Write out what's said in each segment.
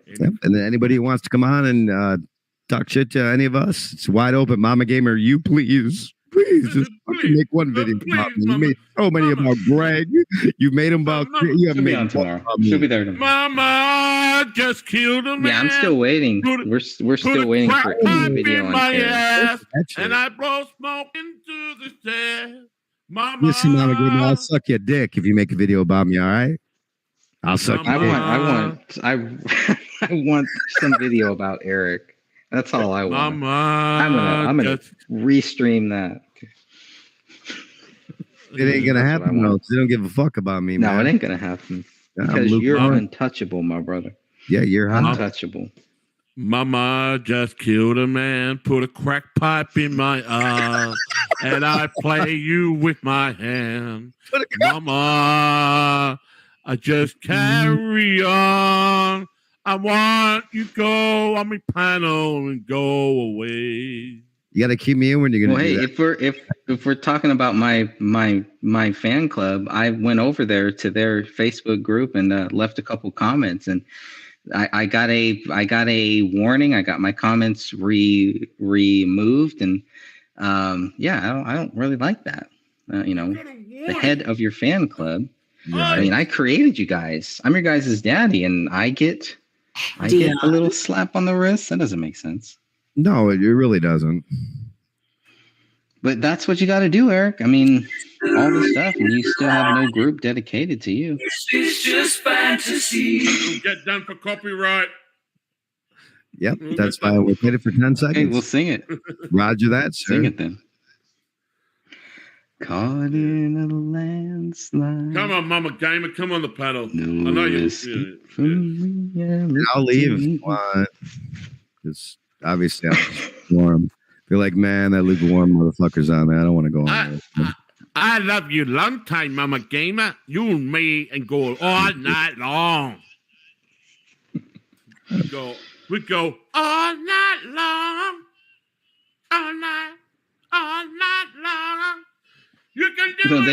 Yep. And then anybody who wants to come on and talk shit to any of us, it's wide open. Mama Gamer, you please just fucking make one video about me. You made so many about Greg. You made them about. You have made on tomorrow. She'll be there tomorrow. Mama just killed a man. Yeah, I'm still waiting. We're still waiting for a video on Terry. And I blow smoke into the stairs. Mama. Listen, Mama Gamer, I'll suck your dick if you make a video about me. All right. I'll suck. I want some video about Eric. That's all I want. I'm gonna restream that. It ain't gonna happen though. They don't give a fuck about me. No, man. it ain't gonna happen because you're untouchable, my brother. Yeah, you're untouchable. Mama just killed a man, put a crack pipe in my eye, and I play you with my hand. Mama, I just carry on. I want you go on my panel and go away. You got to keep me in when you're gonna. Well, hey, if we're talking about my fan club, I went over there to their Facebook group and left a couple comments, and I got a warning. I got my comments removed, and I don't really like that. The head of your fan club. Right. I mean, I created you guys. I'm your guys' daddy, and I get a little slap on the wrist. That doesn't make sense. No, it really doesn't. But that's what you got to do, Eric. I mean, all this stuff, and you still have no group dedicated to you. It's just fantasy. Get done for copyright. Yep, that's why we'll hit it for 10 seconds. Hey, we'll sing it. Roger that, sir. Sing it then. Caught in a landslide. Come on, Mama Gamer. Come on the panel. No, I know you. I'll leave. Because obviously I'm warm. Feel like, man, that lukewarm motherfucker's on there. I don't want to go on there. I love you long time, Mama Gamer. You and me and go all night long. We go all night long. All night long. You can do it.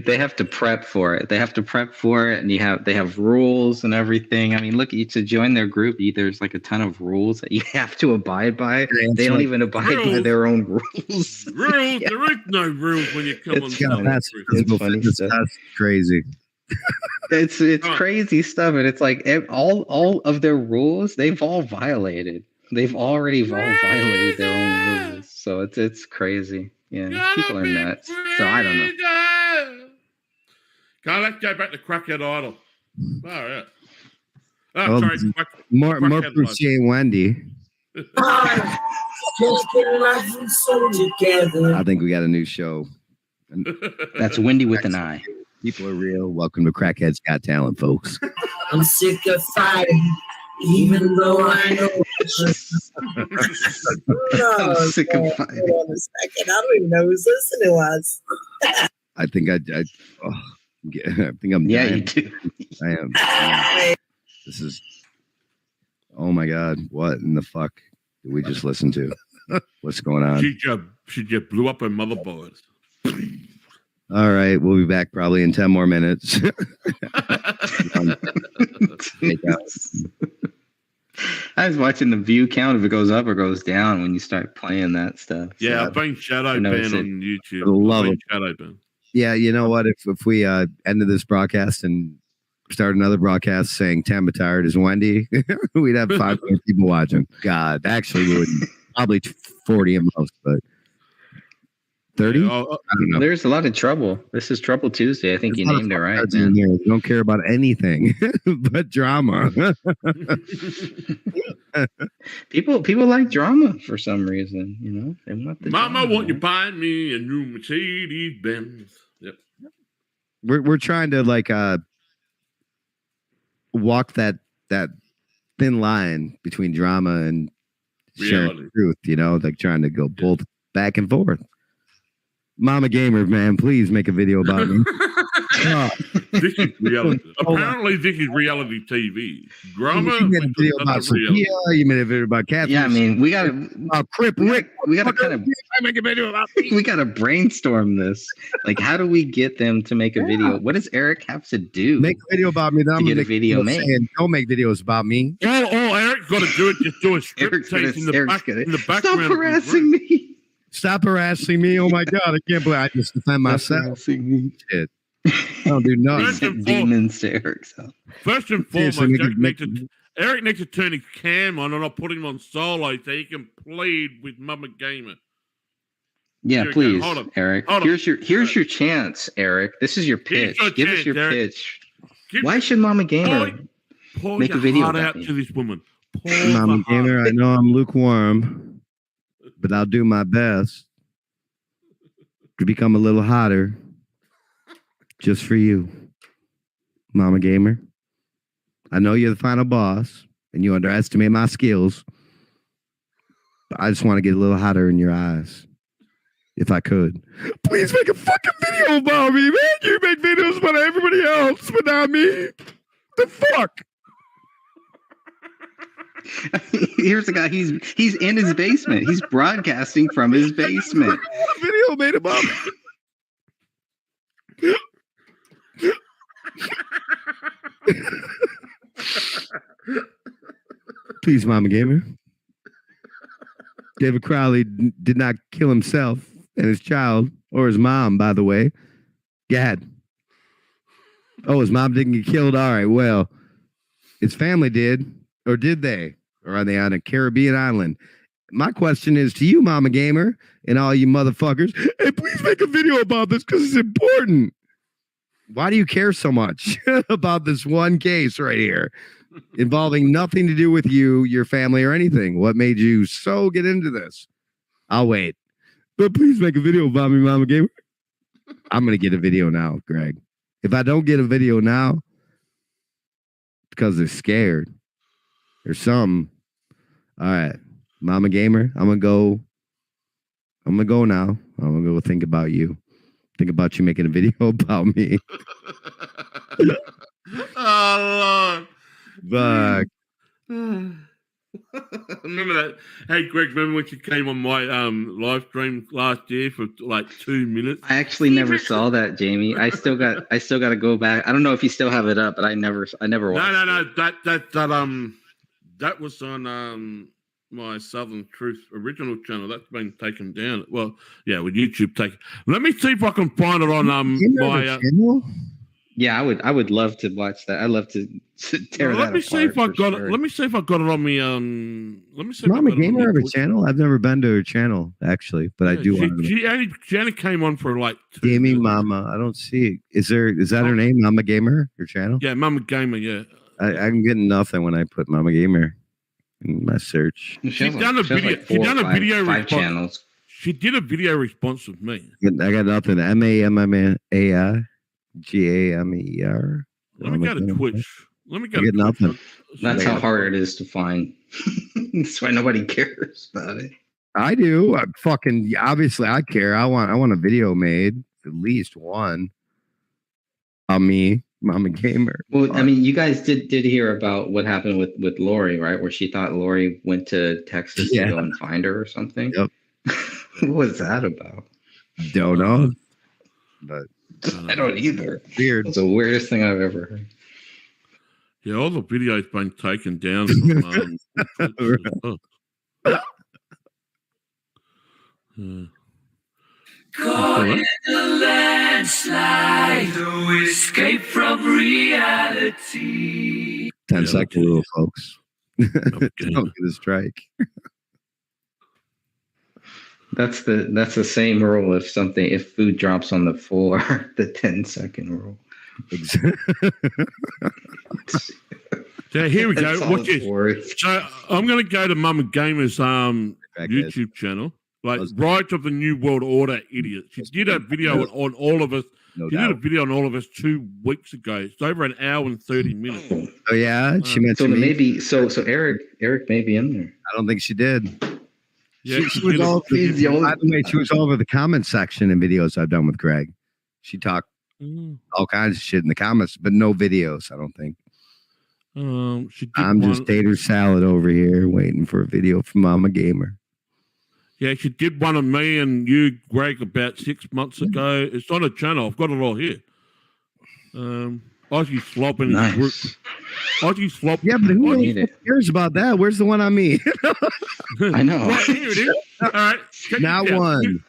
They have to prep for it. They have to prep for it, and they have rules and everything. I mean, look, to join their group, there's like a ton of rules that you have to abide by. They don't even abide by their own rules. Rules? Yeah. There is no rules when you come on. That's crazy. It's crazy stuff, and it's like all of their rules they've all violated. They've already violated their own rules, so it's crazy. Yeah, people are nuts. So I don't know. Let's go back to Crackhead Idol. All right. Sorry. More appreciate Wendy. I think we got a new show. That's Wendy with an I. People are real. Welcome to Crackhead's Got Talent, folks. I'm sick of fighting. Even though I know I'm sick of fighting. Hold on a second. I don't even know who's listening to us. I think I think I'm yeah, dying. You do. I am. This is oh my god, what in the fuck did we just listen to? What's going on? She just blew up her motherboard. All right, we'll be back probably in 10 more minutes. I was watching the view count if it goes up or goes down when you start playing that stuff. Yeah, I've been shadow banned on YouTube. I love it. Shadow ban. Yeah, you know what? If we ended this broadcast and start another broadcast saying Tamba Tired is Wendy, we'd have 500 people watching. God, actually, we wouldn't. Probably 40 at most, but 30? Yeah, I don't know. There's a lot of trouble. This is Trouble Tuesday. I think you named it right. You don't care about anything but drama. People like drama for some reason. You know, they want the Mama, drama. won't you buy me a new Mercedes Benz? Yep. We're trying to like walk that thin line between drama and sharing the truth. You know, like trying to go both back and forth. Mama Gamer, man, please make a video about me. This is reality. Apparently, this is reality TV. Drama. You made a video about Sophia. You made a video about Catherine. Yeah, I mean, we gotta Crip Rick. we gotta kind of I make a video about we gotta brainstorm this. Like, how do we get them to make a video? What does Eric have to do? Make a video about me. Then to I'm get gonna a video made. Don't make videos about me. All Eric's got to do is just do a Eric's striptease in the background. Stop harassing me. Stop harassing me. Oh my God. I can't believe I just defend myself. Shit. I don't do nothing. Demons to Eric's house. First and foremost, Eric needs to turn his cam on and I'll put him on solo so he can plead with Mama Gamer. Yeah, Here please, Eric. Here's your chance, Eric. This is your pitch. Give us your pitch. Why should Mama Gamer make a video out about to this woman? Mama Gamer, I know I'm lukewarm, but I'll do my best to become a little hotter just for you, Mama Gamer. I know you're the final boss and you underestimate my skills, but I just want to get a little hotter in your eyes. If I could. Please make a fucking video about me, man. You make videos about everybody else, but not me. The fuck? Here's the guy. He's in his basement. He's broadcasting from his basement. A video made about me. Please, Mama Gamer. David Crowley did not kill himself and his child, or his mom, by the way. Go ahead. Oh, his mom didn't get killed? All right, well, his family did, or did they? Or are they on a Caribbean island? My question is to you, Mama Gamer, and all you motherfuckers, hey, please make a video about this because it's important. Why do you care so much about this one case right here involving nothing to do with you, your family, or anything? What made you so get into this? I'll wait. But please make a video about me, Mama Gamer. I'm going to get a video now, Greg. If I don't get a video now, because they're scared or something. All right, Mama Gamer, I'm going to go now. I'm going to go think about you. Think about you making a video about me. Oh, Lord. Fuck. Remember that? Hey, Greg, remember when you came on my live stream last year for like 2 minutes? I actually never saw that, Jamie. I still got to go back. I don't know if you still have it up, but I never watched it. That was on my Southern Truth original channel. That's been taken down. Well, yeah, with YouTube taken. Let me see if I can find it on my channel. Yeah, I would love to watch that. I'd love to tear that apart. Let me see if I got it. Let me see if I got it on me. Let me see. Mama Gamer have a channel? I've never been to her channel actually, but I do want to. She only came on for like Gaming Mama. I don't see it. Is that her name? Mama Gamer? Her channel? Yeah, Mama Gamer. Yeah. I'm getting nothing when I put Mama Gamer in my search. She's done a video. She done a video response. Channels. She did a video response with me. I got nothing. MAMMAI. GAMER. Let me go to Twitch. Let me go. I get nothing. That's how hard it is to find. That's why nobody cares about it. I do. Obviously I care. I want a video made, at least one. On me, Mama Gamer. Well, I mean, you guys did hear about what happened with Lori, right? Where she thought Lori went to Texas to go and find her or something. Yep. What was that about? Don't know. But I don't either. Weird. It's the weirdest thing I've ever heard. Yeah, all the videos been taken down from Caught in a landslide, no escape from reality. 10-second rule, folks. Don't get a strike. That's the same rule if food drops on the floor, the 10-second rule. So here we go. Watch this. So I'm going to go to Mama Gamer's YouTube channel, like Right of the New World Order Idiot. She did a video on all of us. Did a video on all of us 2 weeks ago. It's over an hour and 30 minutes. Oh yeah, she mentioned so maybe so Eric may be in there. I don't think she did. Yeah, she was all. By the way, she was all over the comment section in videos I've done with Greg. She talked all kinds of shit in the comments, but no videos. I don't think. I'm just tater salad over here waiting for a video from Mama Gamer. Yeah, she did one of me and you, Greg, about 6 months ago. It's on a channel. I've got it all here. Aussie Slop in his group. Aussie Slop. Yeah, but who cares about that? Where's the one on me? I know. Right, here it is. All right. Not one.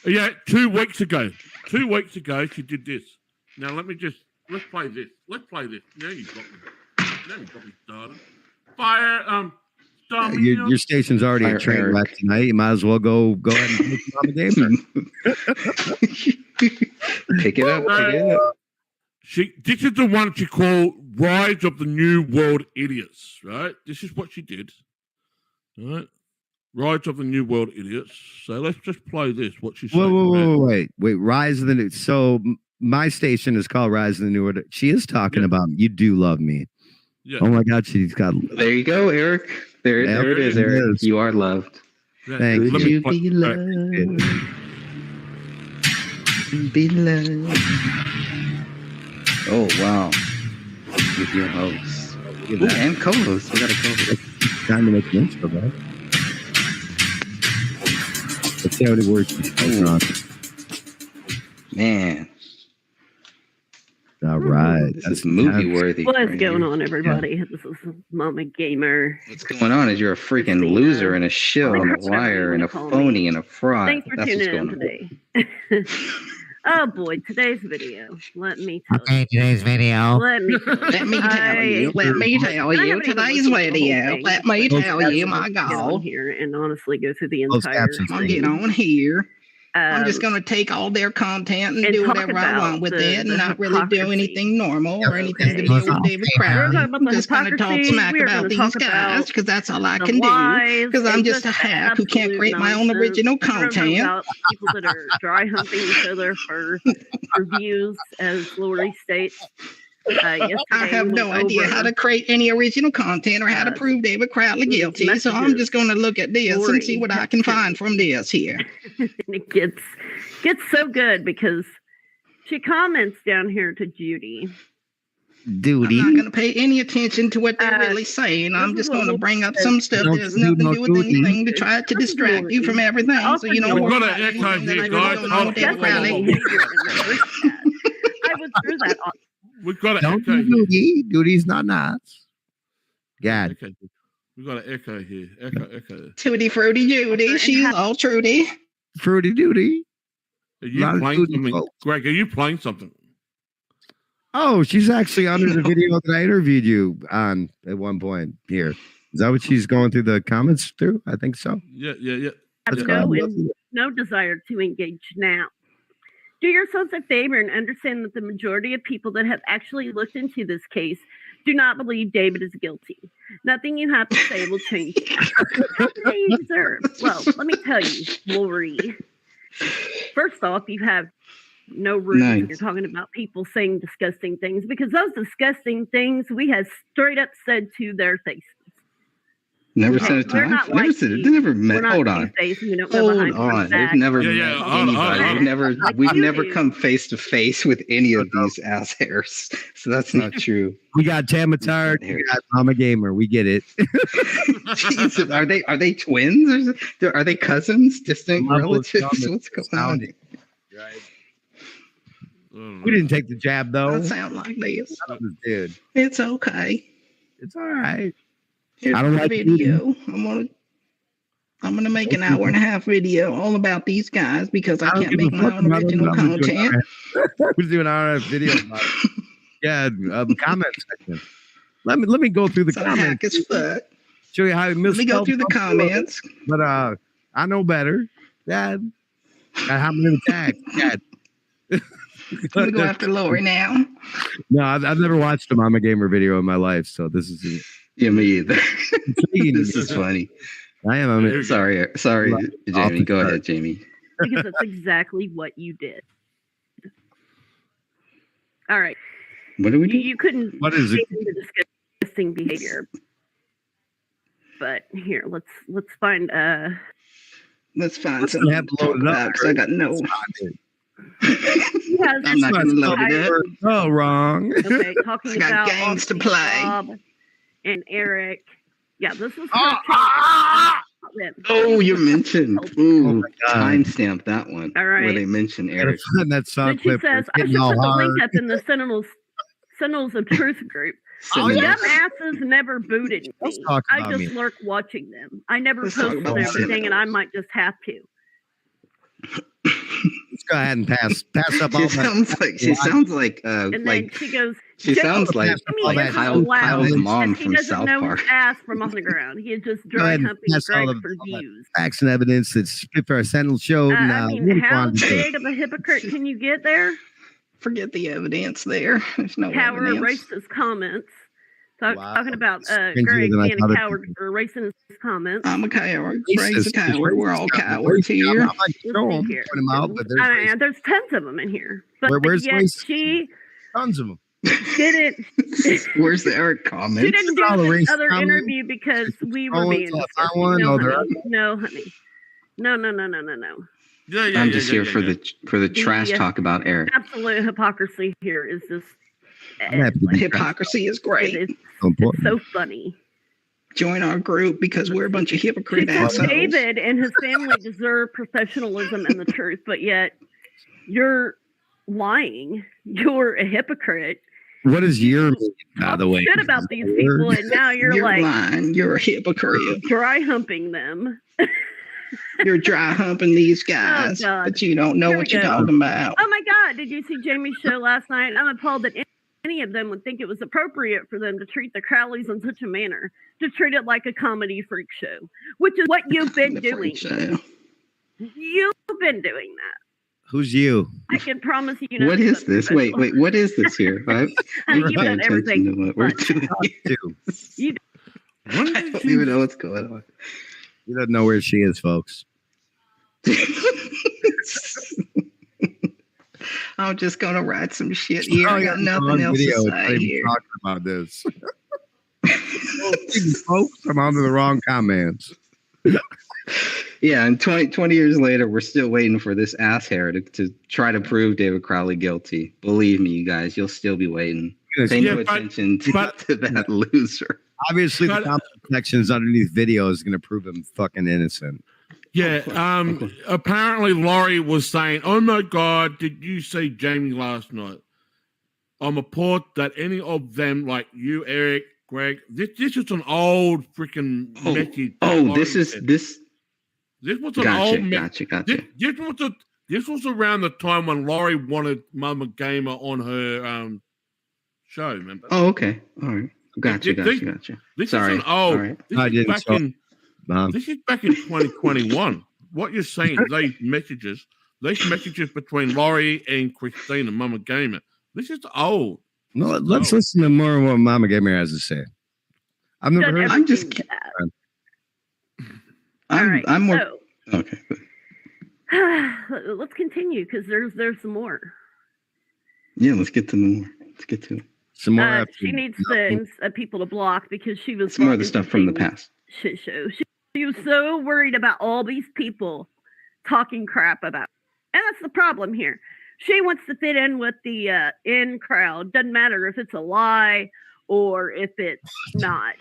Yeah, 2 weeks ago. 2 weeks ago, she did this. Now, let's play this. Let's play this. Now you got me started. Fire, your station's already a train wreck tonight. You might as well go ahead and pick Mama Gamer. Pick it up. This is the one she called Rise of the New World Idiots, right? This is what she did. All right. Rise of the New World Idiots. So let's just play this. What she said. Wait. Rise of the New. So my station is called Rise of the New World. She is talking about You Do Love Me. Yeah. Oh my God, she's got. There you go, Eric. There it is, Eric. You are loved. Thank you. Be loved. Be loved. Oh wow. With your host. And co-host. We got a co-host. Time to make an intro, bro. Let's see how it works. Man. All right. This is movie worthy. What's going on, everybody? Yeah. This is Mama Gamer. What's going on is you're a freaking loser and a shill and a liar and a phony and a fraud. Thanks for tuning in today. Oh boy, today's video. Let me tell you. Today's video. Let me tell you. Today's video. Let me tell you, my God. Here and honestly go through the entire. I'll get on here. I'm just going to take all their content and do whatever I want with it and not really do anything normal or anything to do with David Crowley. I'm just going to talk smack about these guys because that's all I can do. Because I'm just a hack who can't create my own original content. About people that are dry humping each other for views, as Lori states. I have no idea how to create any original content or how to prove David Crowley guilty. So I'm just going to look at this and see what I can find from this here. It gets so good because she comments down here to Judy. I'm not going to pay any attention to what they're really saying. I'm just going to bring up some stuff that has nothing to do with anything to try to distract you from everything. So you know we've got an echo here, guys. I would throw that on. We've got an Don't echo do Duty. Duty's not nuts. God. Okay. We've got an echo here. Echo. Tutti Fruity Judy. She's all Trudy. Fruity Duty. Are you playing something? Greg, are you playing something? Oh, she's actually under the video that I interviewed you on at one point here. Is that what she's going through the comments through? I think so. Yeah. I have no desire to engage now. Do yourselves a favor and understand that the majority of people that have actually looked into this case do not believe David is guilty. Nothing you have to say will change that. You deserve. Well, let me tell you, Lori. First off, you have no room. Nice. You're talking about people saying disgusting things because those disgusting things we have straight up said to their faces. Never said it to them. Never said it. They never met. Hold on. Hold on. They've never met anybody. We've never come face to face with any of these ass hairs. So that's not true. We got Tamatard. We got Mama Gamer. We get it. Jesus, are they twins? Or are they cousins? Distant relatives? What's going on? Right. We didn't take the jab though. That sound like this. Dude. It's okay. It's all right. Here's the video. I'm gonna make an hour and a half video all about these guys because I can't make my own original content. We're doing an hour and a half video about it. Yeah, the comment section. Let me go through the comments. Hack as fuck. Show you how you Let me go through the comments. But I know better. Dad, got how many attacks? Dad. I'm gonna go after Lori now. No, I've never watched a Mama Gamer video in my life, so this is. Yeah, me either. This is funny. I am. Sorry, Jamie. Go ahead, Jamie. Because that's exactly what you did. All right. What do we do? You couldn't. What is it? Disgusting behavior. But here, let's find. Let's find something. Have to load it up. I got no. I'm not going to load it up. Oh, wrong. Okay, talking got about games to play. Bob and Eric. Yeah, this was. Oh, you mentioned. Ooh, timestamp that one. All right. Where they mention Eric. That song Then she clip. says, I should put the link up in the Sentinels of Truth group. Dumbasses never booted me. I just lurk watching them. I never post everything, and I might just have to. Let's go ahead and pass up all that. She sounds like and then she goes. She sounds like Kyle's mom from South Park. He doesn't know ass from on the ground. He is just dry humping Greg for views. Facts and evidence that Spitfire Sentinel showed. I mean, how big of a hypocrite can you get there? Forget the evidence there. There's no Coward evidence. erased his comments. Talking about Greg being a coward for erasing his comments. I'm a coward. Greg's a coward. We're all cowards here. There's tons of them in here. But where's yet she... Tons of them. Didn't. Where's the Eric comment? She didn't do this other interview because we were being disgusting. No, honey. No. Yeah, I'm just here for the trash talk about Eric. Absolute hypocrisy here is just hypocrisy is great. It's so funny. Join our group because we're a bunch of hypocrite assholes. David and his family deserve professionalism and the truth, but yet you're lying. You're a hypocrite. What is your by the way? Shit about these people, and now you're like lying. You're a hypocrite. Dry humping them. You're dry humping these guys, but you don't know what you're talking about. Oh my God! Did you see Jamie's show last night? I'm appalled that any of them would think it was appropriate for them to treat the Crowleys in such a manner, to treat it like a comedy freak show, which is what you've been doing. You've been doing that. Who's you? I can promise you. What is this? Wait, what is this here? You've done everything. To what we're doing. I don't even know what's going on. You don't know where she is, folks. I'm just gonna write some shit here. I got nothing else to say here. Talking about this. Folks, I'm onto the wrong comments. Yeah, and 20 years later, we're still waiting for this asshair to try to prove David Crowley guilty. Believe me, you guys, you'll still be waiting. Pay no attention to that loser. Obviously, the comment sections underneath video is going to prove him fucking innocent. Yeah. Apparently, Laurie was saying, "Oh my God, did you see Jamie last night?" I'm appalled that any of them, like you, Eric, Greg, this is an old freaking message. This was an old message. Gotcha. This was around the time when Laurie wanted Mama Gamer on her show. Remember? Oh, okay. All right. Gotcha. This Sorry. is an old. Right. This is back in 2021. What you're saying, these messages between Laurie and Christina, Mama Gamer. This is old. No, let's listen to more of what Mama Gamer has to say. I've never heard. I'm just kidding. I'm more. Okay. Let's continue because there's some more. Yeah, let's get to more. Let's get to it. Some more. She needs things people to block because she was some more of the stuff from the past. Shit show. She was so worried about all these people talking crap about, and that's the problem here. She wants to fit in with the in crowd. Doesn't matter if it's a lie or if it's not.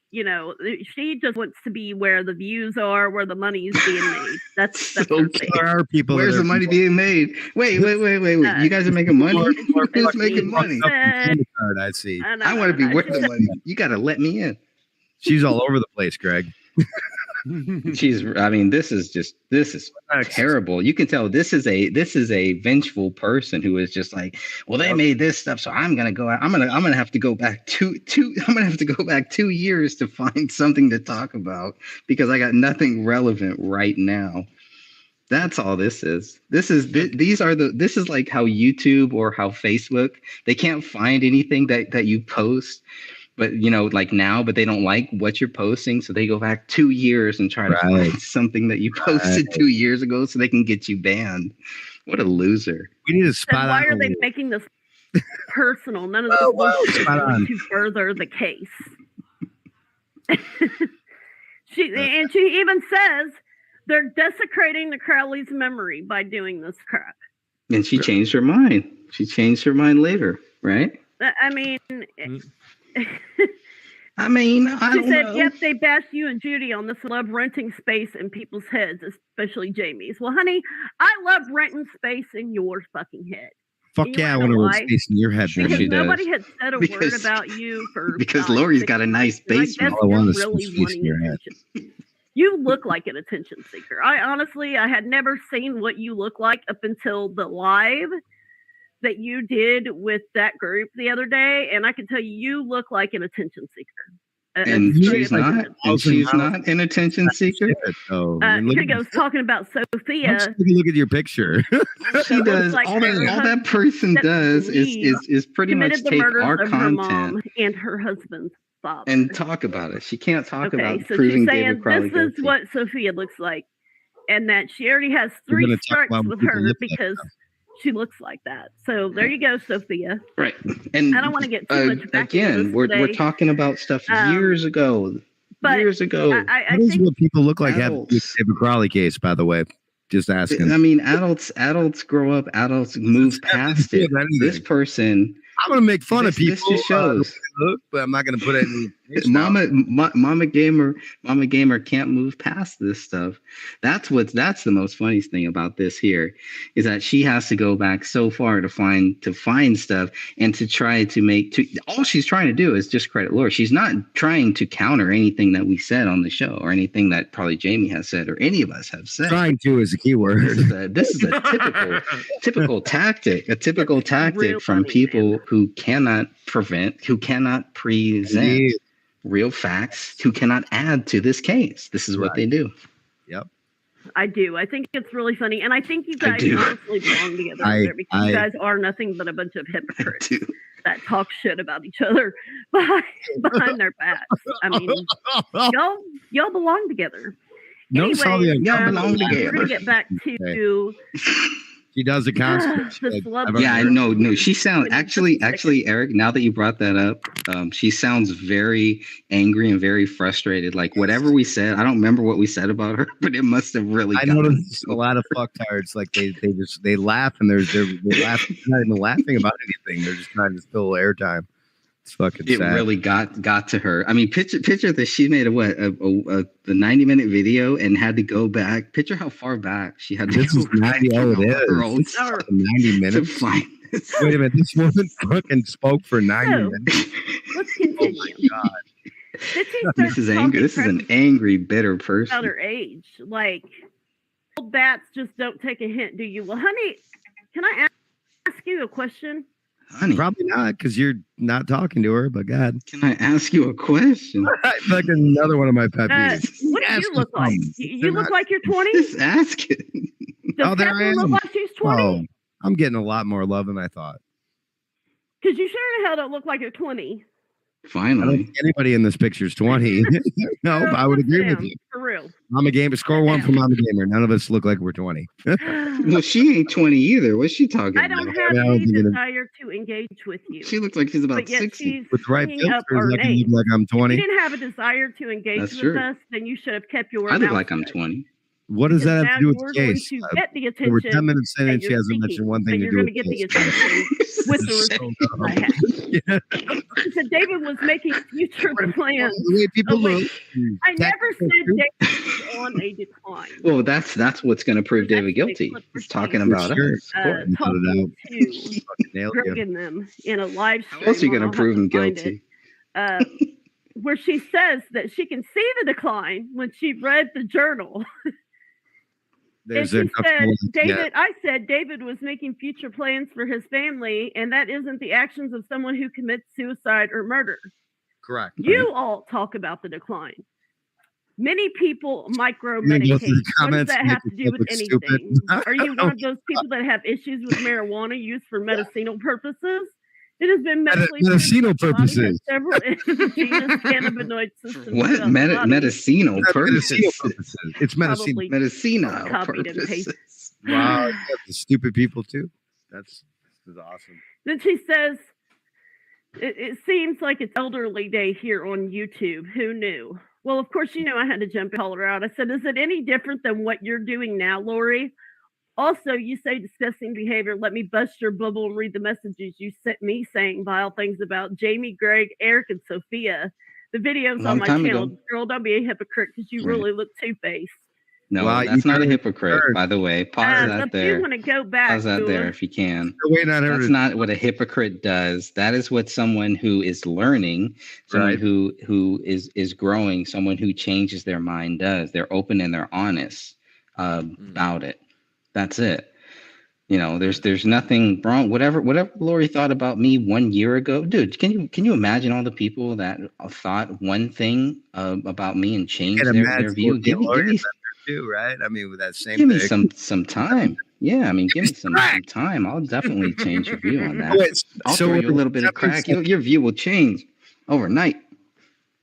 You know, she just wants to be where the views are, where the money's being made. That's okay. There are people. Where's the money being made? Wait. You guys are making money? Who's making money? I see. I want to be where the money. You got to let me in. She's all over the place, Greg. This is terrible. You can tell this is a vengeful person who is just like, well, they made this stuff, so I'm gonna go out. I'm gonna have to go back 2 years to find something to talk about because I got nothing relevant right now. That's all this is. This is like how YouTube or how Facebook, they can't find anything that you post. But, you know, like now, but they don't like what you're posting. So they go back 2 years and try to find something that you posted 2 years ago so they can get you banned. What a loser. We need to spot why are they making this personal? None of this bullshit is going to further the case. She even says they're desecrating the Crowley's memory by doing this crap. And she changed her mind. She changed her mind later, right? I mean, I she don't said, know. "Yep, they bashed you and Judy on the celeb renting space in people's heads, especially Jamie's." Well, honey, I love renting space in your fucking head. Fuck yeah, I want to rent space in your head. Sure Because she nobody does. had said a word about you for because Lori's got a nice basement. All I want is really space in your head. You look like an attention seeker. I had never seen what you look like up until the live that you did with that group the other day, and I can tell you look like an attention seeker. And she's not. And she's not an attention seeker. Here goes talking about Sophia. Take a look at your picture. She does like all that person does is pretty much take our content and her husband's father and talk about it. She can't talk about so proving she's saying David Crowley this is what Sophia looks like, and that she already has 3 strikes with her because she looks like that. So there you go, Sophia. Right. And I don't want to get too much back again, we're talking about stuff years ago. Years ago. I think what people look like have the David Crowley case, by the way. Just asking. I mean, adults grow up, adults move past it. This person, I'm gonna make fun of people. This just shows. But I'm not gonna put any. Mama gamer can't move past this stuff. That's the most funniest thing about this here is that she has to go back so far to find stuff and to try to all she's trying to do is discredit Laura. She's not trying to counter anything that we said on the show or anything that probably Jamie has said or any of us have said. Trying to is a key word. This is a typical tactic from people who cannot present real facts, who cannot add to this case. This is what they do. Yep. I do. I think it's really funny. And I think you guys honestly belong together because you guys are nothing but a bunch of hypocrites that talk shit about each other behind their backs. I mean, y'all belong together. Anyway, y'all belong together. We're going to get back to... She does a constant. No. She sounds actually, Eric. Now that you brought that up, she sounds very angry and very frustrated. Like whatever we said, I don't remember what we said about her, but it must have really. I noticed a lot of fucktards. Like they laugh and they're laughing, not even laughing about anything. They're just trying to fill airtime. It's fucking sad. It really got to her. I mean, picture that she made a 90-minute video and had to go back. Picture how far back she had to go. Is 90. Oh, it is. 90 minutes. To find this. Wait a minute. This woman fucking spoke for 90 minutes. Let's continue. Oh my god. This is angry. This is an angry, bitter person. About her age, like old bats just don't take a hint, do you? Well, honey, can I ask you a question? Honey. Probably not, because you're not talking to her, but God. Can I ask you a question? Like another one of my pet peeves. What do you look like? You look like you're 20? Just ask it. Does Catherine look like she's 20? Oh, I'm getting a lot more love than I thought. Because you sure the hell don't look like you're 20. Finally. I don't think anybody in this picture is 20. No, I would agree with you. For real. Mama Gamer, score 1 for Mama Gamer. None of us look like we're 20. Well, she ain't 20 either. What's she talking about? I don't have any desire to engage with you. She looks like she's about 60. With the right filters, I can look like I'm 20. If you didn't have a desire to engage with us, then you should have kept your I look like I'm 20. What does that have to do with the case? Get the attention. We're 10 minutes in and she hasn't mentioned one thing to do with the case. You're going to get the attention with the result. She said David was making future plans. The way people look. I never said David was on a decline. Well, that's what's going to prove David guilty. He's talking about us. Talking to Greg them in a live stream. How else are you going to prove him guilty? Where she says that she can see the decline when she read the journal. And she said, I said David was making future plans for his family, and that isn't the actions of someone who commits suicide or murder. Correct. You all talk about the decline. Many people micro-medicate. What does that have to do with anything? Are you one of those people that have issues with marijuana used for medicinal purposes? It has been medically medicinal purposes. Several endogenous cannabinoid systems. What medicinal purposes? It's medicinal purposes. Wow, the stupid people too. This is awesome. Then she says, "It seems like it's elderly day here on YouTube. Who knew?" Well, of course, I had to jump and call her out. I said, "Is it any different than what you're doing now, Lori? Also, you say disgusting behavior. Let me bust your bubble and read the messages you sent me saying vile things about Jamie, Greg, Eric, and Sophia. The video's on my channel. Ago. Girl, don't be a hypocrite because you really look two-faced. No, that's not a hypocrite, by the way. Pause that there. You want to go back. Pause that there if you can. That's not what a hypocrite does. That is what someone who is learning, someone who is growing, someone who changes their mind does. They're open and they're honest about it. That's it. You know, there's nothing wrong. Whatever Lori thought about me 1 year ago, dude. Can you imagine all the people that thought one thing about me and changed their view? Give me too, right? I mean, with that same give me some time. Yeah, I mean, give me some time. I'll definitely change your view on that. I'll throw you a little bit of crack. Your view will change overnight.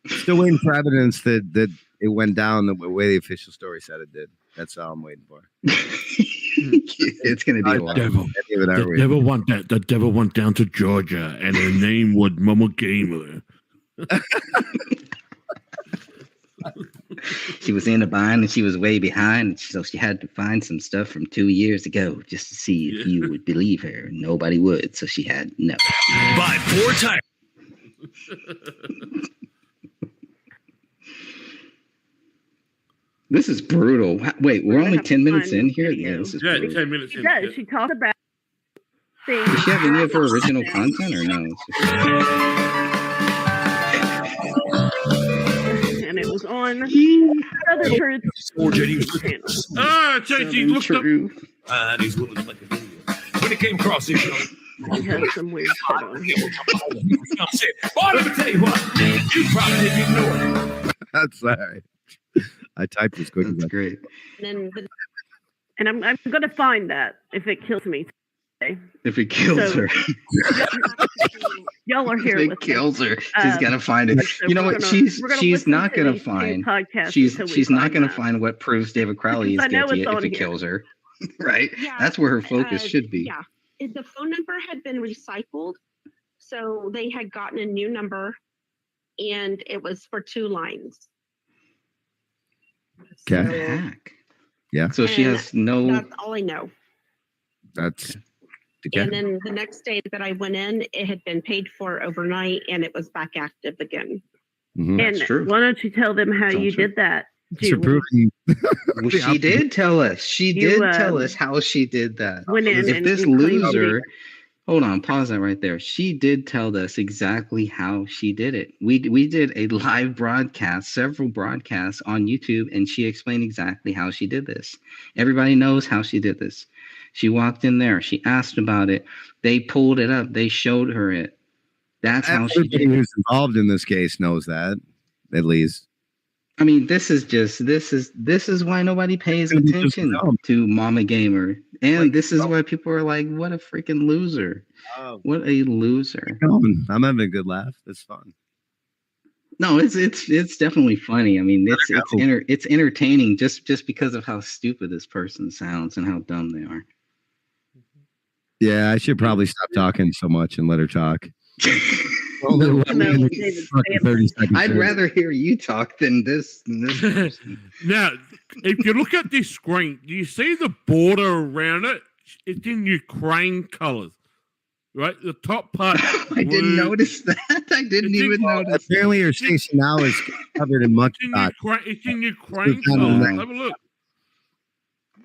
Still waiting for evidence that it went down the way the official story said it did. That's all I'm waiting for. It's going to be a while. The devil went down to Georgia, and her name was Mama Gamer. She was in a bind and she was way behind, so she had to find some stuff from 2 years ago just to see if you would believe her. Nobody would, so she had no. By 4 times. This is brutal. Wait, we're only 10 minutes in here? Yeah, this is 10 minutes in. She talked about things. Does she have any of her original content or no? And it was on Other Truth channel. Ah, JT, look up. He's willing to make a video. When it came across this show, He has some weird shit on here. Oh, let me tell you what. You probably didn't ignore it. That's all right. I typed as quick as That's great. And I'm going to find that if it kills me today. If it kills her. Y'all are here if with it kills me. her. She's going to find it. So you know what? She's not going to find. She's not going to that. find what proves David Crowley is guilty if it kills her. Right? Yeah, that's where her focus should be. Yeah. The phone number had been recycled. So they had gotten a new number and it was for 2 lines. Okay. What the heck? Yeah. So she has no. That's all I know. That's okay. And then the next day that I went in, it had been paid for overnight and it was back active again. Mm-hmm. And That's true. why don't you tell them how you did that? Well, she did tell us. She did tell us how she did that. If this loser, hold on, pause that right there. She did tell us exactly how she did it. We did a live broadcast, several broadcasts on YouTube, and she explained exactly how she did this. Everybody knows how she did this. She walked in there. She asked about it. They pulled it up. They showed her it. That's how she did it. Everybody who's involved in this case knows that, at least. I mean, this is why nobody pays attention to Mama Gamer. And this is why people are like, what a freaking loser. Oh. What a loser. I'm having a good laugh. It's fun. No, it's definitely funny. I mean, it's entertaining just because of how stupid this person sounds and how dumb they are. Yeah, I should probably stop talking so much and let her talk. I'd rather hear you talk than this person. Now, if you look at this screen, do you see the border around it? It's in Ukraine colors, right? The top part. I didn't notice that. I didn't even notice. Apparently, her station now is covered in much. It's in Ukraine colors. Have a look.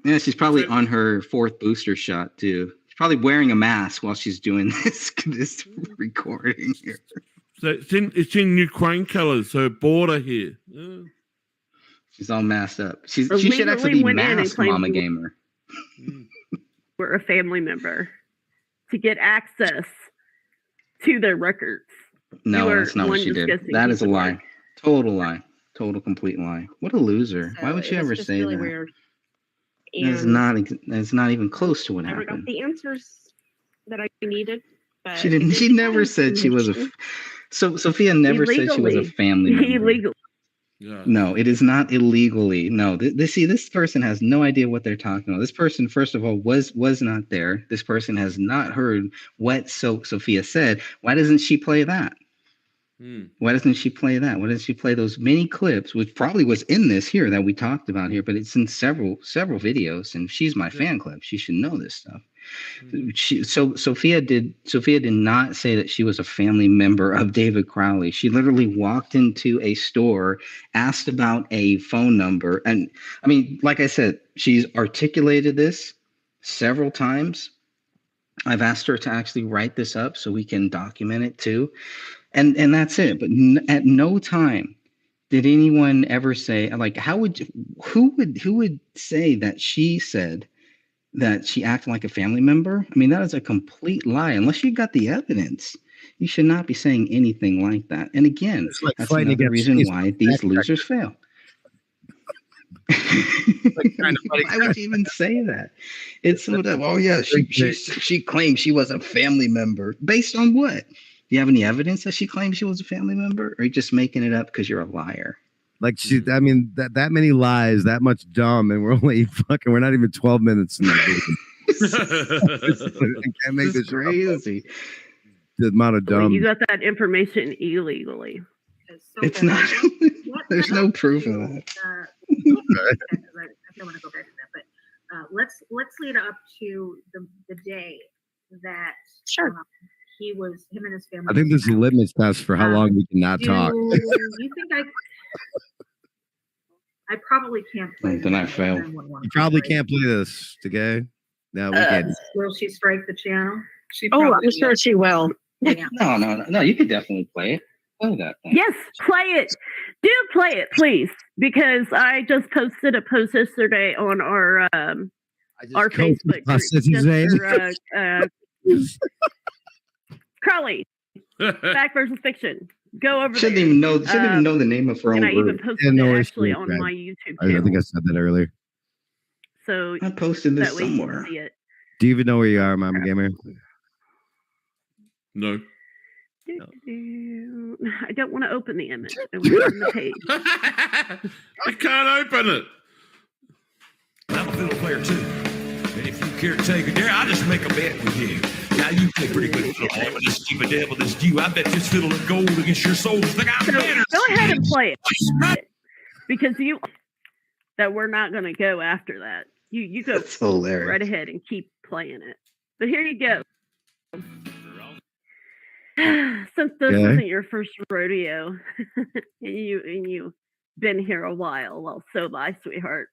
Yeah, she's probably on her 4th booster shot too. Probably wearing a mask while she's doing this recording here. So it's in Ukraine colors, so border here. She's all masked up. She should actually be masked, Mama Gamer. We're a family member to get access to their records. No, that's not what she did. That is a lie. Total lie. Total complete lie. What a loser. So why would she ever say really that? Weird. It's not even close to what happened. I never got the answers that I needed. But she didn't. She never said she was a. So Sophia never said she was a family member. Illegally. Yeah. No, it is not illegally. No, this person has no idea what they're talking about. This person, first of all, was not there. This person has not heard what Sophia said. Why doesn't she play that? Why doesn't she play that? Why doesn't she play those mini clips, which probably was in this here that we talked about here, but it's in several videos, and she's my fan club. She should know this stuff. Sophia did not say that she was a family member of David Crowley. She literally walked into a store, asked about a phone number, and I mean, like I said, she's articulated this several times. I've asked her to actually write this up so we can document it too. And that's it. But at no time did anyone ever say, like, who would say that she said that she acted like a family member? I mean, that is a complete lie. Unless you got the evidence, you should not be saying anything like that. And again, that's another reason why these losers fail. Why would you even say that? It's so that, oh yeah, she claimed she was a family member. Based on what? Do you have any evidence that she claimed she was a family member? Or are you just making it up because you're a liar? Like I mean, that many lies, that much dumb, and we're not even 12 minutes in the can't make this crazy. The amount of dumb. You got that information illegally. It's not. There's no proof of that. I don't want to go back to that, but let's lead up to the day that him and his family. I think this is a litmus test for how long we can not talk. You think I probably can't play. Then I fail. You probably can't play this, okay? No, we can't. Will she strike the channel? I'm sure she will. Yeah. No. You could definitely play it. Play that thing. Yes, play it. Do play it, please, because I just posted a post yesterday on our Facebook group. Crowley, fact versus fiction. Go over. Shouldn't even know the name of her own group. And I even posted it actually on my YouTube channel. I think I said that earlier. So I posted this somewhere. Do you even know where you are, Mama Gamer? No. I don't want to open the image. I want to open the page. I can't open it. I'm a fiddle player too. And if you care to take a dare, I'll just make a bet with you. Now you play pretty good fiddle, man, but this cheap a devil, this you. I bet this fiddle of gold against your soul. Think I'm better. Go ahead and play it. Because that we're not going to go after that. You go right ahead and keep playing it. But here you go. Since this isn't your first rodeo, and you've been here a while, well, so have I, sweetheart.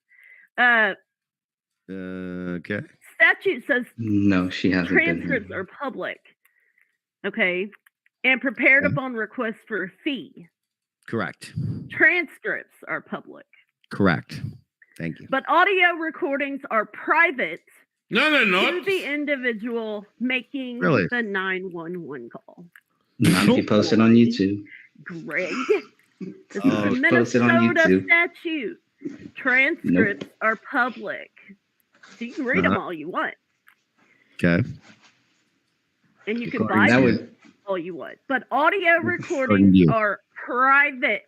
Okay. Statute says no, she hasn't. Transcripts are public. Okay, and prepared upon request for a fee. Correct. Transcripts are public. Correct. Thank you. But audio recordings are private. No, they're not. To the individual making the 911 call. Not if you post it on YouTube. Greg. This is a Minnesota statute. Transcripts are public. So you can read them all you want. Okay. And you can buy them all you want. But audio recordings are private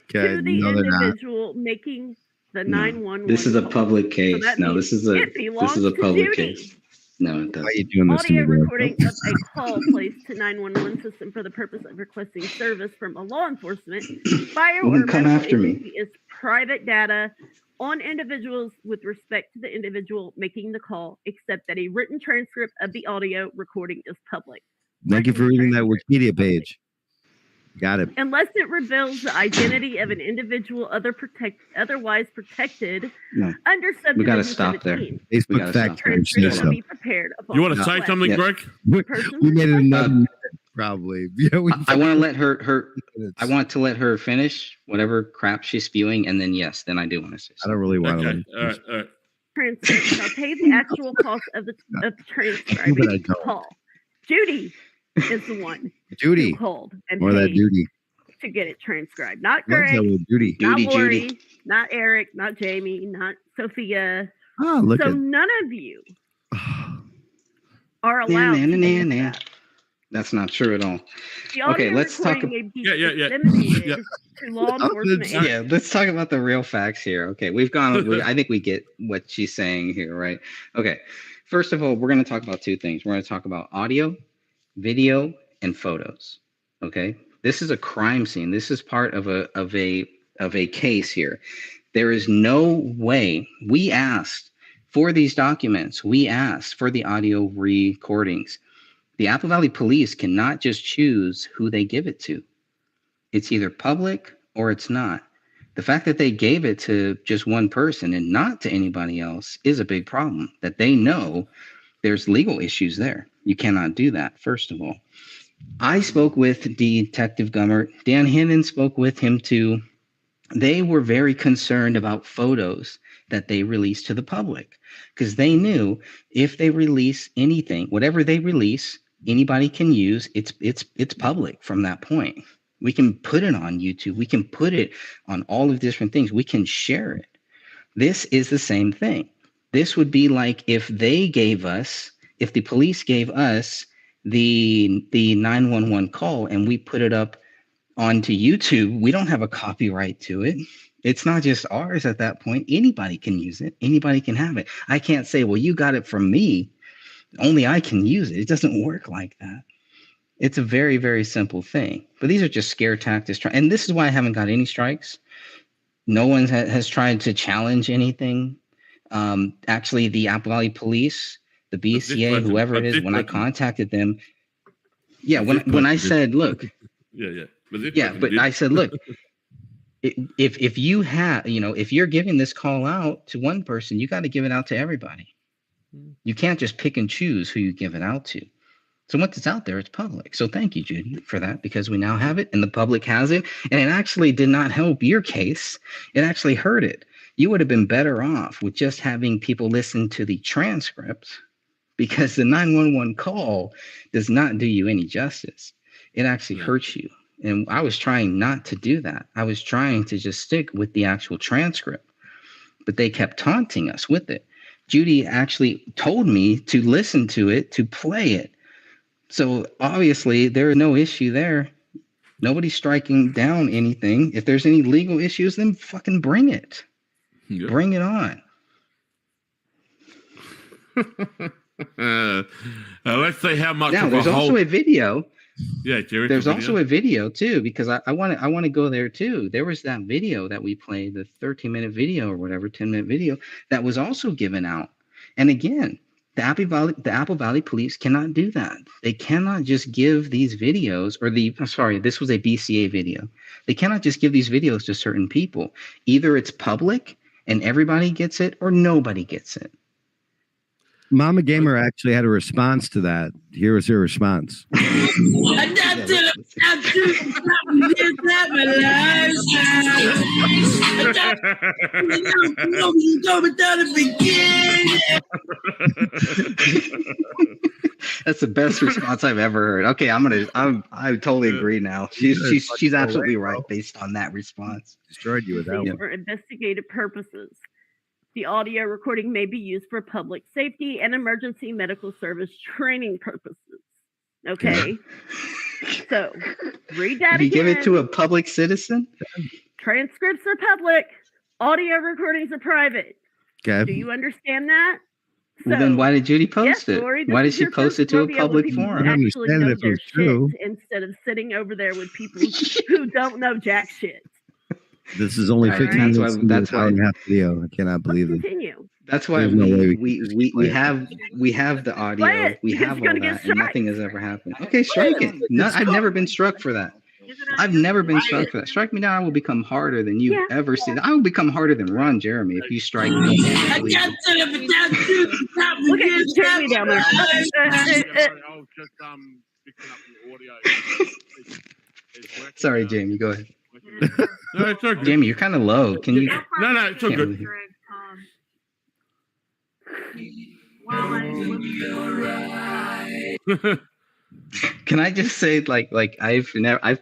to the individual making the 911. This is a public case. So this is a public case. No, it doesn't. Why are you doing this audio recording of a call placed to 911 system for the purpose of requesting service from a law enforcement fire or medical agency is private data on individuals with respect to the individual making the call, except that a written transcript of the audio recording is public. Thank you for reading that Wikipedia page. Got it. Unless it reveals the identity of an individual otherwise protected under subdivision 17. We got to stop there. Facebook fact be prepared. You want to say something, Greg? We made it another probably. Yeah, I want to let her. I want to let her finish whatever crap she's spewing, and then then I do want to say something. I don't really want to. All right. Transcript shall pay the actual cost of the transcribing call. Judy is the one who called and paid that Judy to get it transcribed. Not Greg, Judy. not Lori, not Eric, not Jamie, not Sophia. Oh, look so none of you are allowed to do that. That's not true at all. Okay, let's talk about to law enforcement. Let's talk about the real facts here. Okay, we've gone. I think we get what she's saying here, right? Okay, first of all, we're going to talk about two things. We're going to talk about audio, video, and photos. Okay, This is a crime scene. This is part of a case here. There is no way. We asked for these documents. We asked for the audio recordings. The Apple Valley Police cannot just choose who they give it to. It's either public or it's not. The fact that they gave it to just one person and not to anybody else is a big problem, that they know there's legal issues there. You cannot do that, first of all. I spoke with Detective Gummert. Dan Hannon spoke with him too. They were very concerned about photos that they released to the public because they knew if they release anything, whatever they release, anybody can use. It's public from that point. We can put it on YouTube. We can put it on all of different things. We can share it. This is the same thing. This would be like if they gave us, if the police gave us the 911 call and we put it up onto YouTube. We don't have a copyright to it. It's not just ours at that point. Anybody can use it. Anybody can have it. I can't say, well, you got it from me. Only I can use it. It doesn't work like that. It's a very, very simple thing. But these are just scare tactics. And this is why I haven't got any strikes. No one has tried to challenge anything. Actually, the Apple Valley Police, the BCA, whoever it is, when I contacted them, when I said, look, but I said, look, if you have, if you're giving this call out to one person, you got to give it out to everybody. You can't just pick and choose who you give it out to. So once it's out there, it's public. So thank you, Judy, for that, because we now have it and the public has it. And it actually did not help your case. It actually hurt it. You would have been better off with just having people listen to the transcript, because the 911 call does not do you any justice. It actually hurts you. And I was trying not to do that. I was trying to just stick with the actual transcript, but they kept taunting us with it. Judy actually told me to listen to it, to play it. So obviously there is no issue there. Nobody's striking down anything. If there's any legal issues, then fucking bring it. Yep. Bring it on. Let's see how much. Now, there's also a video. Yeah, there's also a video too, because I want to go there too. There was that video that we played, the 13-minute video or whatever, 10-minute video that was also given out. And again, the Apple Valley Police cannot do that. They cannot just give these videos, this was a BCA video. They cannot just give these videos to certain people. Either it's public and everybody gets it, or nobody gets it. Mama Gamer actually had a response to that. Here was her response. That's the best response I've ever heard. Okay, I totally agree now. She's absolutely right based on that response. Destroyed you with that one. For investigative purposes. The audio recording may be used for public safety and emergency medical service training purposes. Okay. So read that again. You give it to a public citizen? Transcripts are public. Audio recordings are private. Okay. Do you understand that? Well, then why did Judy post it? Lori, why did she post it to a public forum? I understand if it was true. Instead of sitting over there with people who don't know jack shit. This is only 15 minutes. That's why I have video. I cannot believe it. Continue. That's why we have the audio. We have all that, and nothing has ever happened. Okay, strike it. No, I've never been struck for that. I've never been struck for that. Strike me down, I will become harder than you've ever seen. I will become harder than Ron Jeremy if you strike me. Look at Jeremy down there. Sorry, Jamie. Go ahead. No, it's okay. Jamie, you're kind of low. Can you? No, it's all good. Can I just say, like I've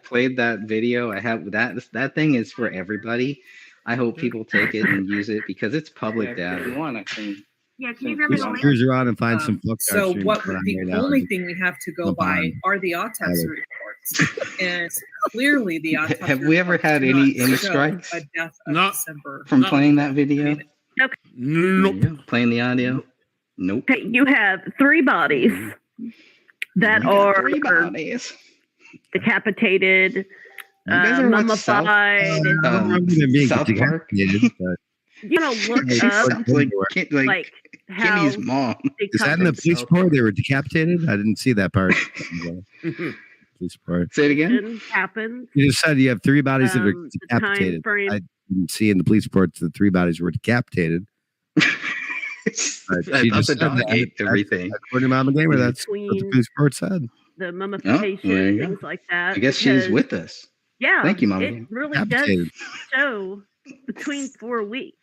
played that video. I have that thing is for everybody. I hope people take it and use it because it's public data. If you want, I can. Yeah, can you grab me the link? Cruise around and find some fuck. So what? The only thing we have to go by are the autopsy reports, and clearly the autopsy. Have we ever had any strikes? From playing that video. Okay. Nope. Playing the audio. Nope. Okay, you have 3 bodies that are. 3 bodies. decapitated, guys ever watch South- mummified. South Park? You know, look up like how Kenny's mom. Is that in the police report? They were decapitated? I didn't see that part. Police report. Say it again. Happens. You just said you have 3 bodies that are The decapitated. time frame. I didn't see in the police reports that 3 bodies were decapitated. I thought the dog ate everything. According to Mama Gamer, that's what the police report said. The mummification, things like that. I guess she's with us. Yeah. Thank you, Mama. It really does show between 4 weeks.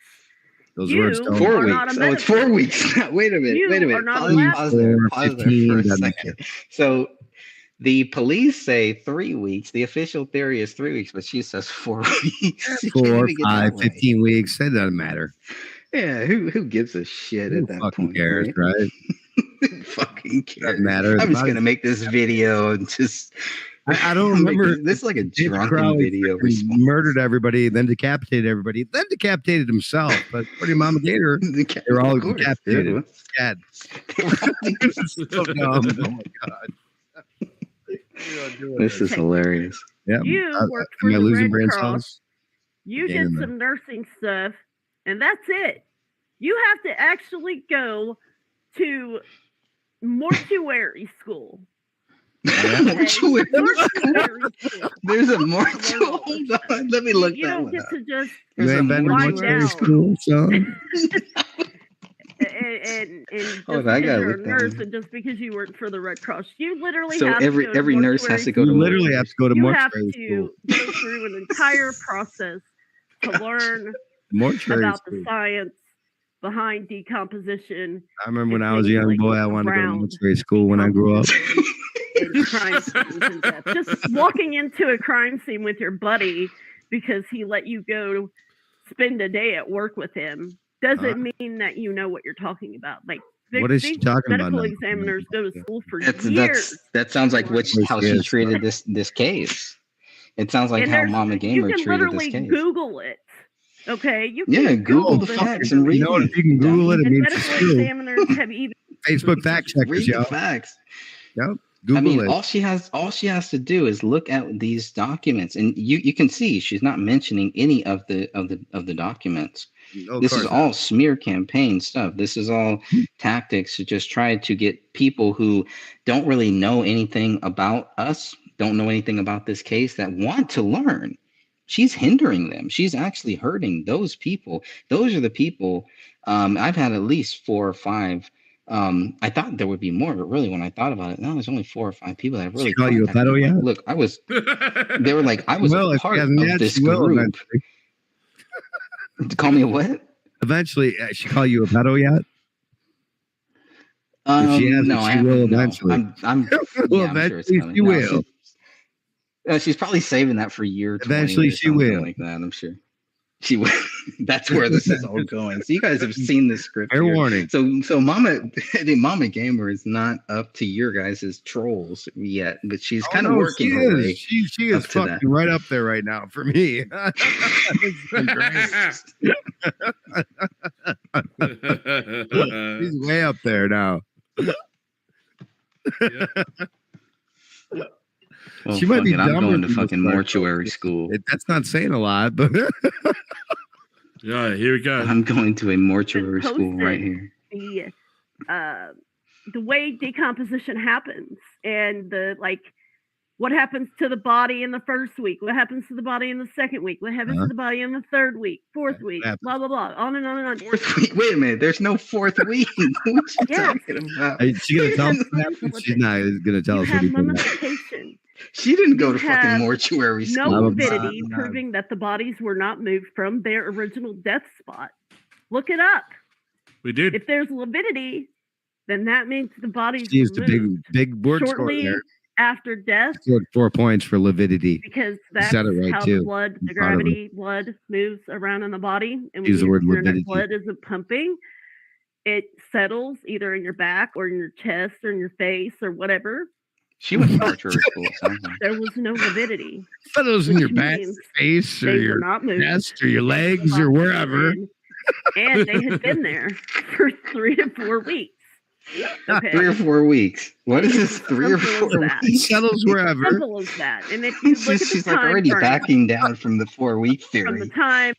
Those You words don't. 4 are not weeks. a Oh, it's 4 weeks. Wait a minute. You Wait a are minute. not Pause, allowed pause there. Pause there for a 15, second. So the police say 3 weeks. The official theory is 3 weeks, but she says 4 weeks. You can't 4, even get that 5, right. 15 weeks. It doesn't matter. Yeah, who gives a shit Who at that fucking point? cares, right? Who fucking cares? Doesn't matter. I'm just gonna make this video and just. I don't remember. This is like a Dave drunken Crowley video. freaking murdered everybody, then decapitated everybody, then decapitated himself. But pretty Mama Gator, they're all decapitated. Dead. So dumb. Oh my god. This is hilarious. Yeah. You work for Am I the losing Red brain Cross. cells? You Damn did it. some nursing stuff, and that's it. You have to actually go to mortuary school. Mortuary. Mortuary school. There's a mortuary. Hold on. Let me look You that don't one get up. to just You ain't been to lie mortuary down. school, so and just Hold on, I because gotta you're a look that nurse one. and just because you work for the Red Cross, you literally So have every to go every to nurse has to go you to literally have to go to you have mortuary to school. go through an entire process to learn Mortuary about school. the science behind decomposition I remember when and I was a things young like boy, the I wanted to go to ground mortuary school when I grew up. and crime scenes and death. Just walking into a crime scene with your buddy because he let you go spend a day at work with him doesn't mean that you know what you're talking about. Like, What is she these talking about medical now? examiners go to school for That's years. that sounds like how she Yes. treated this case. It sounds like And how there's- Mama Gamer you can treated this literally case. Google it. Okay, you Yeah, can Google the this facts and read You know what? them. If you can Google it, it And means it's medical true. examiners have even Facebook fact checkers, Read the y'all. facts. Yep. Google I mean, it. all she has to do is look at these documents, and you can see she's not mentioning any of the documents. Oh, of This is course all smear campaign stuff. This is all tactics to just try to get people who don't really know anything about us, don't know anything about this case, that want to learn. She's hindering them. She's actually hurting those people. Those are the people. I've had at least 4 or 5. I thought there would be more, but really, when I thought about it, no, there's only 4 or 5 people that have really. She call you a contacted pedo me. yet? Look, they were like, I was Well, a if she part hasn't of yet, this she will group. eventually. Call me a what? Eventually, she call you a pedo yet? If she hasn't, no, I she will haven't. No. eventually. I'm Well, I'm sure it's eventually coming. she No, will. she's probably saving that for year 20 Eventually or she something will. like that. I'm sure she will. That's where this is all going. So you guys have seen the script. Fair here. warning. So Mama Gamer is not up to your guys' trolls yet, but she's kind of no, working she her is. way. She is up to that. fucking right up there right now for me. It's been great. She's way up there now. Well, She might be I'm dumber going to than fucking this mortuary school. That's not saying a lot, but Yeah, here we go. I'm going to a mortuary Been school right here. The way decomposition happens and what happens to the body in the first week, what happens to the body in the second week, what happens to the body in the third week, fourth week, blah blah blah, on and on and on. Fourth week? Wait a minute. There's no fourth week. What you talking about? she gonna tell us? She's not gonna tell us You have anything. mummification. She didn't go to You have fucking mortuary school. No validity proving that the bodies were not moved from their original death spot. Look it up. We did. If there's validity, then that means the bodies She used were a moved big word score shortly there. after death, Scored 4 points for lividity. because You that's said it right how too. blood, I'm the proud of gravity, blood moves around in the body, and when Use the word your lividity. blood isn't pumping, it settles either in your back or in your chest or in your face or whatever. She went to mortuary school. Sounds like. There was no validity. But it was in your Which back, means face, or They were your not moved. chest, or your legs, or wherever. And they had been there for 3 to 4 weeks. Okay. 3 or 4 weeks. What is this? 3 or 4 weeks? It settles wherever. Simple as that. And if you look at the She's like time already frame, backing down from the 4-week from the theory. time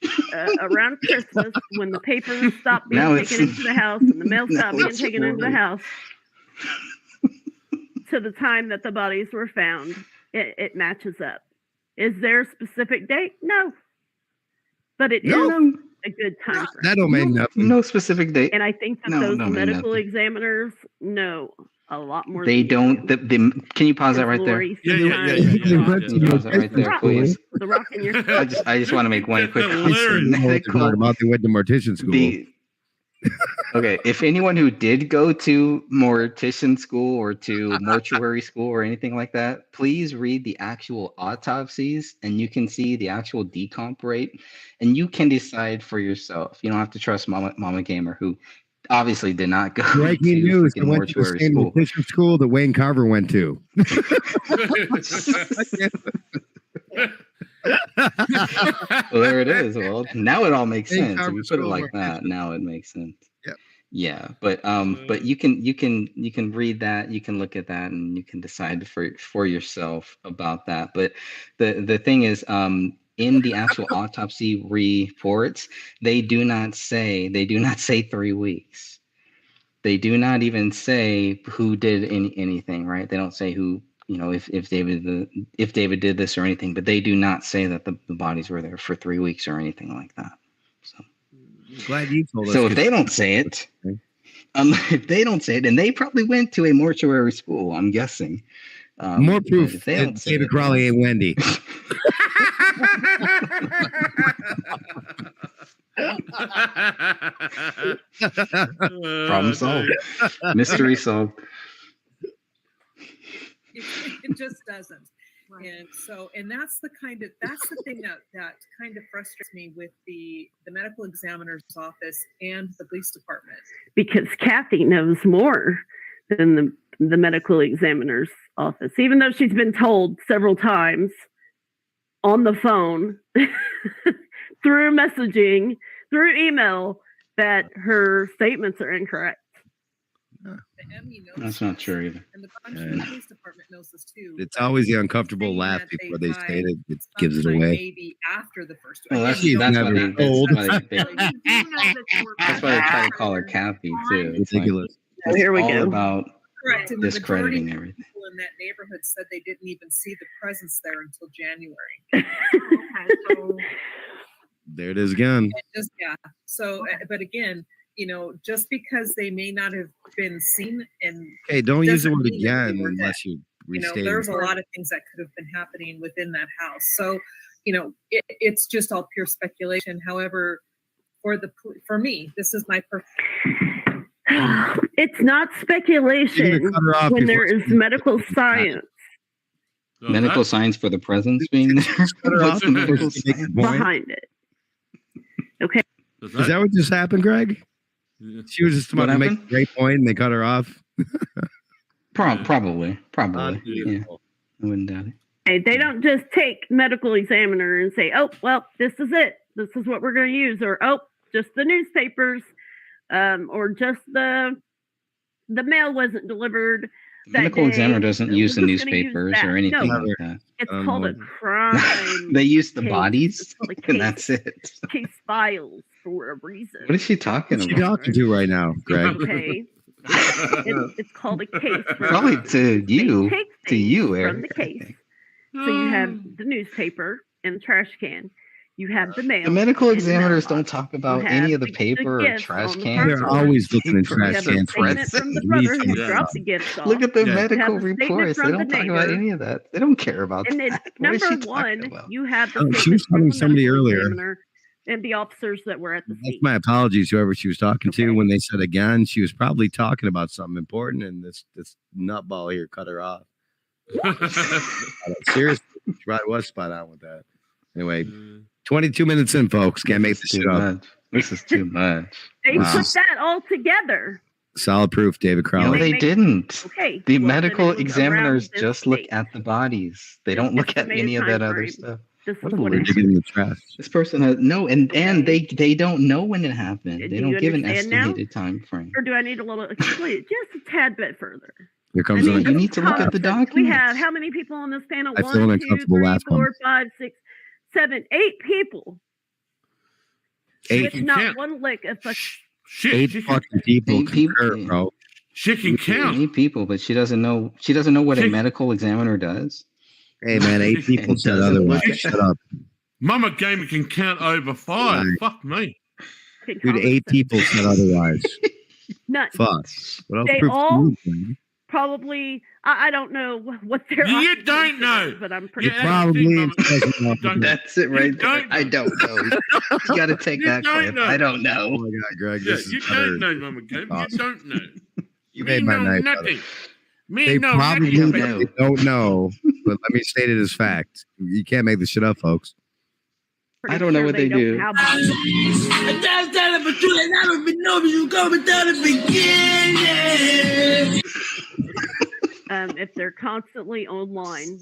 around Christmas when the papers stopped being Now taken into the house and the mail now stopped being it's taken into the 4 house to the time that the bodies were found, it matches up. Is there a specific date? No. But it is a good time frame. That don't mean nothing. No specific date. And I think that those medical examiners know a lot more. They don't. Can you pause that right there? Yeah. Pause that right there, please. The rock in your. I just want to make one quick. About they went to mortician school. Okay, if anyone who did go to mortician school or to mortuary school or anything like that, please read the actual autopsies and you can see the actual decomp rate and you can decide for yourself. You don't have to trust Mama Gamer, who obviously did not go Breaking news, I went to the mortuary same school. mortician school that Wayne Carver went to. Well, there it is. Well, now it all makes sense. If you put it Carver like school that, now it makes sense. Yep. Yeah, but you can read that, you can look at that, and you can decide for yourself about that. But the thing is, in the actual autopsy reports, they do not say 3 weeks. They do not even say who did anything, right? They don't say who, if David did this or anything, but they do not say that the bodies were there for 3 weeks or anything like that. So glad you told us. So if they don't say it, and they probably went to a mortuary school, I'm guessing. More proof that David Crawley ain't Wendy. Problem solved. Mystery solved. It just doesn't. And that's the thing that kind of frustrates me with the medical examiner's office and the police department. Because Kathy knows more than the medical examiner's office, even though she's been told several times on the phone, through messaging, through email, that her statements are incorrect. That's not true either. And the police department knows this too. It's always the uncomfortable laugh before they state it. It gives it away. Maybe after the first. Well, that's why they try to call her Kathy too. It's ridiculous. Like, here we all go. About correct. And discrediting everything. People in that neighborhood said they didn't even see the presence there until January. Okay, so there it is again. So, but again, just because they may not have been seen, and don't use the word again unless you restate. There's a lot of things that could have been happening within that house. So, it's just all pure speculation. However, for me, this is my It's not speculation when there is medical science. Medical science for the presence being there. Behind it. Okay. Is that what just happened, Greg? Yeah. She was just about to make a great point and they cut her off. Probably. Yeah. I wouldn't doubt it. Hey, they don't just take medical examiner and say, "Oh, well, this is it. This is what we're going to use," or "Oh, just the newspapers, or just the mail wasn't delivered." Medical examiner doesn't use the newspapers or anything like that. It's called a crime. They use the bodies, and that's it. Case files for a reason. What is she talking about? What are you talking to right now, Greg? Okay. It's called a case. Probably to you, Eric. From the case. So you have the newspaper and the trash can. You have the mail. The medical examiners don't talk about any of the paper or trash cans. They're always looking in trash cans. Look at the medical reports. They don't talk about any of that. They don't care about that. Number one, you have the she was talking to somebody earlier. And the officers that were at the scene. That's my apologies, whoever she was talking to. When they said again, she was probably talking about something important, and this nutball here cut her off. Seriously, she probably was spot on with that. Anyway, 22 minutes in, folks. Can't make this shit up. This is too much. They put that all together. Solid proof, David Crowley. No, they didn't. Okay. The medical examiners just look at the bodies. They don't look at any of that other stuff. This What is a what legit happened. in the trash. This person has no, and they don't know when it happened. Do They you don't give an understand now? estimated time frame. Or do I need a little explain it just a tad bit further? Here comes I mean, an you need to look at the Concept. We have documents. how many people on this panel? I feel 1, 2, uncomfortable 3, last 4, one. 5, 6, 7, 8 people. 8. With not one lick of Shit, 8 fucking people Eight people. concur, bro. she can count. 8 people, but she doesn't know. She doesn't know what a She- medical examiner does. Hey, man, 8 people It said doesn't otherwise. look- Shut up. Mama Gamer can count over 5. Right. Fuck me. Dude, 8 people said otherwise. None. Fuck. What else They proves all to you, probably. I don't know what their. You occupation don't know. is, but I'm pretty. Yeah, Probably Mama. doesn't know. Don't- That's it right You there. don't I don't know. You got to take You that don't clip. know. I don't know. Oh my god, Greg, Yeah, this you is better. don't know, Mama Gamer. Awesome. You don't know. You Me made my know night, brother. nothing. Me They know probably nothing. know. they don't know, but let me state it as fact. You can't make this shit up, folks. I don't know what they do. Have if they're constantly online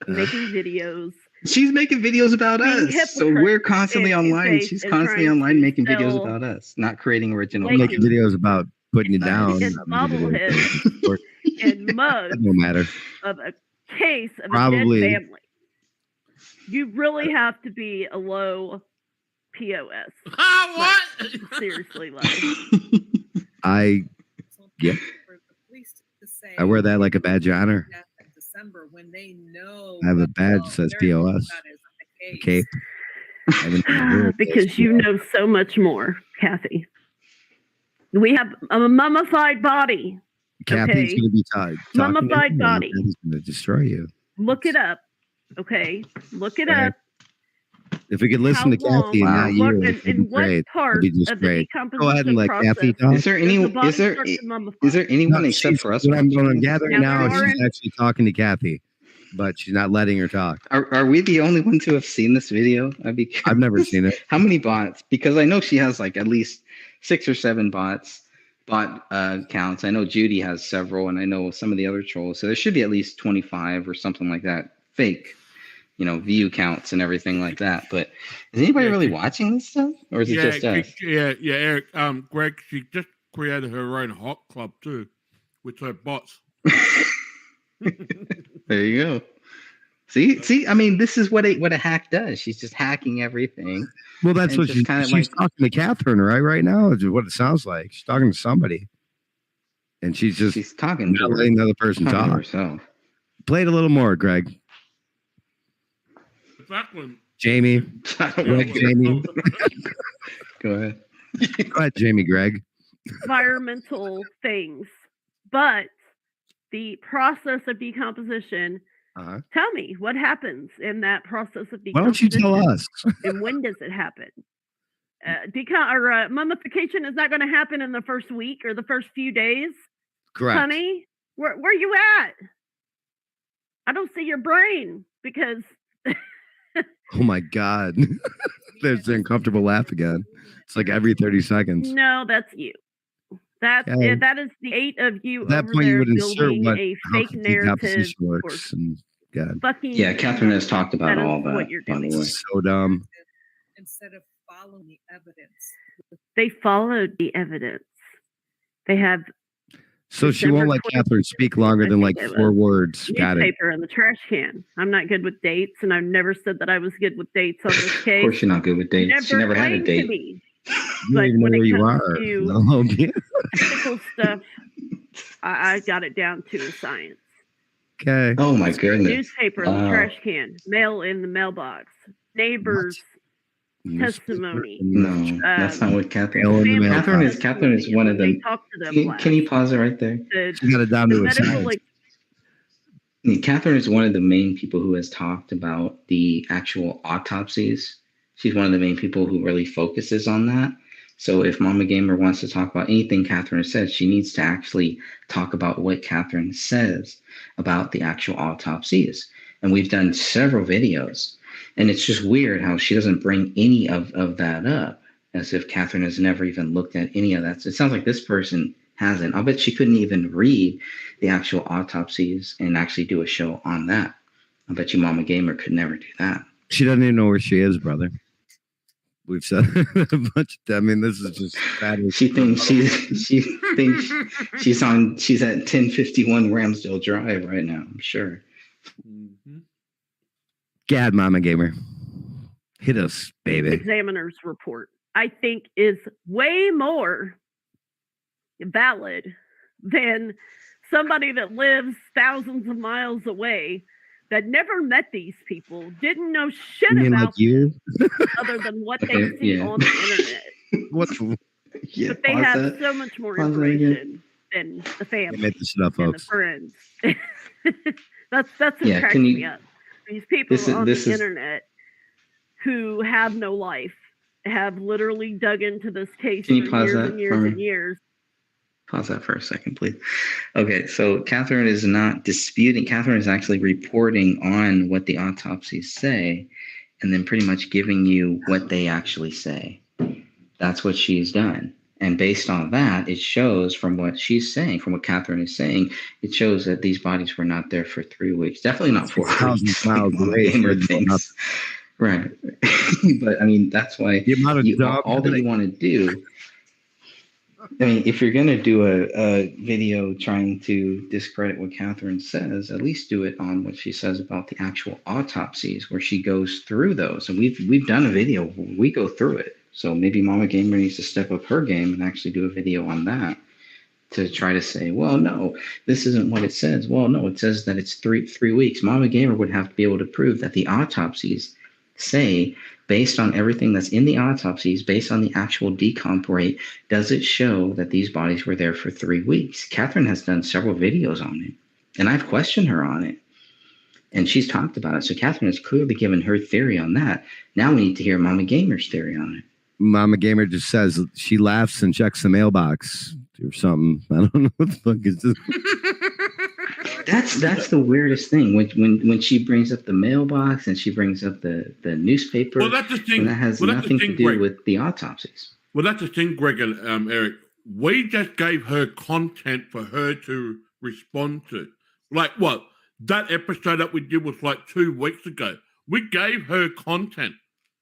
making videos. She's making videos about Being us. So hypocrite we're constantly in online. face She's and constantly trying online to making videos sell about us, not creating original Like- Making content. videos about putting you down. and bobbleheads and mugs That don't matter. of a case of Probably. a dead family. You really have to be a low POS. Ah, what? Seriously, low. I Yeah. For the police to say I wear that like a badge of honor. death in December when they know I have a that, badge well, that says very much POS. that is the A case. cape. I haven't even heard of Because this. you know so much more, Kathy. We have a mummified body. Cappy's okay. going to be tied. Mummified body. He's going to destroy you. Look it up. Okay. Look it Okay. up. If we could listen to How Kathy long- and not what- you, in it'd be what great. part It'd be just of the great. decomposition Go ahead and let Kathy process talk. Is there does any? the body Is there? start to mummify? Is there anyone No, except she's- for us? What I'm watching? gathering Now, now there is she's are- actually talking to Kathy, but she's not letting her talk. Are we the only ones who have seen this video? I'd be curious. I've never seen it. How many bots? Because I know she has like at least 6 or 7 bot accounts. I know Judy has several, and I know some of the other trolls. So there should be at least 25 or something like that. Fake, view counts and everything like that. But is anybody Yeah, really she- watching this stuff, or is it just us? Yeah, Eric. Greg, she just created her own hot club too, with her bots. There you go. See. I mean, this is what a hack does. She's just hacking everything. Well, that's And what just she's kinda talking to Catherine right now. Is what it sounds like. She's talking to somebody, and she's just She's talking to not her, letting the other person talking to talk. herself. Play it a little more, Greg. That one. Jamie. I don't Greg, know. Jamie. Go ahead. Go ahead, Jamie, Greg. Environmental things. But the process of decomposition, Uh-huh. tell me what happens in that process of decomposition. Why don't you tell us? And when does it happen? Mummification is not going to happen in the first week or the first few days. Correct. Honey, where you at? I don't see your brain because Oh my God. There's an uncomfortable laugh again. It's like every 30 seconds. no, that's you. That Okay. that is the 8 of you At that over point, you there would insert building what a how fake narrative decomposition for works. And God, fucking. Yeah, Catherine has talked about That is all that. what you're by the doing. way. this is so dumb. Instead of following the evidence. They followed the evidence. They have So she won't December let Catherine 26th, speak longer I than like think it 4 was. words. Got it. newspaper in the trash can. I'm not good with dates, and I've never said that I was good with dates on this Of case. course, you're not good with dates. She never had a claimed to date. be. You But don't even know when it where you comes are. to- No, yeah. Ethical stuff, I got it down to a science. Okay. Oh my goodness. Newspaper in the Wow. trash can, mail in the mailbox, neighbors' testimony. No, that's not what Catherine. Mail in the family mailbox. Catherine is one of testimony. them. They talk to them Can you pause it right there? She got it down the to a medical science. Catherine is one of the main people who has talked about the actual autopsies. She's one of the main people who really focuses on that. So if Mama Gamer wants to talk about anything Catherine said, she needs to actually talk about what Catherine says about the actual autopsies. And we've done several videos. And it's just weird how she doesn't bring any of that up, as if Catherine has never even looked at any of that. So it sounds like this person hasn't. I'll bet she couldn't even read the actual autopsies and actually do a show on that. I bet you Mama Gamer could never do that. She doesn't even know where she is, brother. We've said a bunch. I mean, this is just bad. She thinks she's at 1051 Ramsdale Drive right now. I'm sure. Gad, Mama Gamer, hit us, baby. Examiner's report, I think, is way more valid than somebody that lives thousands of miles away, that never met these people, didn't know shit about you other than what they see on the internet. What? But they have so much more information than the family Made this stuff, and the folks. friends. that's what cracks me up. These people on the internet who have no life have literally dug into this case for years and years and years. Pause that for a second, please. Okay, so Catherine is not disputing. Catherine is actually reporting on what the autopsies say and then pretty much giving you what they actually say. That's what she's done. And based on that, it shows from what she's saying, from what Catherine is saying, it shows that these bodies were not there for 3 weeks. Definitely not 4 weeks. Miles away. Right. But I mean, that's why all that you want to do. I mean, if you're going to do a video trying to discredit what Catherine says, at least do it on what she says about the actual autopsies, where she goes through those. And we've done a video where we go through it. So maybe Mama Gamer needs to step up her game and actually do a video on that to try to say, well, no, this isn't what it says. Well, no, it says that it's three weeks. Mama Gamer would have to be able to prove that the autopsies say, based on everything that's in the autopsies, based on the actual decomp rate, does it show that these bodies were there for 3 weeks? Catherine has done several videos on it, and I've questioned her on it, and she's talked about it. So Catherine has clearly given her theory on that. Now we need to hear Mama Gamer's theory on it. Mama Gamer just says she laughs and checks the mailbox or something. I don't know what the fuck is this. That's the weirdest thing when she brings up the mailbox and she brings up the newspaper. Well, that's the thing. That has nothing to do Greg, with the autopsies. Well, that's the thing, Greg and Eric. We just gave her content for her to respond to. Like what? That episode that we did was like 2 weeks ago. We gave her content.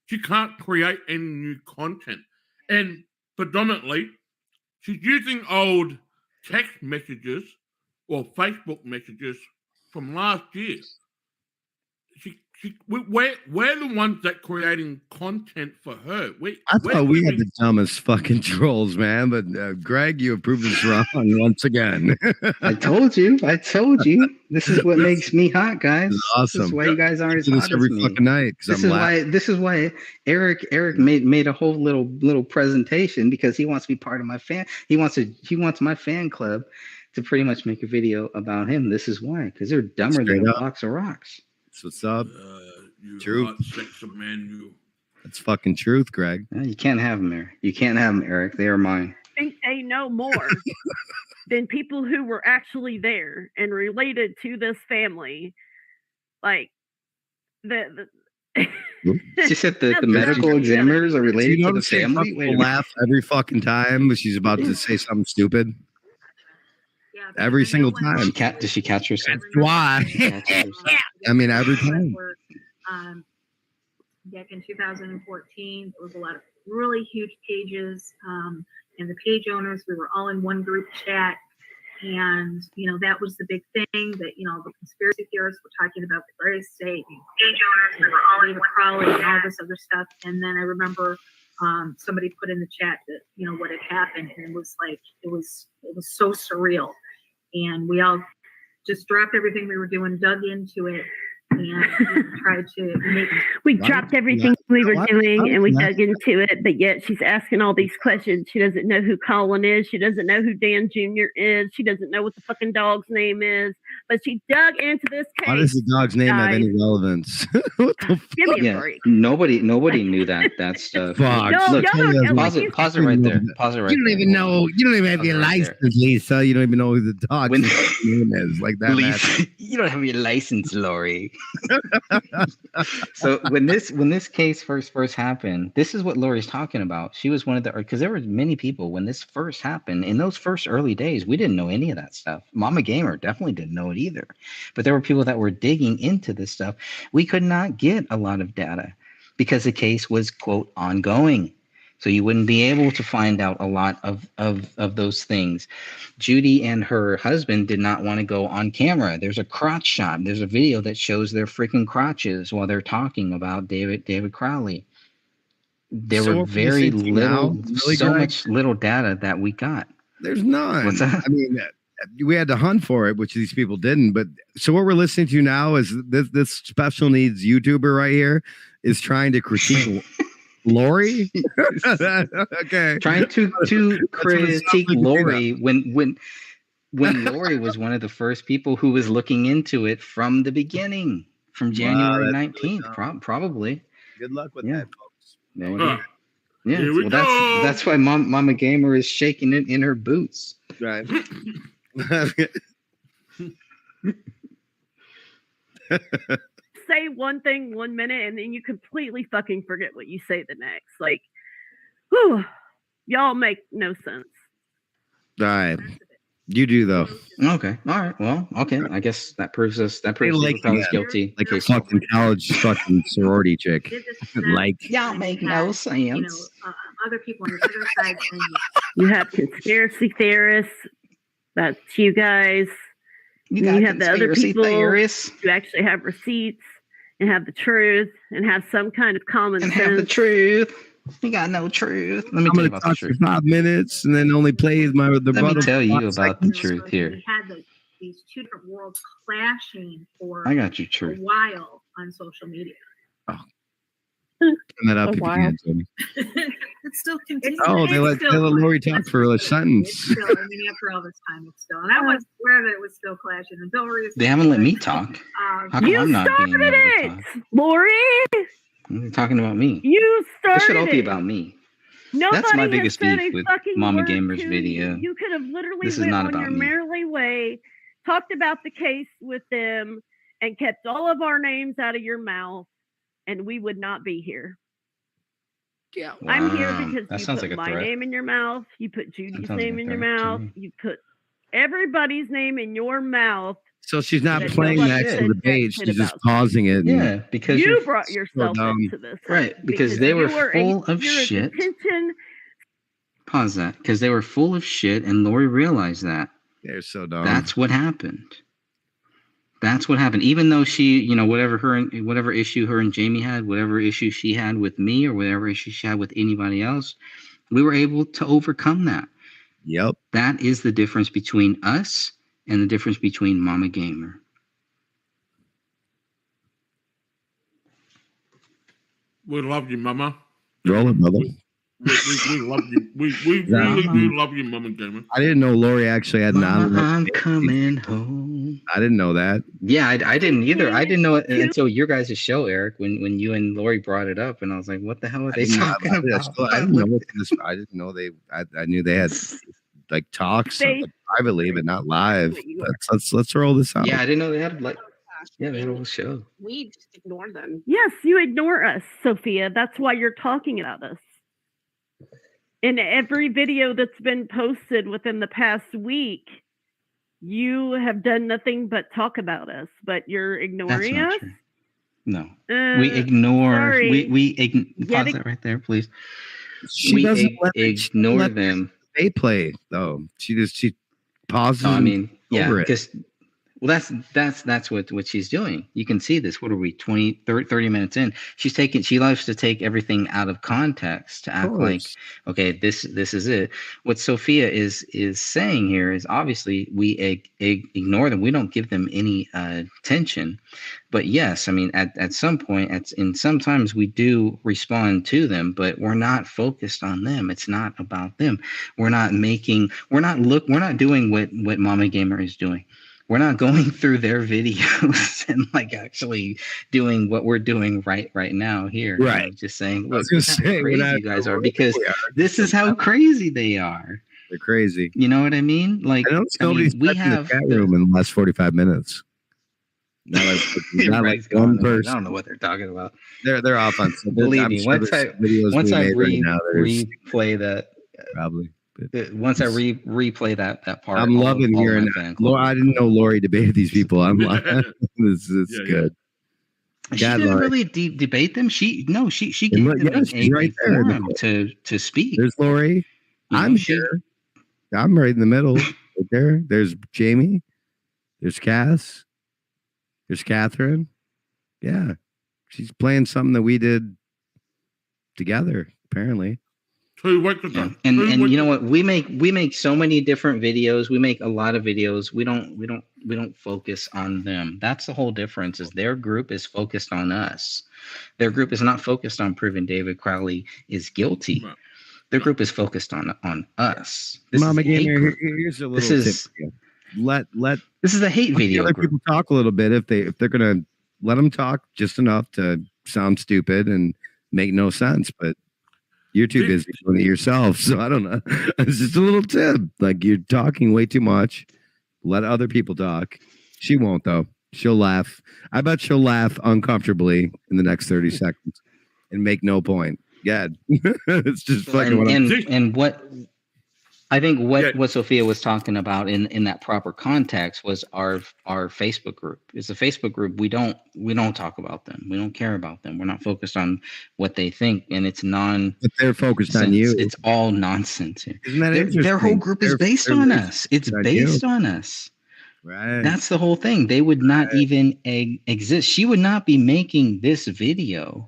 She can't create any new content. And predominantly, she's using old text messages or Facebook messages from last year. We're the ones that creating content for her. I thought we had the dumbest fucking trolls, man. But Greg, you proved us wrong once again. I told you. This is what makes me hot, guys. This is awesome. This is why you guys aren't as hot every as me. fucking night. This is why Eric made a whole little presentation, because he wants to be part of my fan. He wants my fan club to pretty much make a video about him. This is why, because they're dumber than a box of rocks. What's up? You truth. Man, you. That's fucking truth, Greg. You can't have them, Eric. You can't have them, Eric. They are mine. I think they know more than people who were actually there and related to this family. Like she said that the medical examiners are related to the family. Wait, laugh every fucking time she's about to say something stupid. Yeah, every single time. Does she catch herself? That's why. I mean, every time. Back in 2014, there was a lot of really huge pages, and the page owners, we were all in one group chat, and that was the big thing that the conspiracy theorists were talking about the grave state, page owners, we were all in one Crowley and all this other stuff. And then I remember somebody put in the chat that what had happened, and it was like it was so surreal, and we all just dropped everything we were doing, dug into it, and tried to make. We dropped everything we were doing and we dug into it, but yet she's asking all these questions. She doesn't know who Colin is. She doesn't know who Dan Jr. is. She doesn't know what the fucking dog's name is. But she dug into this case. Why does the dog's name have any relevance? What the fuck? Give me a break. Nobody knew that stuff. Fuck. Look, pause it right there. Pause it right there. You don't even know. You don't even have your license, Lisa. You don't even know who the dog's name is. Like that. Lisa, you don't have your license, Lori. So when this case first happened, this is what Lori's talking about. She was one of the, because there were many people when this first happened in those first early days. We didn't know any of that stuff. Mama Gamer definitely didn't know it either. But there were people that were digging into this stuff. We could not get a lot of data because the case was, quote, ongoing. So you wouldn't be able to find out a lot of those things. Judy and her husband did not want to go on camera. There's a crotch shot. There's a video that shows their freaking crotches while they're talking about David Crowley. There were very little, much little data that we got. There's none. What's that? I mean, we had to hunt for it, which these people didn't. But so what we're listening to now is this special needs YouTuber right here is trying to critique Lori. Okay, trying to critique Lori when Lori was one of the first people who was looking into it from the beginning, from January 19th, probably. Good luck with that, folks. Yeah, well, that's why Mama Gamer is shaking it in her boots. Right. Say one thing 1 minute and then you completely fucking forget what you say the next. Like, whew, y'all make no sense. All right. You do though. Okay. All right. Well, okay. I guess that proves that I was guilty. Like a fucking college fucking sorority chick. Like, y'all make no sense. You know, other people on the other side saying you have conspiracy theorists. That's you guys. You have the other people theorists who actually have receipts and have the truth and have some kind of common sense. Have the truth. You got no truth. Let me tell you about the truth. For 5 minutes and then only plays Let me tell you about the truth here. We had these two different worlds clashing for I got you, truth. A while on social media. Oh. Turn that up if you can. It still continues. Oh, they let Lori talk for a sentence. It's still, I mean, after all this time, it's still. And I was aware that it was still clashing. And they haven't let me talk. How come I'm not being able to talk? Lori! You're talking about me. You started it. Should all be about me. Nobody That's my biggest beef with Mama Gamer's video. You could have literally this went is not on about your me. merrily way, talked about the case with them, and kept all of our names out of your mouth, and we would not be here. Yeah, wow. I'm here because that you sounds put like a my threat. name in your mouth, you put Judy's name like in your mouth, you put everybody's name in your mouth. So she's not playing the actual debate; she's just pausing it. Yeah, because you brought yourself into this, right? Because they were full of shit. Pause that, because they were full of shit, and Lori realized that. They're so dumb. That's what happened. That's what happened. Even though she, you know, whatever issue her and Jamie had, whatever issue she had with me, or whatever issue she had with anybody else, we were able to overcome that. Yep. That is the difference between us and the difference between Mama Gamer. We love you, Mama. Roll it, mother. We love you. We really do love you, Mama Gamer. I didn't know Lori actually had I'm coming home. I didn't know that. Yeah, I didn't either. I didn't know it until your guys' show, Eric, when you and Lori brought it up, and I was like, "What the hell are they talking about?" I didn't know this. I didn't know they. I knew they had like talks privately, but not live. Let's roll this out. Yeah, I didn't know they had they had a whole show. We just ignored them. Yes, you ignore us, Sophia. That's why you're talking about us. In every video that's been posted within the past week, you have done nothing but talk about us, but you're ignoring us. True. No, we ignore. Sorry. Pause that right there, please. She doesn't ignore them. They play though. She pauses. No, I mean, yeah, because that's what she's doing. You can see this. What are we, 30 minutes in? She loves to take everything out of context to act like, okay, this is it. What Sophia is saying here is obviously we ignore them. We don't give them any attention. But yes, I mean, at some point, sometimes we do respond to them, but we're not focused on them. It's not about them. We're not doing what Mama Gamer is doing. We're not going through their videos and like actually doing what we're doing right now here. Right. You know, just saying, look, how crazy you guys are, because this is how crazy they are. They're crazy. You know what I mean? Like, nobody's we in have the chat room in the last 45 minutes. Not like one person. I don't know what they're talking about. They're off on. Believe me, once I replay that, probably. Once I replay that part, I'm loving hearing that. I didn't know Lori debated these people. I'm like, this is good. She didn't really debate them. She gave them a right there forum to speak. There's Lori. I'm here. I'm right in the middle. Right there. There's Jamie. There's Cass. There's Catherine. Yeah, she's playing something that we did together. Apparently. And you know what? We make so many different videos. We make a lot of videos. We don't focus on them. That's the whole difference. Is their group is focused on us. Their group is not focused on proving David Crowley is guilty. Their group is focused on us. Mama Gamer, here's a little tip. This is a hate video. Let people talk a little bit if they're gonna let them talk just enough to sound stupid and make no sense, but. You're too busy doing it yourself, so I don't know. It's just a little tip. Like, you're talking way too much. Let other people talk. She won't, though. She'll laugh. I bet she'll laugh uncomfortably in the next 30 seconds and make no point. God, it's just fucking. And what I think what Sophia was talking about in that proper context was our Facebook group. It's a Facebook group. We don't talk about them. We don't care about them. We're not focused on what they think, and it's But they're focused on you. It's all nonsense. Isn't that interesting? Their whole group is based on us. It's based on us. Right. That's the whole thing. They would not even exist. She would not be making this video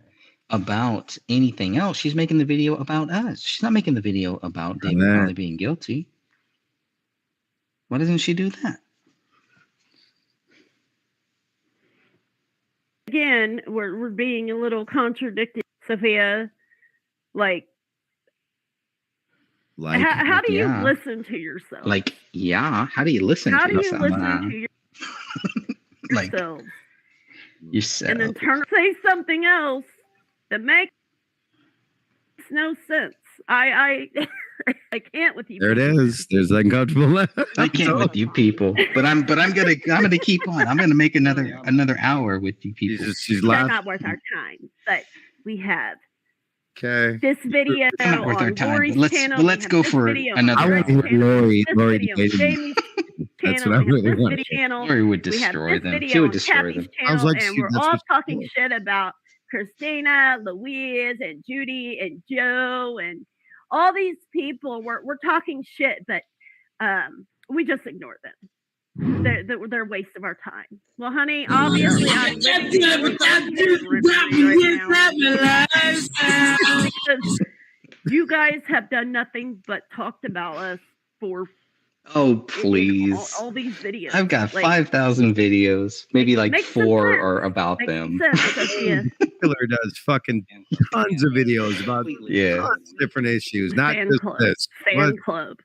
about anything else. She's making the video about us. She's not making the video about David Crowley being guilty. Why doesn't she do that? Again, we're being a little contradicted, Sophia. Like how do you listen to yourself? How do you listen to yourself? Yourself? Yourself. And then say something else that makes no sense. I can't with you. There people. it is. There's uncomfortable. I can't with you people, but I'm gonna keep on. I'm gonna make another hour with you people. She's They're not worth our time, but we have. Okay. This video not worth our time. Lori's channel. Let's go for another. I want to hear Lori. That's what I really want. Lori would destroy them. She would destroy them. And we're all talking shit about Christina, Louise, and Judy, and Joe, and all these people. We're talking shit, but we just ignore them. They're a waste of our time. Well, honey, obviously I'm living because you guys have done nothing but talked about us for. Oh, please. All these videos. I've got 5,000 videos. Maybe like 4 are about them. Killer does fucking tons of videos about tons of different issues. Not just this. Fan club.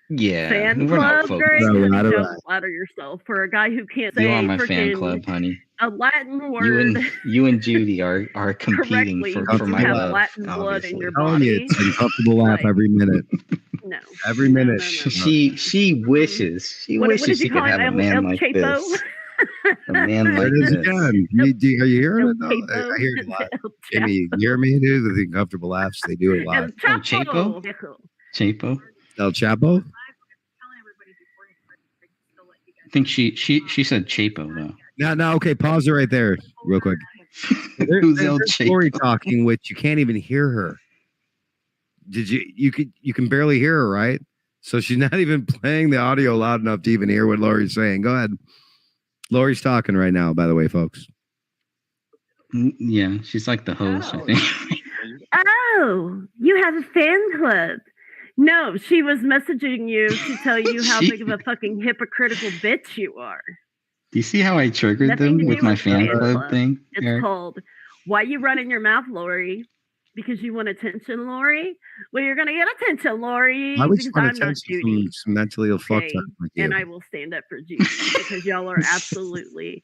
Yeah. Fan club, Greg. Don't flatter yourself. For a guy who can't say you are my fan club, honey. A Latin word. You and Judy are competing for my love. Latin blood in your body. It's an uncomfortable laugh every minute. No. Every minute. No. She wishes she could have a man like this. A man like this. Again. Are you hearing it? Though? I hear it a lot. Jamie, you hear me, dude? The uncomfortable laughs, they do it a lot. Chapo? Chapo? El Chapo? I think she said Chapo though. No, okay, pause it right there real quick. Who's El Chapo? Lori talking, which you can't even hear her. You can barely hear her, right? So she's not even playing the audio loud enough to even hear what Lori's saying. Go ahead. Lori's talking right now, by the way, folks. Yeah, she's like the host, I think. Oh, you have a fan club. No, she was messaging you to tell you how big of a fucking hypocritical bitch you are. Do you see how I triggered them with my fan club thing? It's called, why you running your mouth, Lori? Because you want attention, Lori? Well, you're going to get attention, Lori. I would just want attention from some mentally ill fucks like you. And I will stand up for Judy because y'all are absolutely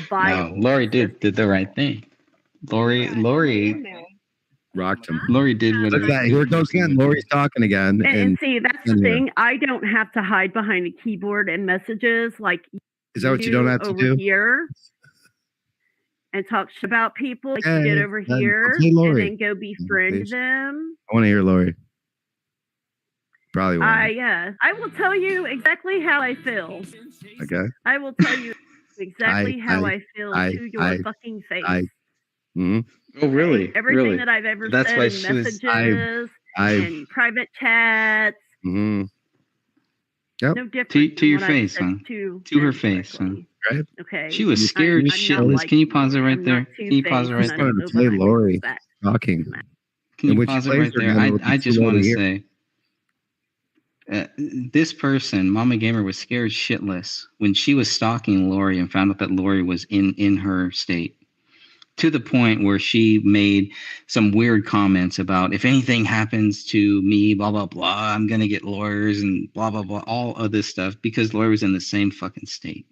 vile. No, Lori did the right thing. Lori rocked him. Lori did what Here it goes again. Lori's talking again. And see, that's the thing. I don't have to hide behind a keyboard and messages like is that what you don't have to do? Here. and talk shit about people like you did over here, and then go befriend them. I want to hear Lori. Probably won't. I will tell you exactly how I feel. Okay. I will tell you exactly how I feel to your fucking face. Oh, really? Everything that I've ever said in messages and private chats. Yep. No different to your face, huh? To her face, huh? Right. Okay. She was scared shitless. Can you pause it right there? Can you pause it right there? To play Lori talking. Can you pause it right there? I just want to say, this person, Mama Gamer, was scared shitless when she was stalking Lori and found out that Lori was in her state. To the point where she made some weird comments about if anything happens to me, blah, blah, blah, I'm going to get lawyers and blah, blah, blah, all of this stuff because Lori was in the same fucking state.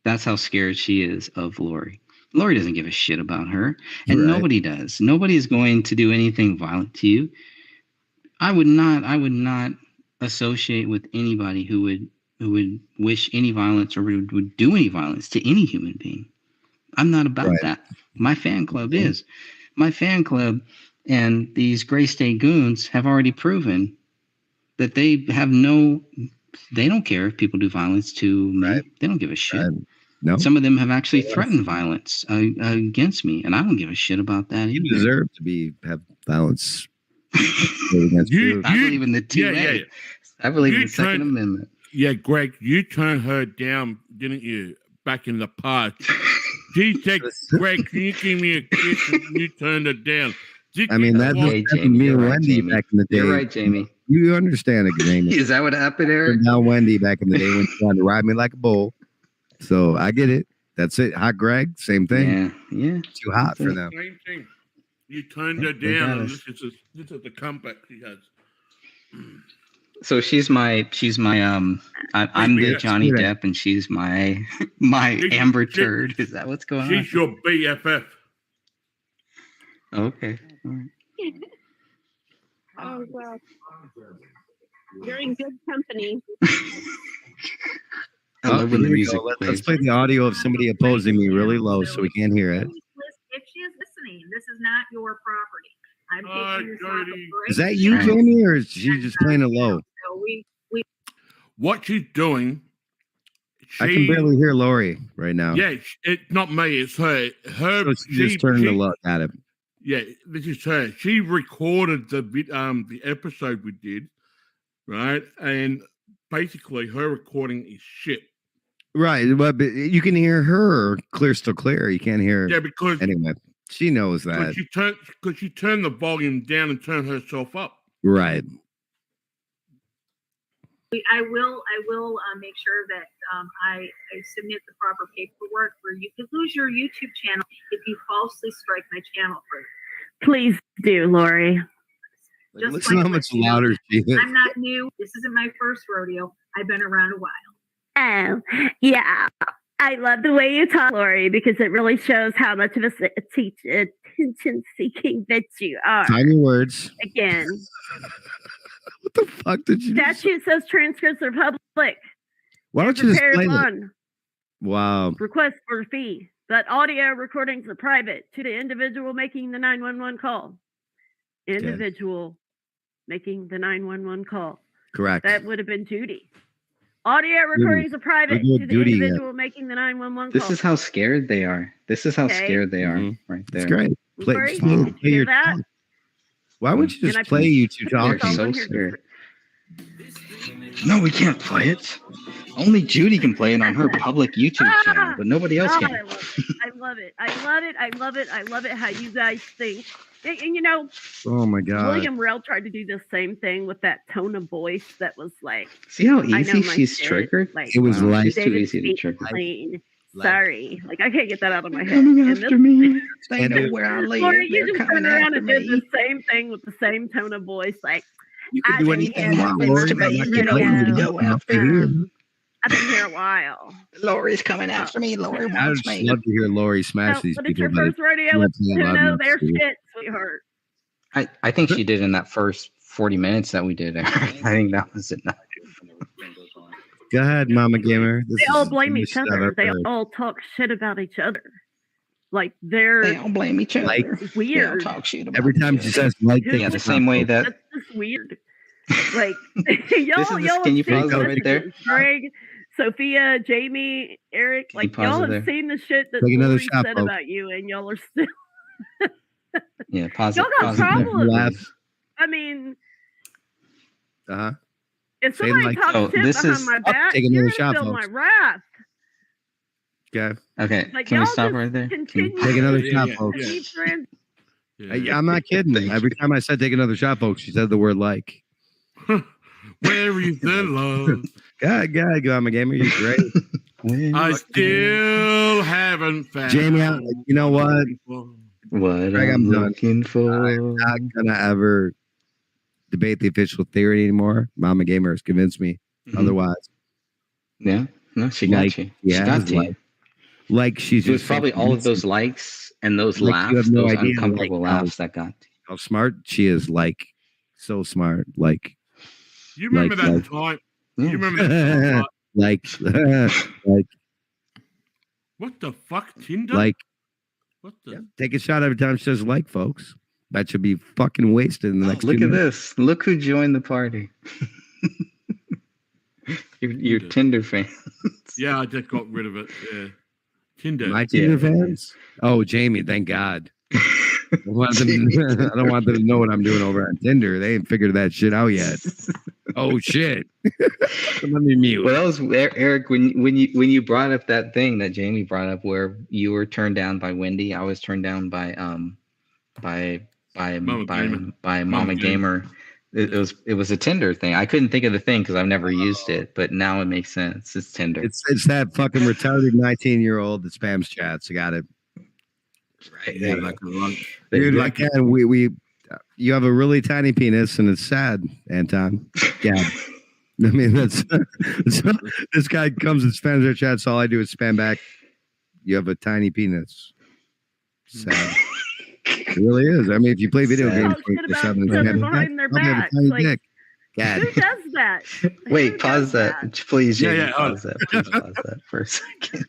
That's how scared she is of Lori. Lori doesn't give a shit about her, and nobody does. Nobody is going to do anything violent to you. I would not associate with anybody who would wish any violence or would do any violence to any human being. I'm not about that. My fan club is. My fan club and these Gray State goons have already proven that they don't care if people do violence to me. They don't give a shit. No. Some of them have actually threatened violence against me, and I don't give a shit about that. You deserve to have violence against you. I believe in the two. I believe in the Second Amendment. Yeah, Greg, you turned her down, didn't you, back in the past? She said, Greg, can you give me a kiss? And you turned her down. I mean, that's me and Wendy back in the day. You're right, Jamie. You understand it, Jamie. Is that what happened, Eric? Now Wendy back in the day when she wanted to ride me like a bull. So I get it. That's it. Hot Greg, same thing. Yeah. Too hot for them. Same thing. You turned her down. And this is the comeback she has. So she's my I'm the Johnny Depp and she's my Amber Turd. Is that what's going on? She's your BFF. Okay. All right. Oh well. You're in good company. I love when the music plays. Let's play the audio of somebody opposing me really low so we can't hear it. If she is listening, this is not your property. I'm taking this off a break. Is that you, Jamie, or is she just playing it low? So What she's doing, I can barely hear Lori right now. Yeah, it's not me, it's her. So she just turned to look at him. Yeah, this is her. She recorded the episode we did, right? And basically, her recording is shit. Right, but you can hear her still clear. You can't hear. Yeah, because anyway, she knows that. Because she turned the volume down and turned herself up. Right. I will make sure that I submit the proper paperwork where you could lose your YouTube channel if you falsely strike my channel free. Please do, Lori. Listen how much louder she is. I'm not new. This isn't my first rodeo. I've been around a while. Oh, yeah. I love the way you talk, Lori, because it really shows how much of a attention-seeking bitch you are. Tiny words. Again. What the fuck did you Statute says transcripts are public. Why don't you just play it? Wow. Request for a fee. But audio recordings are private to the individual making the 911 call. Individual making the 911 call. Correct. That would have been Judy. Audio recordings are private to the individual making the 911 call. This is how scared they are. This is how scared they are right there. That's great. Lori, did you hear that? Why wouldn't you just play you two talking? They're so scared. No, we can't play it. Only Judy can play it on her public YouTube channel, but nobody else can. I love it. I love it. I love it. I love it how you guys think. And you know, oh my God, William Rell tried to do the same thing with that tone of voice that was like, see how easy she's triggered? Like, it was like too easy to trigger. Sorry, like I can't get that out of my head. Coming after me. They know where I live. Lori, you just turned around and did the same thing with the same tone of voice, like you can do anything you want, Lori. I've been here a while. Lori's coming after me. Lori wants me. I just love to hear Lori smash these but people. It's your first rodeo with know their shit, sweetheart. I think she did in that first 40 minutes that we did. I think that was enough. Go ahead, Mama Gamer. They all blame each other. They all talk shit about each other. Like they're They all blame each other. Like, They all weird. talk shit about Every time each she other. says like, Yeah, the same way that. That's just weird. Like y'all, This is the y'all can you have seen pause it right there? messages. Greg, Sophia, Jamie, Eric, Can you like pause y'all it have there? seen the shit that Take another Lori shot, said folks. about you, and y'all are still. Yeah, pause Y'all it. got Pause it there. problems. Laugh. I mean, Uh-huh. if Saying somebody like- talks So shit this behind is- my back, take you're another gonna shot, feel my folks. wrath. Okay. Okay, Like can we y'all stop just right there? continue Take another to shot, yeah, folks. yeah. keep trans- Yeah. I'm not kidding. Thank Every time I said take another shot, folks, she said the word like. Where is the love? God, I'm a gamer. You're great. I still haven't found. Jamie, you know what? What Greg, I'm I'm done. looking for. I'm not gonna ever debate the official theory anymore. Mama Gamer has convinced me Mhm. otherwise. Yeah, no, she got Like, you. yeah, She got to like- you. Like she's It was just probably all of those likes and those Like, you laughs, have no those idea, uncomfortable like, laughs that got to how smart she is. Like so smart. Like You remember Like- that like- time? you. You remember that time? like What the fuck, Tinder? like. What the? Take a shot every time she says like, folks. That should be fucking wasted in the next. Look 2 at minutes. this. Look who joined the party. your Tinder fan. Yeah, I just got rid of it. Yeah, Tinder. My Tinder Yeah. fans. Oh, Jamie, thank God. I don't want them to know what I'm doing over on Tinder. They ain't figured that shit out yet. Oh shit. Let me mute. Well, that was Eric when you brought up that thing that Jamie brought up where you were turned down by Wendy. I was turned down by Mama Gamer. It was a Tinder thing. I couldn't think of the thing because I've never used it, but now it makes sense. It's Tinder. It's that fucking retarded 19-year-old that spams chats. I got it. right. Yeah, Like a lunch. Dude, like you have a really tiny penis and it's sad, Anton. Yeah. I mean, that's this guy comes and spams our chats. All I do is spam back. You have a tiny penis. Sad. It really is. I mean, if you play video Sad. games, Talk shit about each other behind their backs. Like, God. who does that? Wait, Who pause does that. Please, Jamie, Yeah, pause that. Please pause that for a second.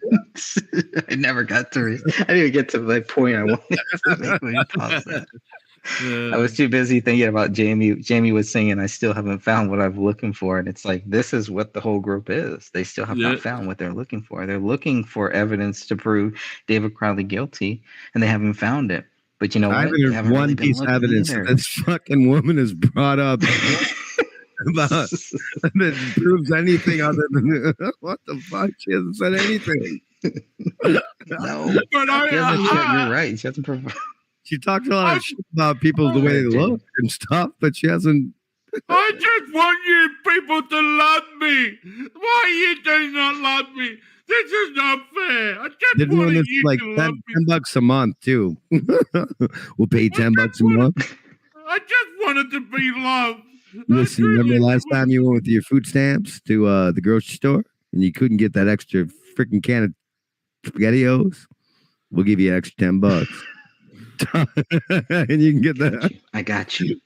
I never got to it. I didn't even get to my point I wanted to make when you pause that. I was too busy thinking about Jamie. Jamie was singing, I still haven't found what I'm looking for. And it's like, this is what the whole group is. They still have not found what they're looking for. They're looking for evidence to prove David Crowley guilty, and they haven't found it. But you know I what? They haven't haven't one really been piece of looking evidence either. that this fucking woman has brought up about that proves anything other than what the fuck? She hasn't said anything. No, But she hasn't, you're right. She hasn't provided. She talks a lot of shit about people the way they look and stuff, but she hasn't. I just want you people to love me. Why you do not love me? This is not fair. I They're just doing wanted this you like to 10 love me. $10 a month too. We'll pay you $10 a month. I just wanted to be loved. Listen, remember last time you went with your food stamps to the grocery store and you couldn't get that extra freaking can of SpaghettiOs? We'll give you an extra $10. And you can get that. I got you.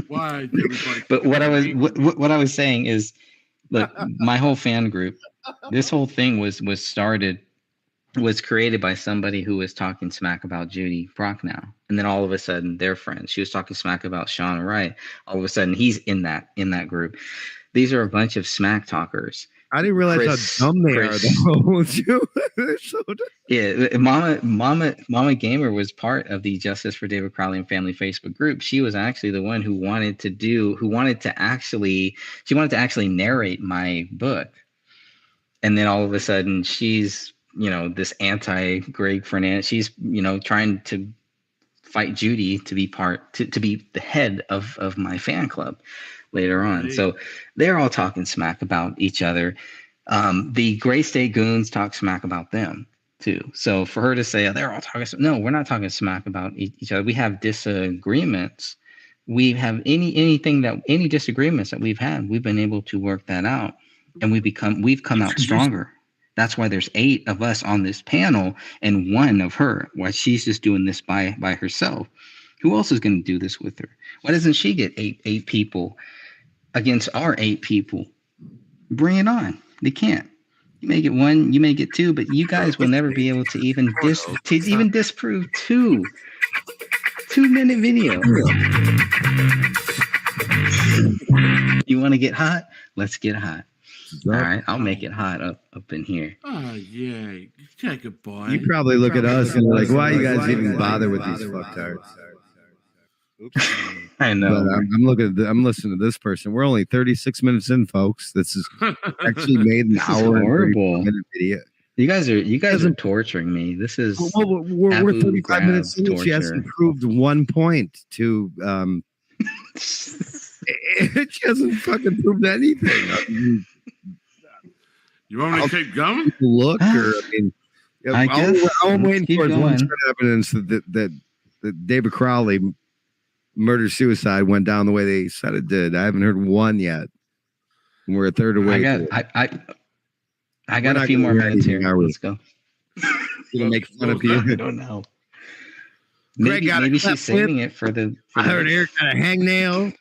Why is everybody? But what I was saying is, look, my whole fan group, this whole thing was created by somebody who was talking smack about Judy Prochnow, and then all of a sudden they're friends. She was talking smack about Sean Wright. All of a sudden he's in that group. These are a bunch of smack talkers. I didn't realize how dumb they are, though. They're so dumb. Yeah, Mama Gamer was part of the Justice for David Crowley and Family Facebook group. She was actually the one who wanted to actually narrate my book. And then all of a sudden she's, this anti-Greg Fernandez. She's, trying to fight Judy to be to be the head of my fan club later on. So they're all talking smack about each other. The Gray State Goons talk smack about them too. So for her to say, they're all talking, no, we're not talking smack about each other. We have disagreements. We have any disagreements that we've had, we've been able to work that out, and we've come out stronger. That's why there's 8 of us on this panel and 1 of her. Why she's just doing this by herself. Who else is going to do this with her? Why doesn't she get eight people against our 8 people? Bring it on. They can't. You may get one, you may get two, but you guys will never be able to even disprove 2-minute video. You want to get hot? Let's get hot. All right, I'll make it hot up in here. Oh yeah, take a bite. You probably look at us and like, why you guys even bother with these fucktards? I know. But I'm listening to this person. We're only 36 minutes in, folks. This is actually made an hour and 30-minute video. You guys are torturing me. This is we're 35 minutes in. She hasn't proved 1 point to she hasn't fucking proved anything. You want me to keep going? Look, or I guess all I'm waiting for is one evidence that David Crowley murder-suicide went down the way they said it did. I haven't heard one yet. We're a third away. I got a few more minutes here. Let's go. Gonna make fun of you. I don't know. Maybe she's saving it for the. I heard Eric got a hangnail.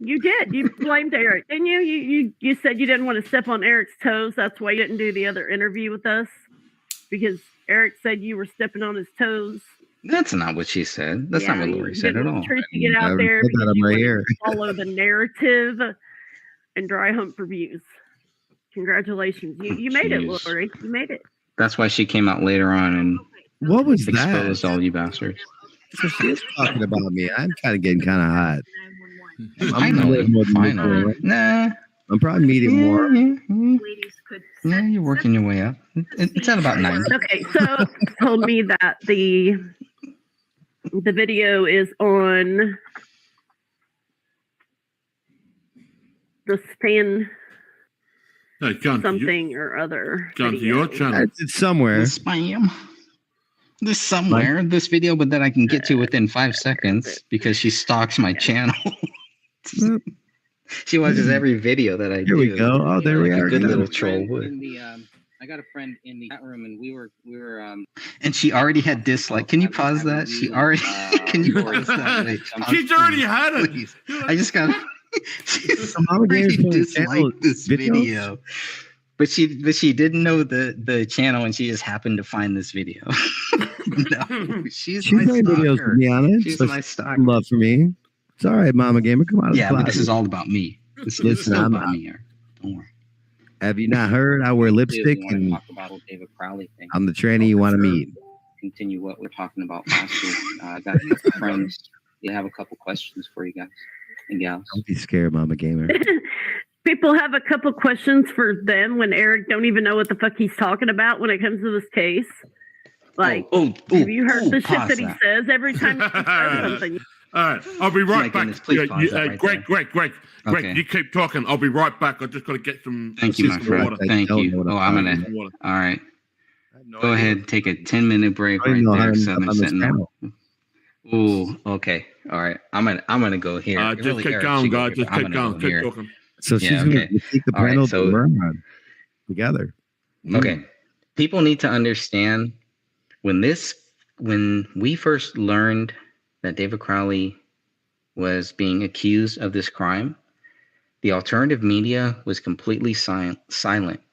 You did. You blamed Eric, didn't you? You said you didn't want to step on Eric's toes. That's why you didn't do the other interview with us, because Eric said you were stepping on his toes. That's not what she said. That's not what Lori said at all. To get out there, follow the narrative and dry hump for views. Congratulations, you made it, Lori. You made it. That's why she came out later on and what was exposed all you bastards. So she is talking about me. I'm kind of getting kind of hot. I know. Nah. I'm probably meeting more. Yeah, you're working your way up. It's at about 9. Okay, so told me that the video is on the Stan something or other. Gone to your channel. It's somewhere. The spam. This somewhere. This video, but that I can get to within 5 seconds because she stalks my channel. She watches every video that I do. Here we go. Oh, there we are. A good little troll would. I got a friend in the chat room, and we were and she already had dislike. Can you pause that? She already. Can you pause that? She's already had it. Please. I just got. She's already disliked this video. But she didn't know the channel, and she just happened to find this video. No, she's my stalker. Videos, to be honest. She's my stalker. Love for me. It's all right, Mama Gamer. Come on. Yeah, but this is all about me. This is about me here. Don't worry. Have you not heard? I wear lipstick and talk about David Crowley thing. I'm the tranny you want to meet. Continue what we're talking about last week. I got a couple friends. I have a couple questions for you guys and gals. Don't be scared, Mama Gamer. People have a couple questions for them when Eric don't even know what the fuck he's talking about when it comes to this case. Like, have you heard the shit that he says every time he says something? All right, I'll be right back. Greg, okay. You keep talking. I'll be right back. I just got to get some. Thank you, my friend. Water. Thank you. Oh, I'm gonna. All right. Go ahead. Take a 10-minute break right there. Southern Sentinel. Ooh. Okay. All right. I'm gonna go here. Just really keep going, guys. Just keep going. Keep talking. So she's gonna take the panel together. Okay. People need to understand when we first learned that David Crowley was being accused of this crime, the alternative media was completely silent.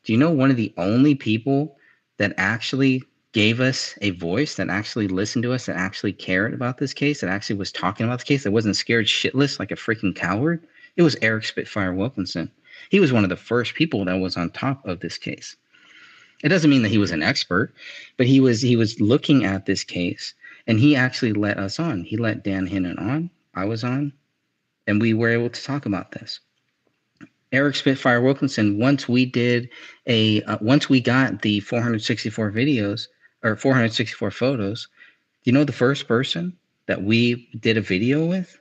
Do you know one of the only people that actually gave us a voice, that actually listened to us, that actually cared about this case, that actually was talking about the case, that wasn't scared shitless like a freaking coward? It was Eric Spitfire Wilkinson. He was one of the first people that was on top of this case. It doesn't mean that he was an expert, but he was looking at this case. And he actually let us on. He let Dan Hinnon on. I was on. And we were able to talk about this. Eric Spitfire Wilkinson, once we got the 464 videos or 464 photos, you know the first person that we did a video with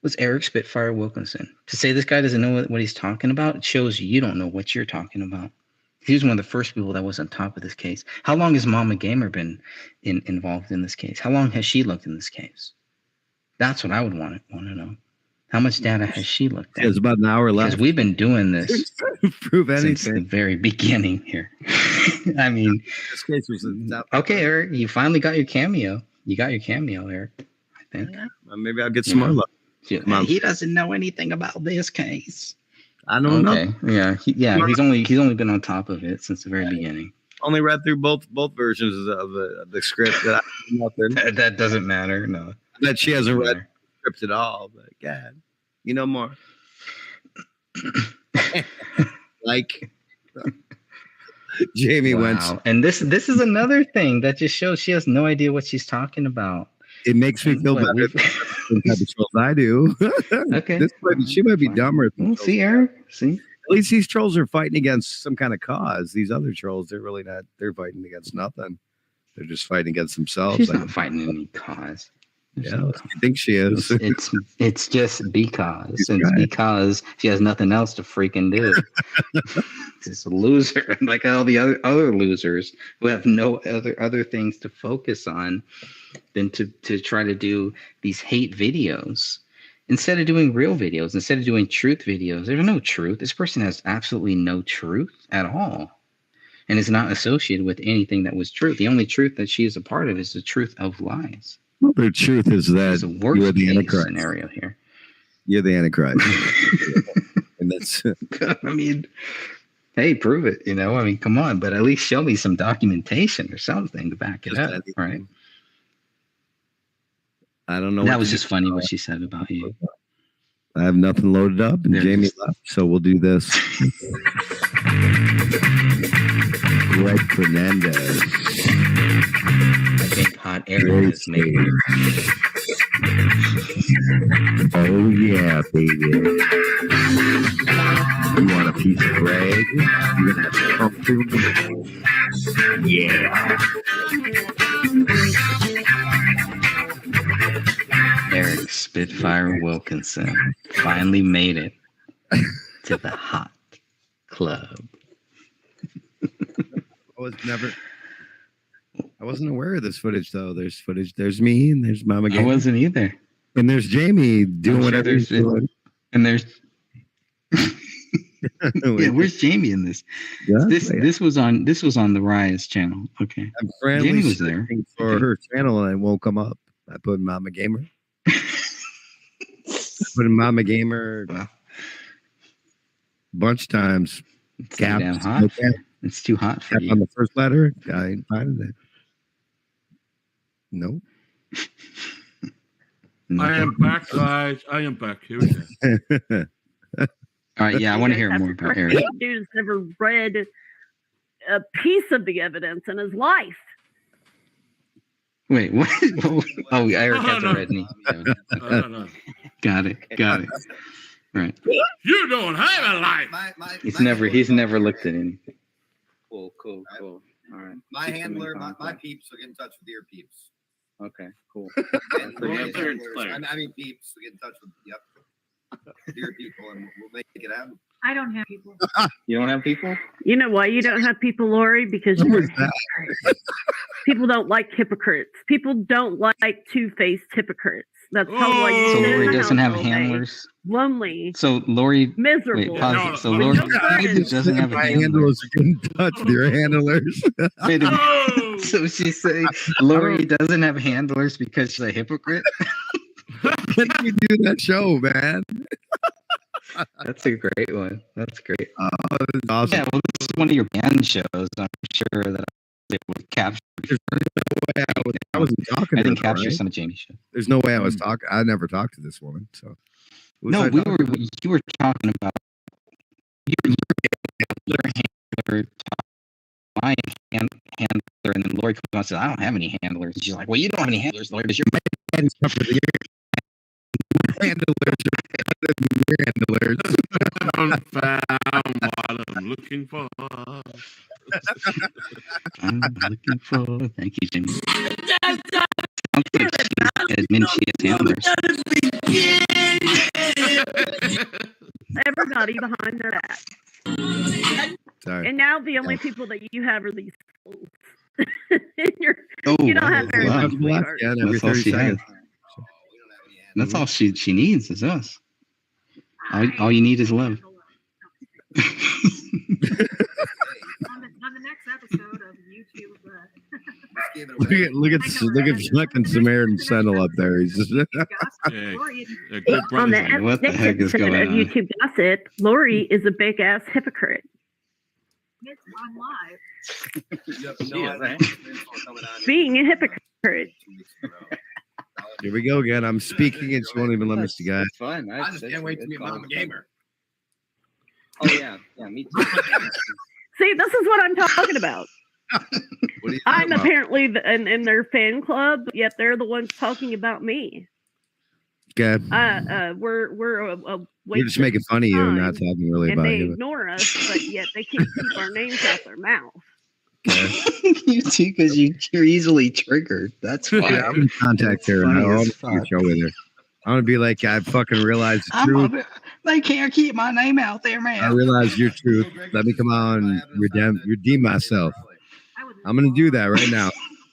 was Eric Spitfire Wilkinson. To say this guy doesn't know what he's talking about, it shows you don't know what you're talking about. He was one of the first people that was on top of this case. How long has Mama Gamer been involved in this case? How long has she looked in this case? That's what I would want to know. How much data has she looked at? There's about an hour left. Because we've been doing this prove anything since the very beginning here. I mean, this case was okay, Eric. You finally got your cameo. You got your cameo, Eric. I think. Maybe I'll get some more luck. He doesn't know anything about this case. I don't know. Okay. Yeah. He's only been on top of it since the very beginning. Only read through both versions of the script. That I nothing. That doesn't matter. No. That she hasn't read the script at all. But God, you know more. Like Jamie went. And this is another thing that just shows she has no idea what she's talking about. It makes me feel better than the type of trolls I do. Okay. She might be dumber. See, Eric? See? At least these trolls are fighting against some kind of cause. These other trolls, they're really not. They're fighting against nothing. They're just fighting against themselves. She's not fighting any cause. I think she is. It's just because. It's because she has nothing else to freaking do. She's a loser, like all the other losers who have no other things to focus on than to try to do these hate videos. Instead of doing real videos, instead of doing truth videos, there's no truth. This person has absolutely no truth at all. And is not associated with anything that was truth. The only truth that she is a part of is the truth of lies. Well, the truth is that you're the Antichrist scenario here. You're the Antichrist. And that's I mean, hey, prove it, I mean, come on, but at least show me some documentation or something to back it up, right? I don't know. That was just funny what she said about you. I have nothing loaded up, and Jamie left, so we'll do this. Greg Fernandez. I think hot air is maybe. Oh yeah, baby. You want a piece of Greg? You're gonna have to come to me. Yeah. Eric Spitfire Wilkinson finally made it to the hot club. I wasn't aware of this footage though. There's footage. There's me and there's Mama Gamer. I wasn't either. And there's Jamie doing whatever he's doing. And there's yeah, where's Jamie in this? Yeah, this was on the Rise channel. Okay. I'm Jamie was there for her channel and it won't come up. I put Mama Gamer. Put in Mama Gamer a bunch of times. It's too damn hot. It's too hot for you. On the first letter, I ain't finding it. Nope. I am back, guys. I am back. Here we go. All right, yeah, I want to hear more about Eric. Dude's never read a piece of the evidence in his life. Wait, what? Oh, Eric has a red knee. No. Got it. Right. You don't have a life. He's never looked at anything. Cool. All right. My handler, my peeps will get in touch with your peeps. Okay, cool. I mean peeps will get in touch with your people and we'll make it happen. I don't have people. You don't have people? You know why you don't have people, Lori? Because you're people don't like hypocrites. People don't like two-faced hypocrites. That's probably why you So Lori doesn't have handlers? Lonely. So Lori... Miserable. Wait, pause. So Lori doesn't have handlers. Get in touch with your handlers. Wait a minute. So she's saying Lori doesn't have handlers because she's a hypocrite? When do you do that show, man? That's a great one. That's great. Awesome. Yeah, well, this is one of your band shows. I'm sure that it would capture. I wasn't talking. I didn't capture some of Jamie's show. There's no way I was talking. I never talked to this woman. So no, you were talking about your handler, my handler, and then Lori comes on and says, "I don't have any handlers." And she's like, "Well, you don't have any handlers, Lori, because you're handlers." Found what I'm looking for. Thank you, Jimmy. Admit she has handlers. Everybody behind their back. Sorry. And now the only people that you have are these fools. Oh, you don't have very much. Yeah, every 30 seconds. That's all she needs is us. All you need is love. On the next episode of YouTube, Look at fucking Samaritan Sentinel up there. He's just good On the brother. What the heck is going on? YouTube gossip, Lori is a big ass hypocrite. It's on live. Being a hypocrite. here we go again. I'm speaking and she won't even let me see guys. It's fun. I just can't wait to meet Mama Gamer. Oh yeah, me too. See, this is what I'm talking about. What are you I'm talking about? apparently in their fan club, yet they're the ones talking about me. Okay. We're We're just making fun of you and not talking really and about they you. ignore us, but yet they can't keep our names out their mouth. You too, because you're easily triggered. That's Yeah, why. I'm gonna contact her and Funny I'll as do a fuck. show with her. I'm gonna be like, I fucking realize the truth. They can't keep my name out there, man. I realize your truth. Let me come on and redeem myself. I'm gonna do that right now.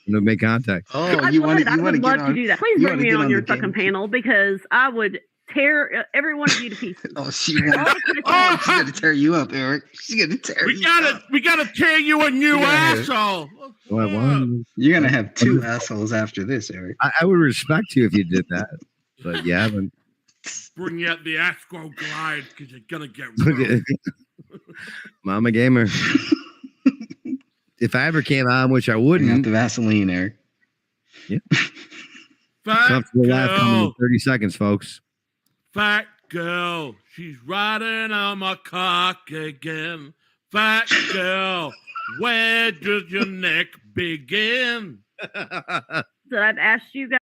I'm gonna make contact. Oh, you want to I would get love on? to do that. Please you bring wanna me get on on your the fucking game? panel because I would tear every one of you to pieces. Oh, she's gonna tear you up, Eric. She's gonna tear you up. We gotta tear you a new asshole. Well, You're gonna have two assholes after this, Eric. I would respect you if you did that, but you haven't. Bring out the Astro Glide because you're gonna get Look ruined. at Mama Gamer. If I ever came on, which I Bring out wouldn't, the Vaseline, Eric. Fat comfortable laugh coming in girl, 30 seconds, folks. fat girl, she's riding on my cock again. Fat girl, where does your neck begin? That I've asked you guys.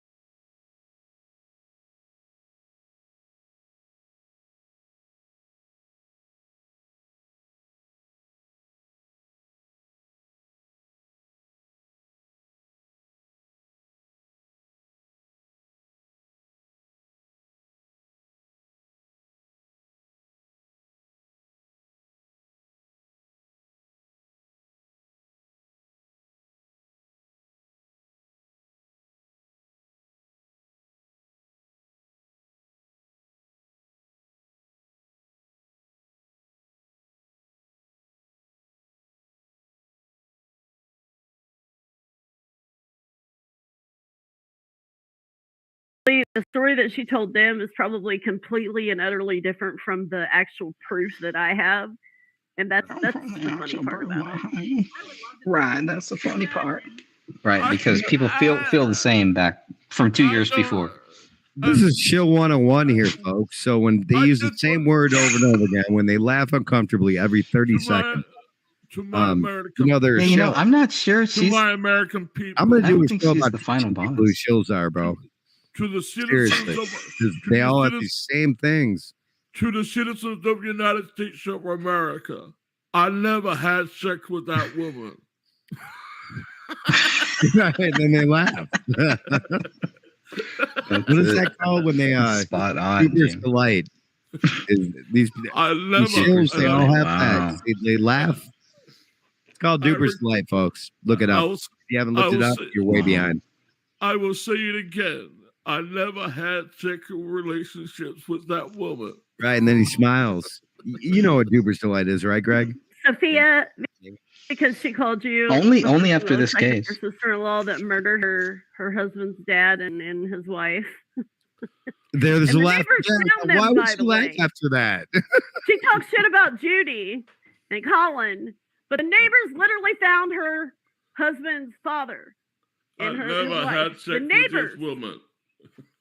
The story that she told them is probably completely and utterly different from the actual proof that I have, and that's the funny part about it. Right, that's the funny part. Right, because people feel the same back from 2 years before. This is chill 101 here, folks. So when they use the same word over and over again, when they laugh uncomfortably every 30 seconds, To my American, you know, they're Yeah, you know, shill. I'm not sure to she's. my American people, I'm gonna I do don't a think show she's about the final people boss. who shills are, bro. to the citizens Seriously, of, 'Cause they all have these same things. to the citizens of the United States of America. I never had sex with that woman. And then they laugh. What is that called when they Spot on. Duper's Jim. delight? These I never. shills, they all have Wow. that. They laugh. It's called Duper's delight, folks. Look it I up. will, If you haven't looked it up, you're way behind. I will say it again. I never had sexual relationships with that woman. Right, and then he smiles. You know what Duper's delight is, right, Greg? Sophia, because she called you Only after this like case. her sister-in-law that murdered her husband's dad and his wife. There's And a the laugh. neighbors found them, Why would by she the laugh way. after that? She talks shit about Judy and Colin, but the neighbors literally found her husband's father I and her never wife. had sex The with neighbors, this woman.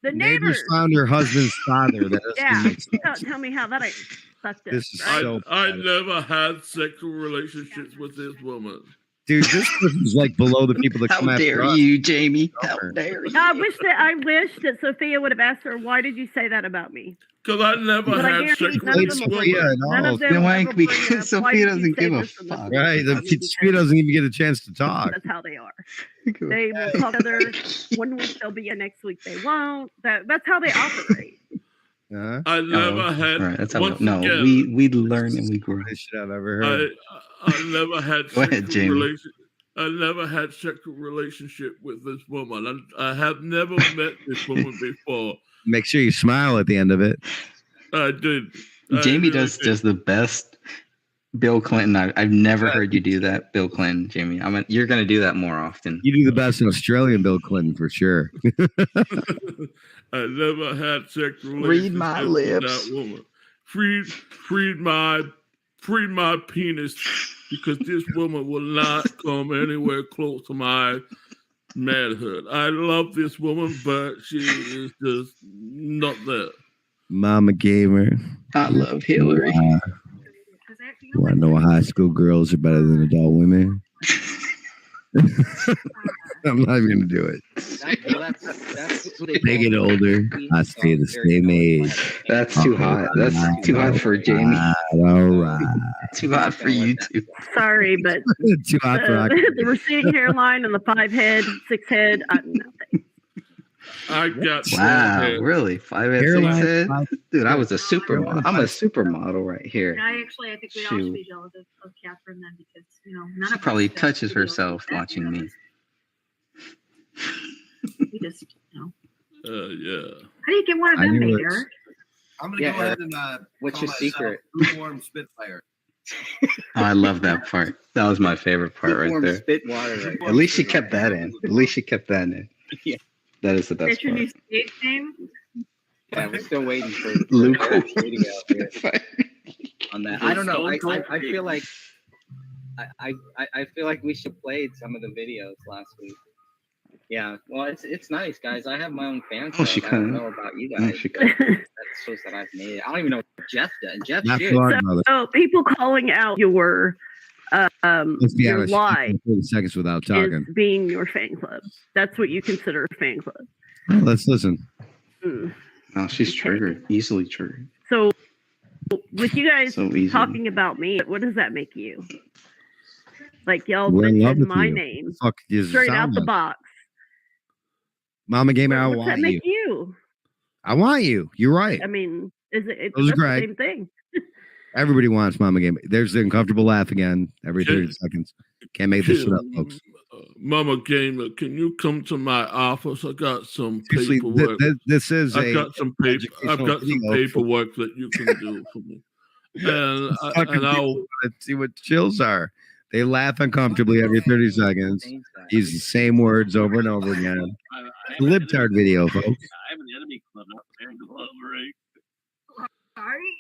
the Neighbors neighbors. found her husband's father. That doesn't Yeah, make sense. tell me how that ain't fucked up. This is right? so I bad. never had sexual relationships with this woman. Dude, this person's like below the people that How come after dare us. you, Jamie? How dare you? I wish that Sophia would have asked her, why did you say that about me? Because I never But I had guarantee sex none with of this them will. Sophia woman. and None all. of them Then why? will ever bring Because up, why Sophia did you doesn't say give a this and this fuck. and this? Right, the Sophia doesn't even get a chance to talk. That's how they are. They will talk together. 1 week they'll be, and next week they won't. That's how they operate. Uh-huh. I never had. Right, that's how once no, again, we learn and we grow. This shit I've ever heard. I never had Go ahead, Jamie. I never had sexual relationship with this woman. I have never met this woman before. Make sure you smile at the end of it. I did. Jamie I really does the best Bill Clinton. I've never heard you do that, Bill Clinton, Jamie. You're going to do that more often. You do the best in Australian Bill Clinton for sure. I never had sexual relations Read my with lips. that woman. Freed my penis, because this woman will not come anywhere close to my manhood. I love this woman, but she is just not there. Mama gamer. I love Hillary. You want to know high school girls are better than adult women? I'm not even going to do it. They get older. I stay the same age. That's too hot. That's too hot for Jamie. All right. Too hot for you too. Sorry, but Too hot for the receding hairline and the 5 head, 6 head. Nothing. I got really 5 head, 6 head, dude. I was a supermodel. I'm a supermodel right here. And I think we all should be jealous of Catherine then, because none She of probably us touches videos herself like that, watching me. We just, yeah. How do you get one of them made, Eric? I'm gonna go ahead and what's call your secret? myself Lukewarm Spitfire. Oh, I love that part. That was my favorite part right there. At least she kept that in. Yeah. That is the best That's your part. new stage name? Yeah, we're still waiting for Luke video here on that. I don't know. I feel like I feel like we should play some of the videos last week. Yeah, well, it's nice, guys. I have my own fan club. I don't know about you guys. That shows that I've made it. I don't even know what Jeff does. Jeff should. So people calling out your Let's be honest, lie 30 seconds without is talking. being your fan club. That's what you consider a fan club. Well, let's listen. No, she's triggered, easily triggered. So with you guys So easily. talking about me, what does that make you? Like y'all We're in love mentioned with my you. name Fuck is straight out sound the like? box. Mama gamer, I What's that want make you. you? I want you. You're right. I mean, it's Those are that's the great. same thing. Everybody wants Mama gamer. There's the uncomfortable laugh again every 30 seconds. Can't make this shit up, folks. Mama Gamer, can you come to my office? I got some Seriously, paperwork. this is I've got some educational video paperwork that you can do for me. And I'll see what chills are. They laugh uncomfortably every 30 seconds. Use the same words over and over again. The libtard video, folks. I have an enemy club, not a fan club, right? Sorry?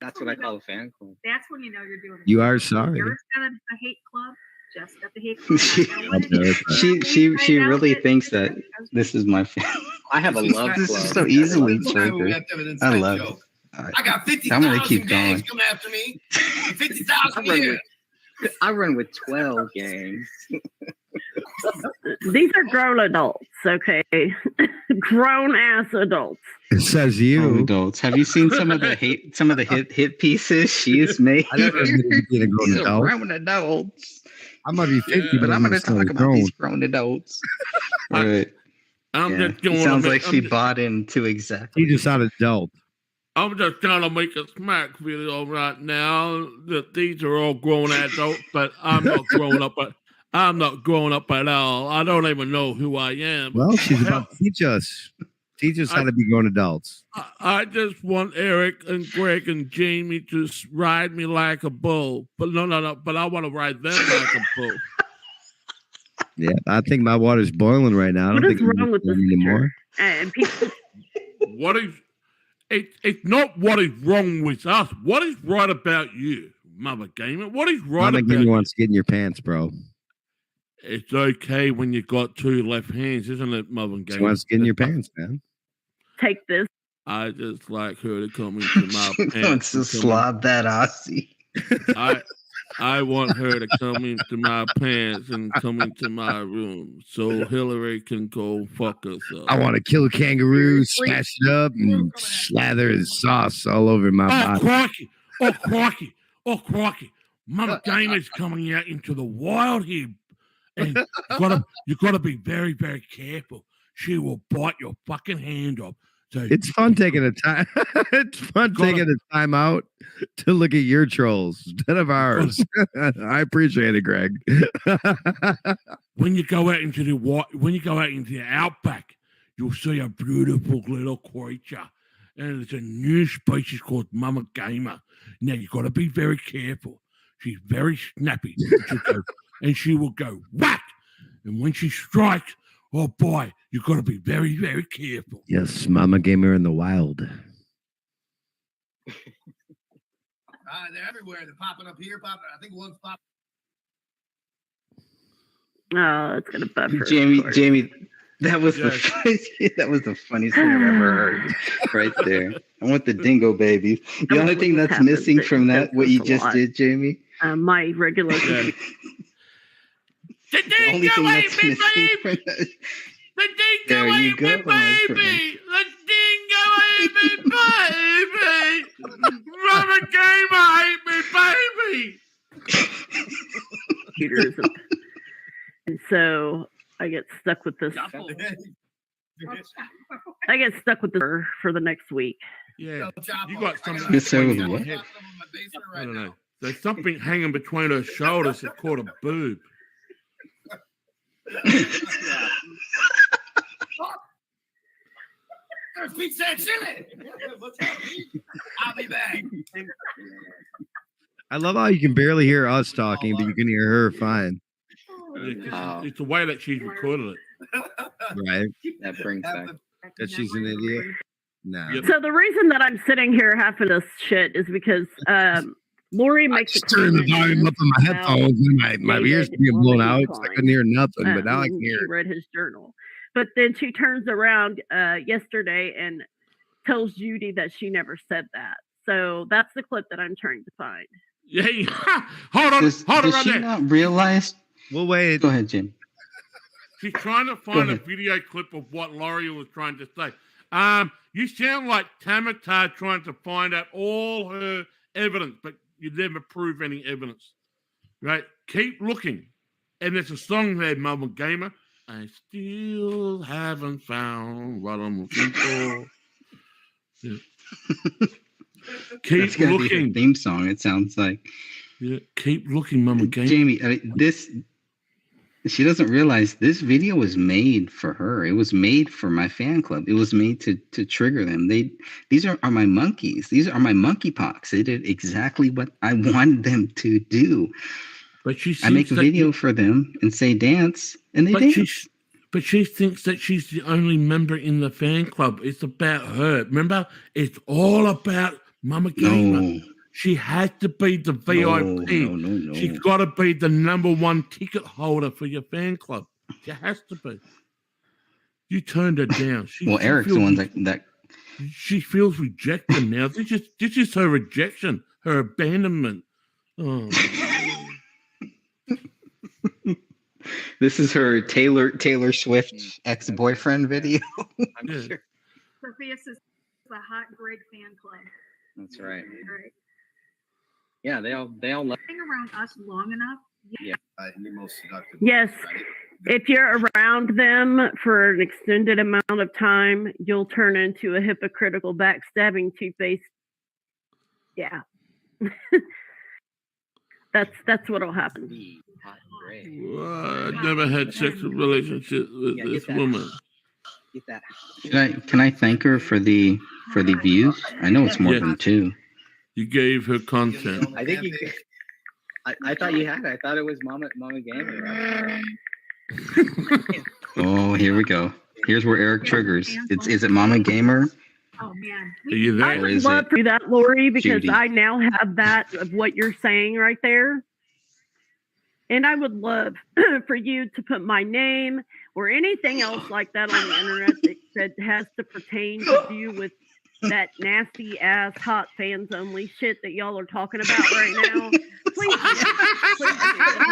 That's what I call a fan club. That's when you know you're doing it. You are sorry. Eric's got a hate club. Jeff's got the hate club. she really thinks that this is my fan. I have a love club. So easily triggered. I love it. I got 50,000 I'm gonna keep gangs going. coming after me. 50,000 here. I run with 12 gangs. These are grown adults, okay? Grown ass adults. It says you. Adults. Have you seen some of the hit pieces she's made? I never admitted to being a grown These are adult. grown adults. I might be 50, But I'm going to still talk about grown. these grown adults. All right. I'm Yeah. just going It sounds to like she bought into exactly. He just not adult. I'm just gonna make a smack video right now that these are all grown adults, but I'm not grown up. I'm not grown up at all. I don't even know who I am. Well, she's about to teach us. Teach us how to be grown adults. I just want Eric and Greg and Jamie to ride me like a bull. But no. But I want to ride them like a bull. Yeah, I think my water's boiling right now. I What don't is think wrong with this anymore. And people, What is? It's not what is wrong with us. What is right about you, Mother Gamer? What is right Mama about Gamer you? wants to get in your pants, bro. It's okay when you got two left hands, isn't it, Mother Gamer? She wants to get in your pants, man. take this. I just like her to come into my She pants. wants to and come slob that Aussie. I want her to come into my pants and come into my room so Hillary can go fuck herself. I want to kill a kangaroo, smash it up, and slather his sauce all over my Oh, body. crikey. Oh, crikey. Oh, crikey. Mother Gamer's coming out into the wild here. And you gotta be very, very careful. She will bite your fucking hand off. So It's fun taking a time. It's fun taking a time out to look at your trolls instead of ours. I appreciate it, Greg. when you go out into the outback, you'll see a beautiful little creature, and it's a new species called Mama Gamer. Now you got to be very careful. She's very snappy, and she will go whack. And when she strikes, oh boy, you got to be very, very careful. Yes, Mama Gamer in the wild. They're everywhere. They're popping up here, popping. I think one's popping. Oh, it's gonna buffer. Jamie, that was that was the funniest thing I've ever heard. Right there. I want the dingo babies. The only thing that's missing from that, what you just did, Jamie. My regular. Yeah. The only thing that's missing from that. The dingo ate me, baby! The dingo ate me, baby! Mama Gamer ate me, baby! Computers. And so I get stuck with this. I get stuck with this for the next week. Yeah, you got something. This over what? I don't know. There's something hanging between her shoulders that caught a boob. There's pizza and chili. I'll be back. I love how you can barely hear us talking, but you can hear her fine. It's the way that she's recorded it. Right? That brings back. That she's an idiot? No. Yep. So the reason that I'm sitting here having this shit is because Lori makes a turn the comment volume up on my headphones and my ears being blown out. So I couldn't hear nothing, but now I can hear She it. read his journal. But then she turns around yesterday and tells Judy that she never said that. So that's the clip that I'm trying to find. Yeah, hold on Does right she there. not realize? We'll wait. Go ahead, Jim. She's trying to find a video clip of what Laurie was trying to say. You sound like Tamatar trying to find out all her evidence, but you never prove any evidence. Right? Keep looking. And there's a song there, Mama Gamer. I still haven't found what I'm looking for. Yeah. Keep looking. Be theme song. It sounds like. Yeah. Keep looking, Mama Gamer. Jamie, she doesn't realize this video was made for her. It was made for my fan club. It was made to trigger them. These are my monkeys. These are my monkeypox. They did exactly what I wanted them to do. But I make a video for them and say dance, and they dance. But she thinks that she's the only member in the fan club. It's about her. Remember? It's all about Mama Gamer. No. She has to be the VIP. No. She's got to be the #1 ticket holder for your fan club. She has to be. You turned her down. Eric's the one that. She feels rejected now. This is her rejection, her abandonment. Oh. This is her Taylor Swift ex-boyfriend video. I'm sure. Sophia says the hot Greg fan club. That's right. Right. Yeah, they all love. Being around us long enough. Yeah. Most seductive. Yes. If you're around them for an extended amount of time, you'll turn into a hypocritical, backstabbing, two-faced. Yeah. That's what'll happen. Well, I've never had sexual relationship with this woman. Get that. Can I thank her for the views? I know it's more than 2. You gave her content. I think you. I thought you had. I thought it was Mama Gamer. Oh, here we go. Here's where Eric triggers. Is it Mama Gamer? Oh man. Are you there? I would love to do that, Lori, because Judy? I now have that of what you're saying right there. And I would love for you to put my name or anything else like that on the internet that has to pertain to do with that nasty ass hot fans only shit that y'all are talking about right now. Please, because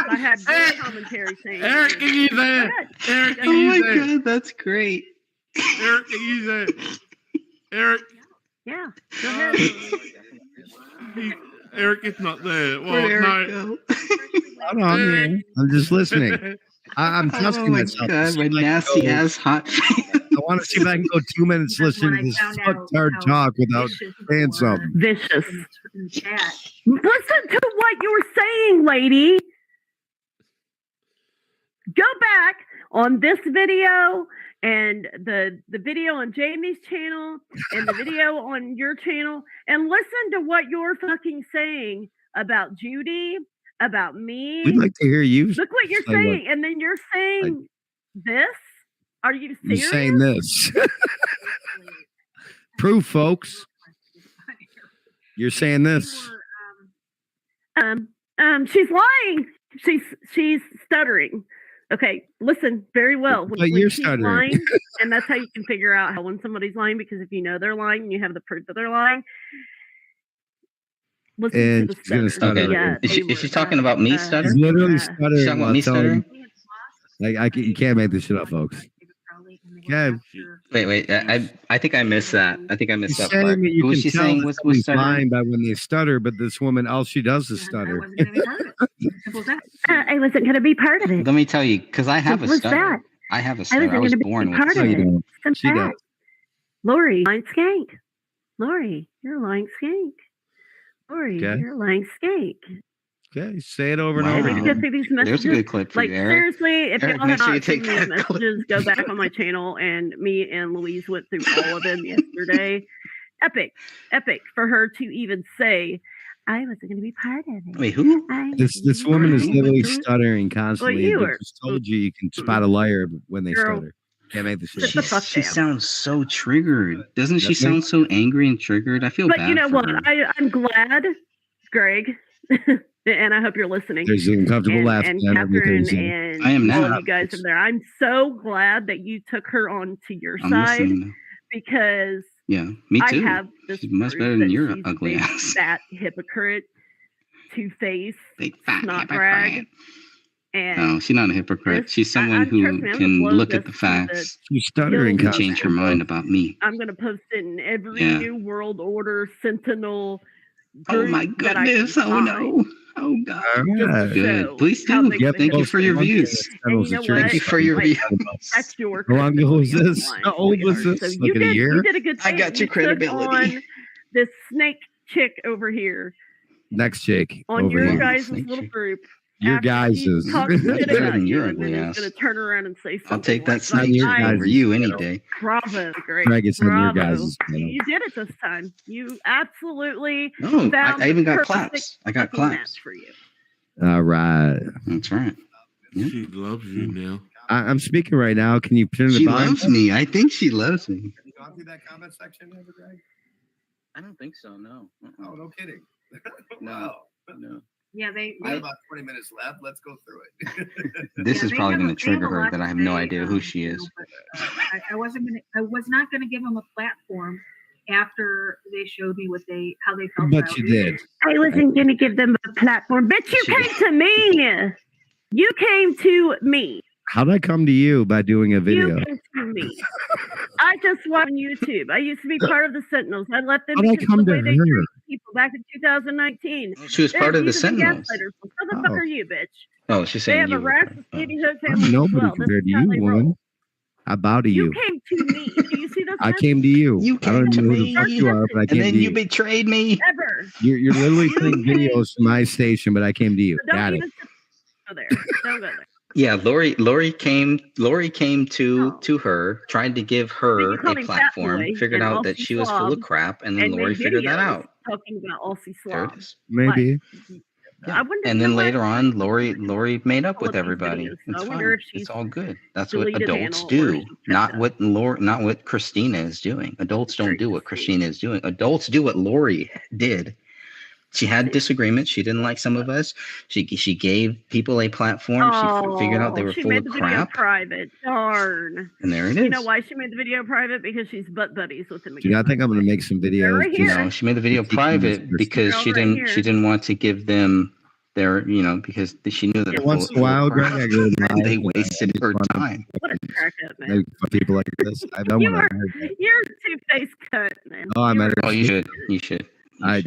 I had good commentary saying. Eric, are you there? Eric, are Oh you my there? God, that's great. Eric, are you there? Eric. Yeah, go ahead. Eric is not there. Well, Where'd Eric no. go? Hold on, man. I'm just listening. I'm trusting Oh my myself. God, my nasty ass hot. I want to see if I can go 2 minutes listening to this fucktard talk without saying something. Vicious. In chat. Listen to what you're saying, lady. Go back on this video. and the video on Jamie's channel and the video on your channel, and listen to what you're fucking saying about Judy, about me. We'd like to hear you. Look what you're saying, and then you're saying this. Are you serious? You're saying this. Proof, folks. You're saying this. She's lying. She's stuttering. Okay, listen very well. But you're she's stuttering. lying, and that's how you can figure out how when somebody's lying, because if you know they're lying and you have the proof that they're lying, listen And to the she's gonna stutter. stutter. Okay. Is she talking about me stuttering? She's literally She's stuttering. talking about me stuttering? Like you can't make this shit up, folks. Okay. Wait. I think I missed that. I think I missed She's that part. saying that you Who was can she tell saying that was somebody's stuttering? lying by when they stutter, but this woman, all she does is stutter. I wasn't going to be part of it. Let me tell you, because I have a What's stutter. that? I have a I stutter. wasn't I was going to be born with part a of No, you it. don't. Some She does. fact. Lori, lying skank. Lori, you're a lying skank. Lori, Okay. you're a lying skank. Okay, say it over and Wow. over. I need to go through these messages. There's a good clip for Like you, Eric. seriously, if Eric, y'all make have sure you not seen take these that clip. messages, go back on my channel. And me and Louise went through all of them yesterday. Epic for her to even say, "I wasn't going to be part of it." Wait, who? This woman is literally stuttering constantly. you They were- just told you can spot a liar when they Girl. stutter. Can't make the shit Sit the up. fuck She down. sounds so triggered. Doesn't she That's sound so angry and triggered? I feel But bad you know for what? her. I'm glad, Greg, and I hope you're listening. There's an uncomfortable and, laugh and down everything. Catherine and I am all now. of you guys over there. I'm so glad that you took her on to your I'm side, listening. because Yeah, me too. I have this She's much proof better than that your she's ugly a big, ass. fat hypocrite, two-face, Big fat snot hypocrite. brag, and No, she's not a hypocrite. this- She's someone trust who me, I'm gonna can blow look at this the to the facts She's stuttering You'll and change her constantly. mind about me. I'm gonna post it in every Yeah. new World Order Sentinel Oh group my that I can goodness! Oh find. no! Oh god! All Just right. Good. show Please how do. big Yep, the Thank you for your hypocrite views. is. And you know what? Thank you for your Like, views. That's your How long ago was credibility this? on the How line, old was sweetheart. this? So Like in a year? you did a good I thing. got your You took credibility. on this snake chick over here Next chick. on over your here. guys' Snake little chick. group. Your after guys' she is. talks shit Better about than you, your and then ugly is ass. going to turn around and say something I'll take that like, snake your chick guys' over you any day. Bravo, Greg. Greg, it's on your Bravo. guys' channel. You did it this time. You absolutely No, found I even got the claps. perfect I got fucking match claps. for you. All right. That's right. Yeah. She loves you now. I'm speaking right now. Can you turn the She volume? loves me. I think she loves me. Have you gone through that comment section ever, Greg? I don't think so. No. Oh, no kidding. No. Wow. No. Yeah, We have about 20 minutes left. Let's go through it. This Yeah, is they probably have going a- to they have trigger a her lot that to I have no say, idea who she is. I was not gonna give them a platform after they showed me how they felt But about you me. did. I wasn't going to give them a platform. Bitch, you She- came to me. You came to me. How'd I come to you by doing a video? You came to me. I just watch on YouTube. I used to be part of the Sentinels. I left them How'd I because come of the to way they her? treat people back in 2019. She was part of the Sentinels. Who the fuck Oh. are you, bitch? Oh, she's They saying have a you. racist Oh. neighborhood I'm family as nobody well. This compared is to how you, they woman. roll. I bow to You you. came to me. Do you see this? I came to you. You I don't came to even know who the me. fuck you are, but I And came then to you you. betrayed me. Ever. You're literally You playing came- videos from my station, but I came to you. So don't Got it. even go there. Don't go there. Yeah, Lori came to her, tried to give her You called a him Fat platform, Boy figured and out that Aussie she was full Slob of crap, and then and Lori made figured that videos out. talking about Aussie There it Slob. is. Maybe. I wonder And you then know what? later on, Lori made up All with of these everybody. videos, so It's I wonder fine. if she's It's all good. That's what deleted adults Hannah or do. she's Not what Christina is doing. Adults don't do what Christina is doing. Adults do what Lori did. She had disagreements. She didn't like some of us. She gave people a platform. She figured out they were she full made of the video crap. private. Darn. And there it You is. know why she made the video private? Because she's butt buddies with him. Dude, I think I'm gonna make some videos. right here. No, she made the video Teaching private this because Girl she right here. didn't want to give them their, because she knew that Once in a while, Greg, I go live. they wasted her time. What a crack up, man. For people like this, I don't You want are, to. you're a two-faced cunt, man. Oh, I'm at Oh, you should.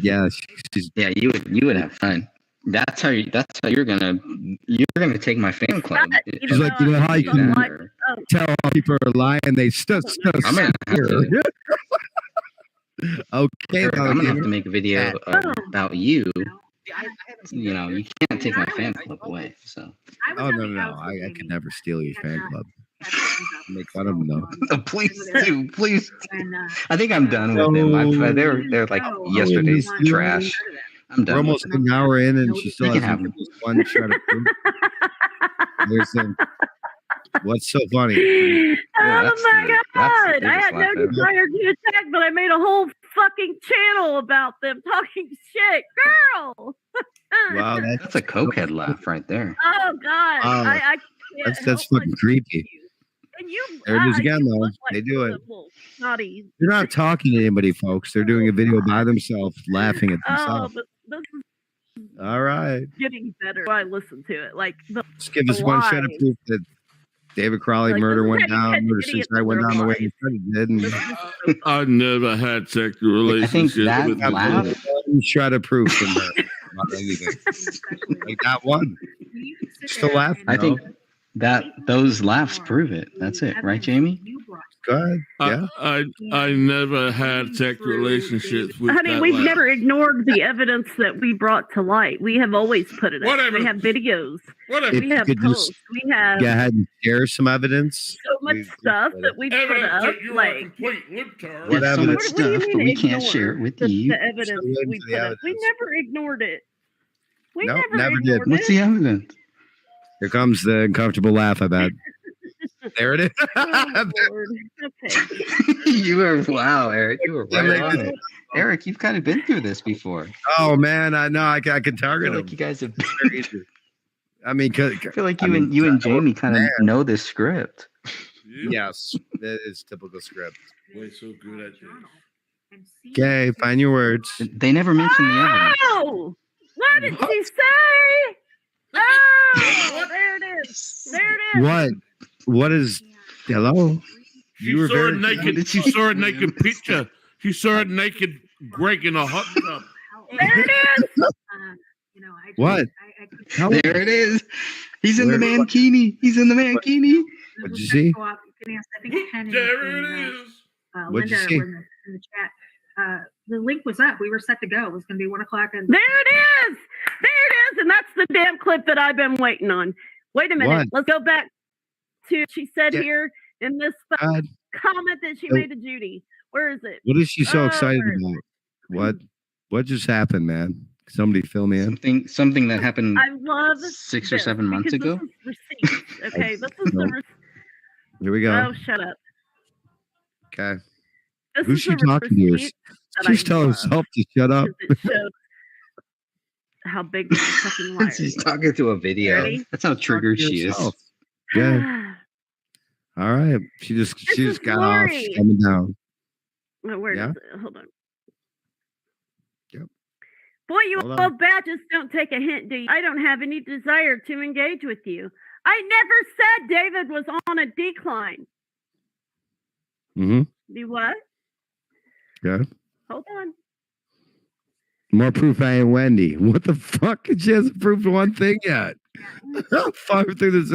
yeah, she's Yeah, you would have fun. That's how you're gonna take my fan club. She's like, you know how you can tell how people are lying? They I'm gonna have to. Okay, I'm gonna have Alligator. to make a video about you. You can't take my fan club away. So. Oh no, I could never steal your fan club. Make fun of them though. Please do, please. And, I think I'm done with them. They're like yesterday's trash. I'm done. We're almost an hour in, and she still You can hasn't have given us one shred of proof. What's so funny? Oh my god! I had no desire to attack, but I made a whole fucking channel about them talking shit, girl. Wow, that's a cokehead laugh right there. Oh god, I can't that's fucking creepy. And you, there it is again, though. Like they do it. Naughty. They're not talking to anybody, folks. They're doing a video by themselves, laughing at themselves. But this is all right. Getting better. I listen to it. Like, just give us one shred of proof that David Crowley murder went down, murder suicide went down the way he said it did. And I never had sexual relationships with one shred of proof from there. Not anything. Like that one. Just a laugh. I think that those laughs prove it. That's it, right, Jamie? Go ahead. Yeah. I never had sexual relationships with. Honey, we've never ignored the evidence that we brought to light. We have always put it up. We have videos. We have posts. We have. Go ahead and share some evidence. So much stuff that we put up. Like, what so much stuff, but we can't share it with you. The evidence we put up. We never ignored it. We never did. ignored What's the evidence? Here comes the uncomfortable laugh, I bet. There it is. Oh, Lord. Okay. You were, wow, Eric. You were right on it. Eric, you've kind of been through this before. Oh, man. I know. I can target him. Like you guys have. I mean, I feel like you and Jamie kind of know this script. Yes, that is typical script. Way so good at this. Okay, find your words. They never mentioned the evidence. Oh, what did she say? Oh, there it is. There it is. What? What is? Hello. She saw a naked. She saw a naked picture. She saw a naked Greg in a hot tub. There it is. What? There it is. He's in the mankini. He's in the mankini. What'd you see? There it is. What'd you Linda see? in the chat. The link was up. We were set to go. It was going to be 1 o'clock. And there it is. There it is. And that's the damn clip that I've been waiting on. Wait a minute. What? Let's go back to she said here in this comment that she made to Judy. Where is it? What is she so excited about? What just happened, man? Somebody fill me in. Something that happened. I love 6 or 7 months ago. This is receipts. Okay, this is the Here we go. Oh, shut up. Okay. This Who's is she the talking to? She's telling herself to shut up. It shows how big the fucking liar She's is. talking to a video. Ready? That's how triggered she is. Yeah. All right. She just got off. She's coming down. Where is it? Hold on. Yep. Boy, you old badges don't take a hint, do you? I don't have any desire to engage with you. I never said David was on a decline. Mm-hmm. Do what? Yeah. Hold on. More proof I ain't Wendy. What the fuck? She hasn't proved one thing yet. Far through this.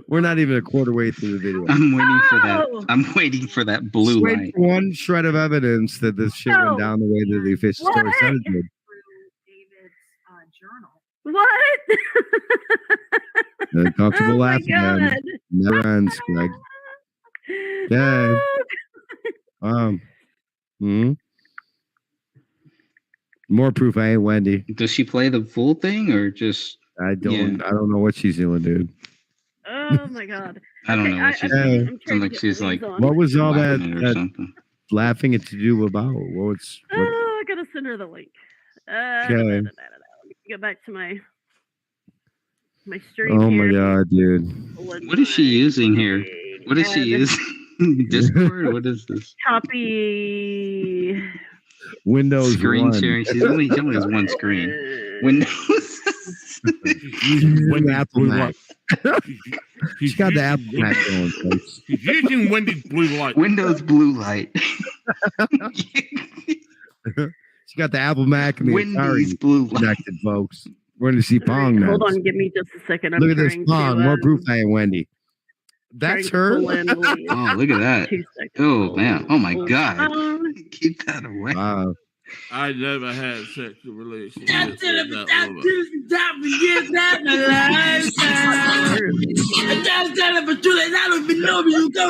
We're not even a quarter way through the video. I'm waiting for that. I'm waiting for that blue light. One shred of evidence that this shit went down the way that the official story said it did. What? The comfortable laughing man never ends, Greg. Yeah. More proof I ain't Wendy. Does she play the full thing or just? I don't know what she's doing, dude. Oh my god. I don't know what she's doing. Sounds like she's like. What was all that laughing it to do about? What? I gotta send her the link. Let me get back to my stream. Oh my god, dude. What is she using here? What is she using? Discord? What is this? Copy. Windows screen 1. sharing. She only has one screen. Windows. Using Apple Mac. She's got the Apple Mac going, folks. She's using Wendy's blue light. Windows blue light. She got the Apple Mac and the Wendy's blue light connected, folks. We're going to see Pong now. Hold on, give me just a second. Look at this Pong. More proof I ain't Wendy. That's her. Oh, look at that. Oh, man. Oh, my God. Keep that away. Wow. I never had sexual relations.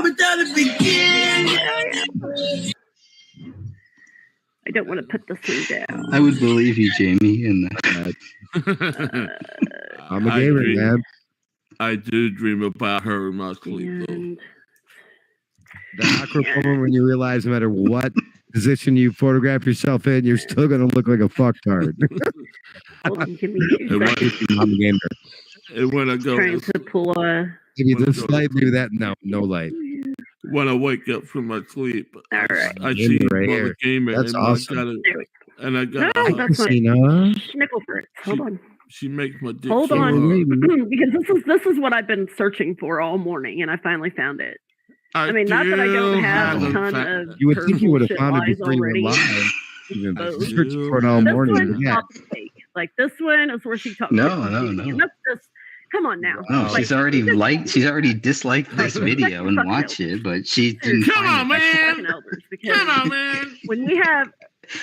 without a beginning. I don't want to put this one down. I would believe you, Jamie. And I'm a gamer, man. I do dream about her in my sleep, though. The awkward moment when you realize no matter what position you photograph yourself in, you're still going to look like a fucktard. Hold on, give me 2 I'm a gamer. And when I go, trying to pull a. Maybe this light, maybe that. No light. When I wake up from my sleep, all right. I see right Mother here. Gamer. That's and awesome. I got No, that's not Schnickel for it. Hold on. She makes my dick. Hold so on, hard. because this is what I've been searching for all morning, and I finally found it. I mean, not that I don't have a ton of. You would think you would have shit found it lies before you were already. live. You've been searching for it all This morning. one's Yeah. not fake. Like this one is where she talks. No. And that's just, come on now. No, Like, she's already disliked this video and watched it, but she didn't. Come on, man! Come on, man! When we have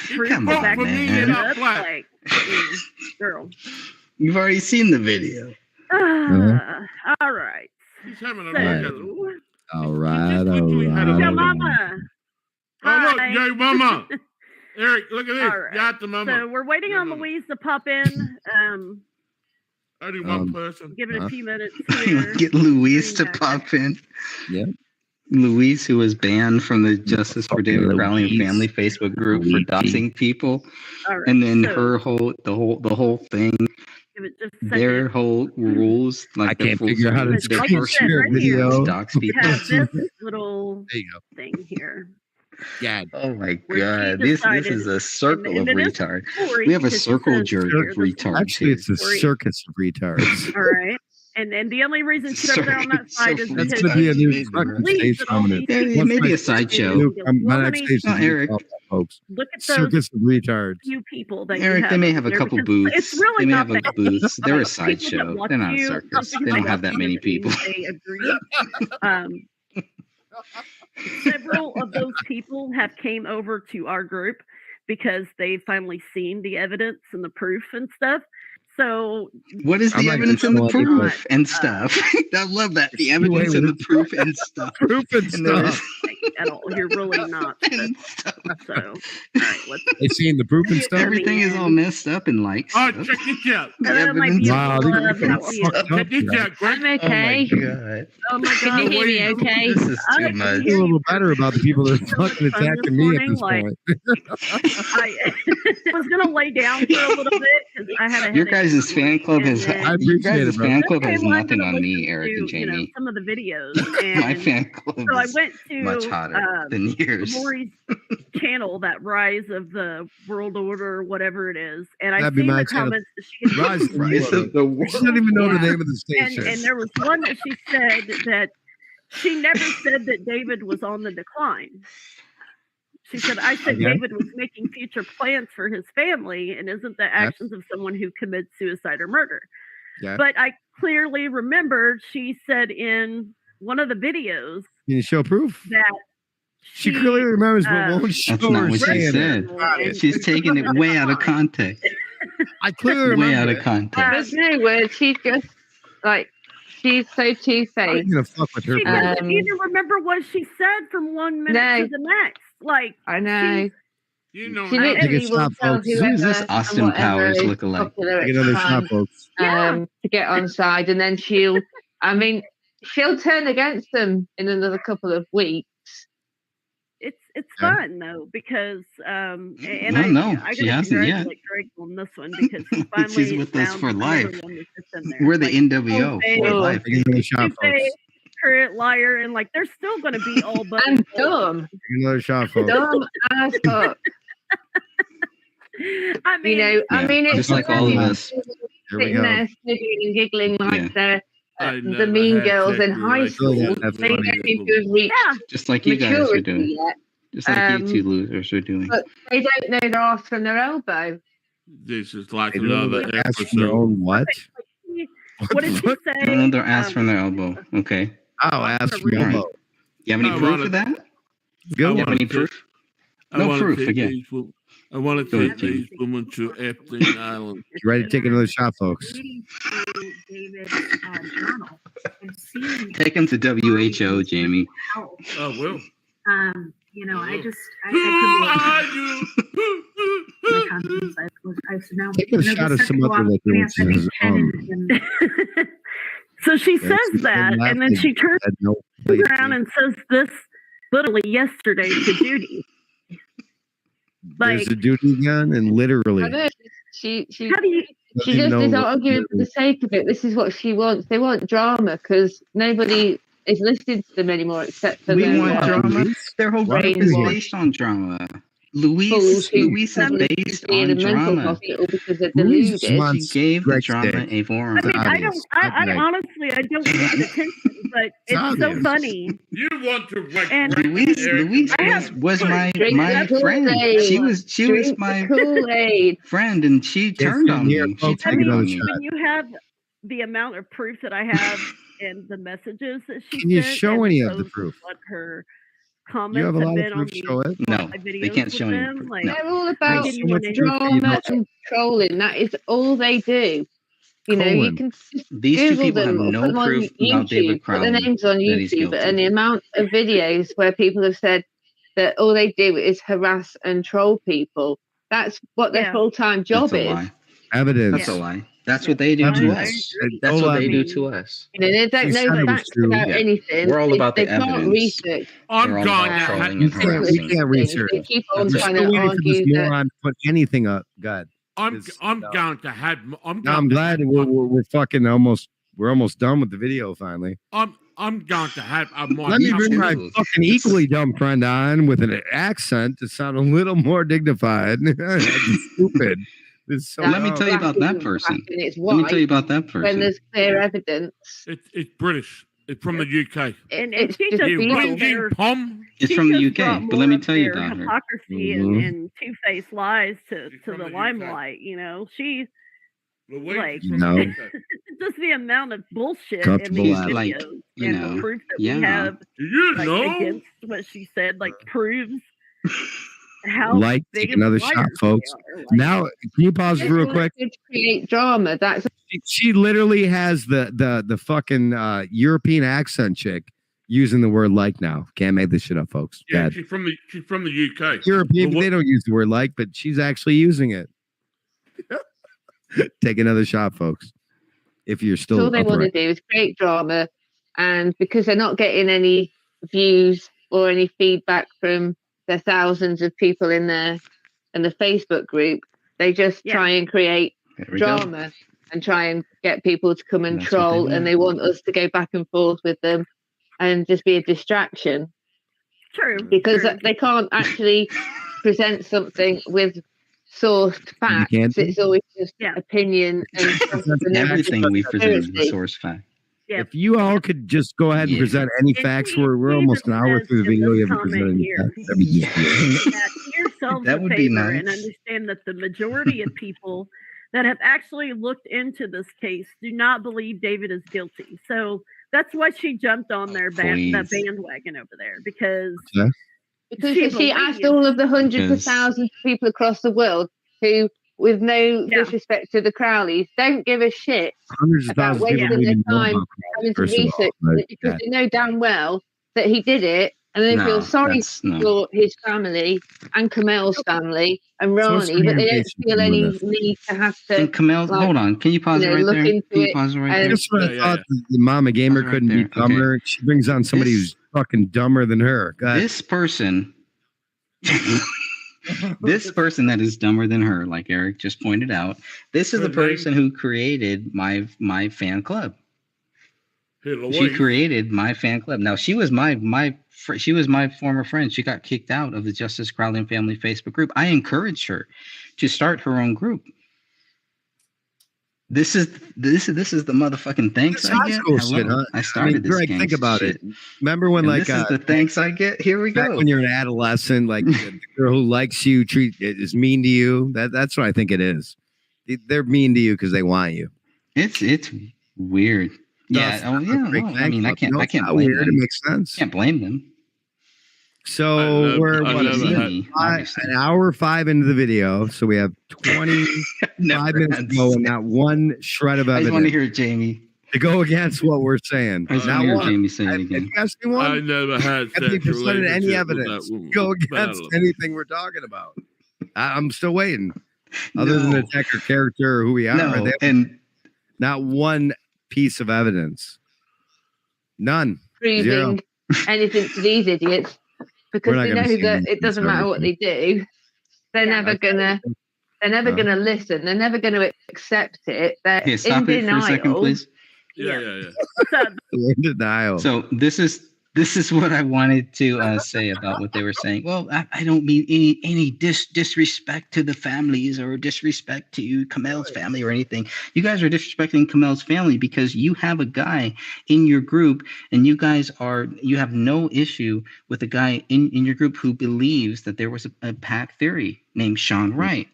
proof Come on, back man. up, like, girl. You've already seen the video. All right. She's having a So, All right. yo, mama. Oh, look, Hi. yo, mama. Eric, look at this. All right. Got the mama. So we're waiting on Louise to pop in. Only one person. Give it a few minutes here. Get Louise to pop in. Yeah. Louise, who was banned from the Justice for David Crowley and Family Facebook group for doxing people, All right, and then so- the whole thing, Give it just a their second. whole rules. Like I can't figure out how to Like I said, right video. dox We people. have this little There you go. thing here. Yeah. Oh my Where god, she this decided- is a circle of and it is retard. story We have a because it circle says jerk here, of this retards. Actually, here. it's a circus of retards. All right. And the only reason she put over there on that side is That's because going to be a new she fucking believes stage that all these dominant. people- Maybe a sideshow. My next station Oh, Eric. folks. Look at those Circus of retards. few people that Eric, you they may have a there couple because booths. It's really They may not have a that booth. They're a People that sideshow. watch They're not a you, circus. some They don't people have that many watch people. They agree. Several of those people have came over to our group because they've finally seen the evidence and the proof and stuff. So What is I'm the not evidence gonna and the show up, proof and stuff? I love that. The evidence and the proof and stuff. Proof and there is- stuff. at all, you're really not. So, all right, let's. They seen the proof and stuff. Everything is all messed up and like Oh, stuff. check this out. Hello, my evidence- Wow, beautiful these love. people How are are you? fucked up. Check this out, Greg. I'm okay. Oh my god. Oh my Can you God. hear me okay? This is I too can much. hear A little you better about the people that are so much fucking fun attacking this me at morning, this like- point. I was gonna lay down for a little bit because I had a Your headache guys' this fan morning, club and has then- I your appreciate guys' it, bro. fan club Okay, has well, I'm nothing gonna on me, listen Eric and to, you know, Jamie. some of the videos, and My fan club so I is went to much hotter than yours. Lori's channel, that Rise of the World Order, or whatever it is, and I That'd be seen my the channel. comments that she had Rise of the Rise of the world. She doesn't even know the Yeah. name of the station. and there was one that she said that she never said that David was on the decline. She said, I said Okay. David was making future plans for his family and isn't the actions of someone who commits suicide or murder. Yeah. But I clearly remembered she said in one of the videos Can you show proof? that She clearly remembers, but won't That's show not her what she saying said. it. She's taking it way out of context. I clearly Way remember. out of it. context. There's no word. She's just like, she's so I'm two-faced. gonna fuck with her. She bro. doesn't even remember what she said from 1 minute No. to the next. Like, I know. You know, She now. Take literally a will stop, tell folks. Who is whoever this and Austin whatever Powers is lookalike? popular at Take the another time, shot, folks. to get on side, and then she'll turn against them in another couple of weeks. it's Yeah. fun though because and No, I she gotta hasn't yet. congratulate Greg on this one because he finally She's with us found for another life. one that fits in there. We're the Like, NWO okay, for life. Take another shot, Tuesday, folks. current liar, and like they're still going to be all but And dumb. Take another shot, folks. Dumb as fuck. I mean, it's just like all of us. Here we sitting go. there sniggering and giggling like I the never mean had girls sex in with high like school. that. That's They funny. don't seem to have reached yeah, Just like you guys are maturity doing. yet, Just like you two losers are doing. but they don't know their arse from their elbow. This is like They don't another ask for their episode. own what? what did she What? say? No, they're ass from their elbow. Okay. Oh, ask for All right. elbow. You have any I proof wanna- of that? Go. You have any proof? No proof again. I want Go to ahead, take Jimmy. these women to Epstein Island. You ready to take another shot, folks? Reading through David's journal, I've seen. Take him to WHO, Jamie. Help. Oh, will. You know, I just. Take a shot of some other liquor when she's So she says that, and then she turns around and says this literally yesterday to Judy. There's a Judy gun, and literally. She how do you? She just is arguing for the sake of it. This is what she wants. They want drama because nobody is listening to them anymore except for We want drama. Their whole group is based on drama. Luis is based on drama. Because they're deluded. She gave the drama a forum. I mean, I honestly, I don't want the attention, but it's so funny. You want to and Louise was my friend. She was my friend, and she turned on me. She turned on me. When you have the amount of proof that I have and the messages that she can you sent, show any of the proof? What her comments you have a lot have been of proof. Show it. No, they can't show any proof. Like, they're all about drama and trolling. That is all they do. You know, you can these two people have no proof about David Crowley. Put the names on YouTube, and the amount of videos where people have said that all they do is harass and troll people. That's what their full-time job is. Evidence. That's a lie. That's what they do to us. That's what they do to us. You know, they don't know facts about anything. We're all about the evidence. They can't research. I'm gone. We can't research. They keep on trying to argue that. Put anything up. God. I'm going to have. I'm glad we're fucking almost. We're almost done with the video finally. I'm going to have. Let me bring my fucking equally dumb friend on with an accent to sound a little more dignified. Stupid. So let me tell you about that person. Let me tell you about that person. When there's clear evidence. It's British. It's from the UK. And she just It's from the UK, but let me tell you about her. Hypocrisy and two-faced lies to the limelight. You know, she like just the amount of bullshit in these videos and the proof that we have against what she said, like proves how take another shot, folks. Now, can you pause real quick? Create drama. That's she literally has the fucking European accent chick using the word like now. Can't make this shit up, folks. Yeah, she's from the UK. European, they don't use the word like, but she's actually using it. Take another shot, folks. If you're still all they want to do is create drama, and because they're not getting any views or any feedback from the thousands of people in the Facebook group, they just try and create drama and try and get people to come and troll, and they want us to go back and forth with them and just be a distraction. True. Because they can't actually present something with sourced facts. It's always just opinion and everything we present is source fact. If you all could just go ahead and present any facts, we're almost an hour through the video. You haven't presented any facts. That would be nice. And understand that the majority of people that have actually looked into this case do not believe David is guilty. So that's why she jumped on their that bandwagon over there because she asked all of the hundreds of thousands of people across the world who, with no disrespect to the Crowleys, don't give a shit about wasting their time having to research it because they know damn well that he did it, and they feel sorry for his family and Kamel's family and Ronnie, but they don't feel any need to have to. And Kamel, hold on, can you pause it right there? Can you pause it right there? Just when I thought the Mama Gamer couldn't be dumber, she brings on somebody who's fucking dumber than her. This person. This person that is dumber than her, like Eric just pointed out, this is the person who created my fan club. She created my fan club. Now she was she was my former friend. She got kicked out of the Justice Crowley and Family Facebook group. I encouraged her to start her own group. This is the motherfucking thanks I get. Shit, huh? I started this. Greg, think about it. Remember when this is the thanks I get? Here we go. When you're an adolescent, like the girl who likes you is mean to you. That's what I think it is. They're mean to you because they want you. It's weird. Yeah. I mean, I can't blame weird. them. It makes sense. Can't blame them. So we're an hour 5 into the video, so we have 25 minutes to go, and not one shred of evidence. I just want to hear it, Jamie. to go against what we're saying. I Not hear one. Jamie say it again. I never had Have you sexual presented any relationship with evidence? that woman. Go against anything we're talking about. I'm still waiting. Other than the attack her character or who we are, No, and not one piece of evidence. None. Proving Zero. anything to these idiots because they know that it doesn't matter what they do. They're never gonna. They're never going to listen. They're never going to accept it. They're stop in it denial. for a second, please. Yeah. In denial. So this is what I wanted to say about what they were saying. Well, I don't mean any disrespect to the families or disrespect to Kamel's family or anything. You guys are disrespecting Kamel's family because you have a guy in your group, and you have no issue with a guy in your group who believes that there was a pack theory named Sean Wright.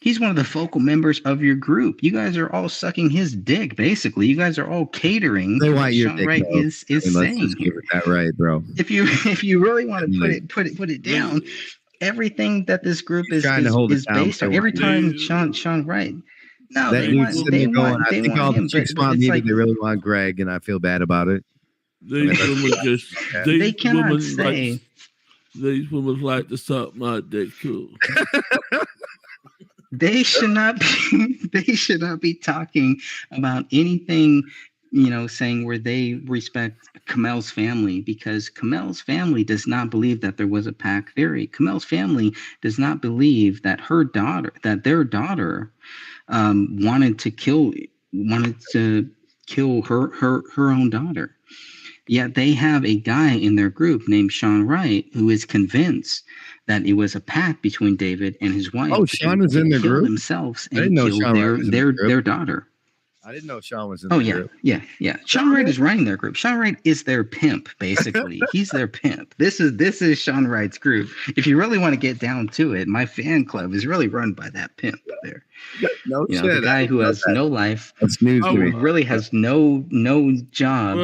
He's one of the focal members of your group. You guys are all sucking his dick, basically. You guys are all catering They to want what your Sean dick, Wright though. is I mean, let's saying just give here. it that right, bro. If you really want to put it down, everything that this group is Trying to hold it down based on for every one. time Sean Wright. No, That they dude's want sitting they there going, want I they think want all him, the chicks but want it's me, like but they really want Greg, and I feel bad about it. These women just they cannot say. These women like to suck my dick too. They should not be talking about anything, saying where they respect Kamel's family, because Kamel's family does not believe that there was a pack theory. Kamel's family does not believe that their daughter wanted to kill her own daughter. Yet they have a guy in their group named Sean Wright who is convinced that it was a pact between David and his wife. Oh, Sean is in the group? Themselves I and didn't know kill Sean Wright was in the group. their daughter. I didn't know Sean was in the group. Yeah. Sean Wright is running their group. Sean Wright is their pimp, basically. He's their pimp. This is Sean Wright's group. If you really want to get down to it, my fan club is really run by that pimp there. No shit. The guy who has no life. That's news to me. Who really has no job.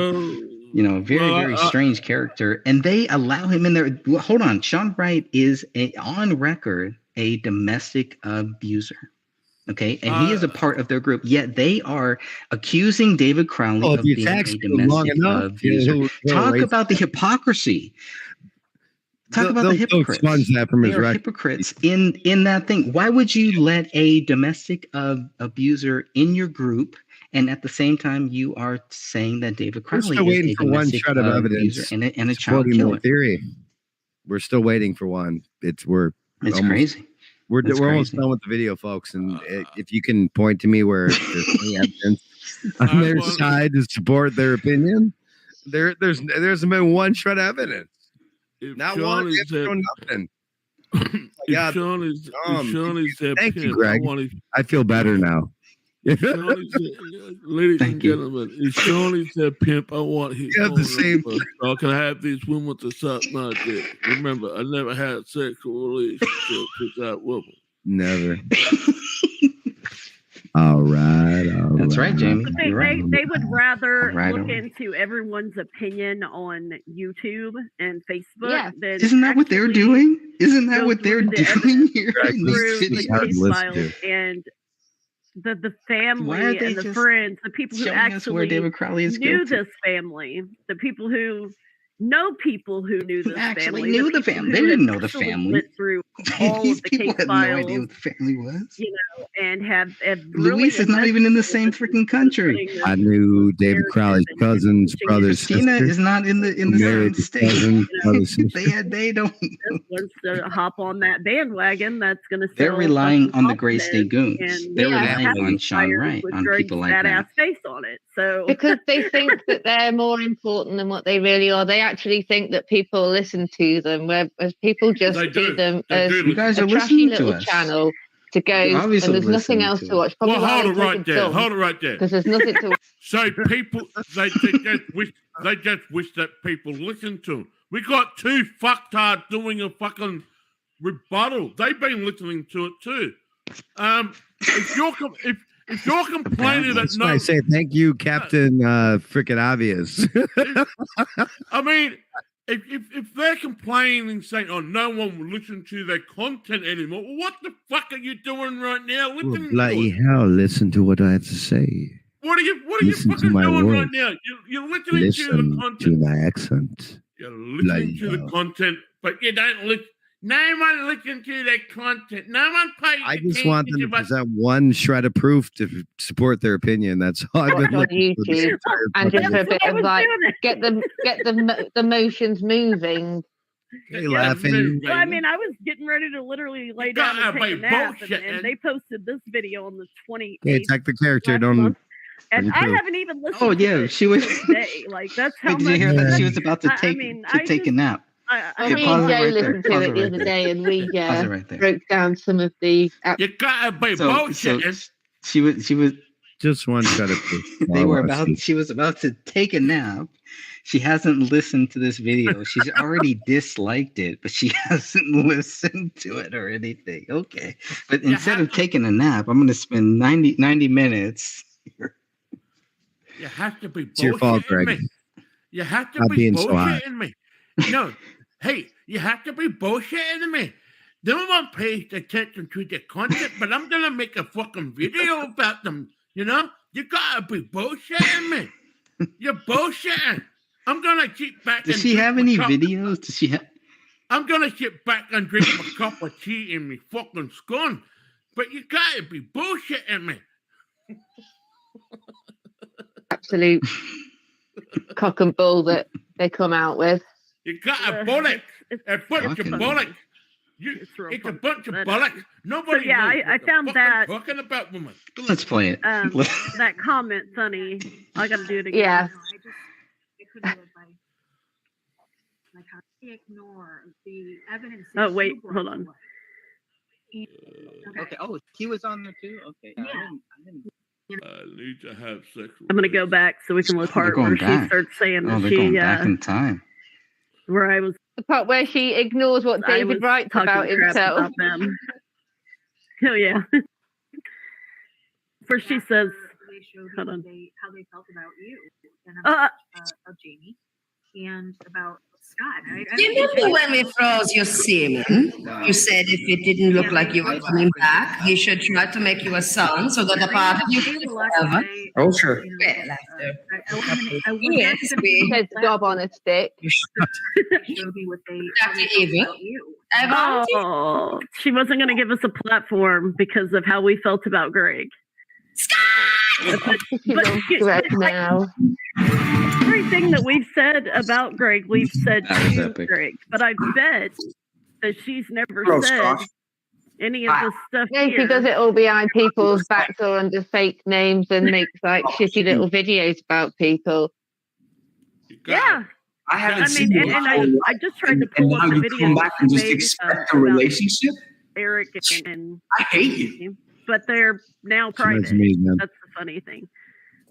Very strange character, and they allow him in there. Well, hold on, Sean Wright is on record a domestic abuser. Okay, and he is a part of their group. Yet they are accusing David Crowley of being a domestic abuser. Talk about the hypocrisy. Talk about the hypocrites. They are hypocrites in that thing. Why would you let a domestic abuser in your group? And at the same time, you are saying that David Crowley is a domestic abuser and a child killer. Theory. We're still waiting for one. It's crazy. We're almost done with the video, folks. And if you can point to me where there's any evidence on their side to support their opinion, there hasn't been one shred of evidence. Not one. Nothing. Thank you, Greg. I feel better now. Ladies and gentlemen, if Sean is their pimp, I want his so can I have these women to suck my dick. Remember, I never had sexual relationship with that woman. Never. All right. That's right, Jamie. They would rather look into everyone's opinion on YouTube and Facebook than isn't that what they're doing? Isn't that what they're doing here in these videos? And the family and the friends, the people who actually knew this family, the people who know people who knew this family. Knew the family. They didn't know the family. Went through all of the case files. No idea what the family was. And have Luis is not even in the same freaking country. I knew David Crowley's cousins, brothers, Christina sisters. is not in the same state. They don't wants to hop on that bandwagon. That's going to. They're relying on the Gray State Goons. They're relying on Sean Wright, on people like that. Face on it. So because they think that they're more important than what they really are. They actually think that people listen to them, whereas people just see them as you guys a are trashy listening to us. Little channel to go, and there's nothing else to watch. Well, hold it right there. Hold it right there. Because there's nothing to watch. So people, they just wish that people listen to them. We got two fucktards doing a fucking rebuttal. They've been listening to it too. If you're complaining that I say thank you, Captain Frickin' Obvious. I mean, if they're complaining, saying, "Oh, no one will listen to their content anymore," well, what the fuck are you doing right now? Listening bloody hell! Listen to what I have to say. What are you Listen to fucking my doing right words. now? You're listening to the Listen content. to my accent. You're listening to the content, but you don't listen. No one listen to that content. No one pays I just want them to present one shred of proof to support their opinion. That's all I've Watch been on looking for. YouTube and just a bit of like get the motions moving. Hey, laughing. Well, I mean, I was getting ready to literally lay down and take a nap, and they posted this video on the 28th. Okay, attack the character. Don't. And I haven't even listened. Oh yeah, she was. Today. Like that's how Did much. you hear that? She was about to take take a nap. Me and Joe listened to it the other day, and we broke down some of the. You gotta be bullshit. She was just one shred of proof. She was about to take a nap. She hasn't listened to this video. She's already disliked it, but she hasn't listened to it or anything. Okay. But instead of taking a nap, I'm going to spend 90 minutes here. You have to be bullshitting It's your fault, Greg. me. You have to Not be being so high. bullshitting me. No. Hey, you have to be bullshitting me. No one pays attention to the content, but I'm going to make a fucking video about them. You know? You got to be bullshitting me. You're bullshitting. I'm gonna sit back. Does she have any videos? Does she have? I'm gonna sit back and drink my cup of tea in me fucking scone. But you gotta be bullshitting me. Absolute cock and bull that they come out with. You got a bullet. A bunch of bullets. It's a bunch of bullets. Nobody. So, yeah, I found that. Talking about women. Let's play it. That comment, Sonny. I gotta do it again. Yeah. Like how they ignore the evidence. Oh wait, hold on. Okay. Oh, he was on there too. Okay. Yeah. I need to have sex. I'm gonna go back so we can look part where she starts saying that they're she going back in time. where I was the part where she ignores what David writes about himself. About them. Oh yeah. First she says, hold on. How they felt about you and about Jamie and about Scott. You remember when we froze your semen? You said if it didn't look like you were coming back, he should try to make you a son so that a part of you could forever. Oh, sure. Well, after. Yes, we had job on a stick. Dr. Eva. oh, she wasn't going to give us a platform because of how we felt about Greg. But now. Everything that we've said about Greg, we've said to Greg. But I bet that she's never said any of this stuff. Yeah, she does it all behind people's backs or under fake names and makes like shitty little videos about people. Yeah. I haven't seen it. And I just tried to pull up the video. Come back and just expect a relationship? Eric and I hate you. But they're now private. That's the funny thing.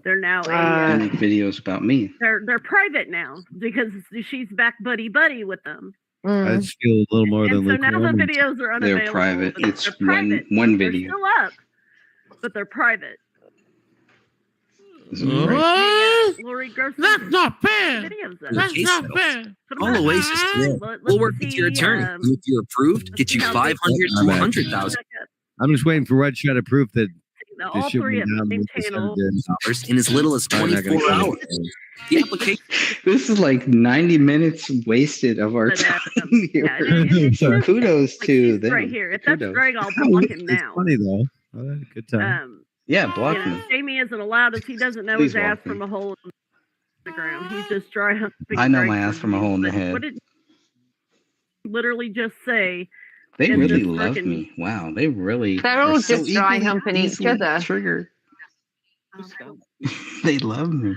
They're now videos about me. They're private now because she's back buddy with them. I just feel a little more than so now the videos are unavailable. They're private. It's private. one video. They're still up, but they're private. Lori Gross. That's not fair. That's not fair. All Oasis we'll work with your attorney. If you're approved, get you 500 to 100,000. I'm just waiting for Red Shred to prove that all three of them in as little as 24 hours. The application. This is like 90 minutes wasted of our time here. So kudos to them. Right here. If that's Greg, I'll block him now. It's funny though. I had a good time. Yeah, block him. Jamie isn't allowed if he doesn't know his ass from a hole in the ground. He's just dry humping. I know my ass from a hole in the head. What did literally just say? They really love me. Wow, they really. They're all just dry humping each other. Trigger. They love me.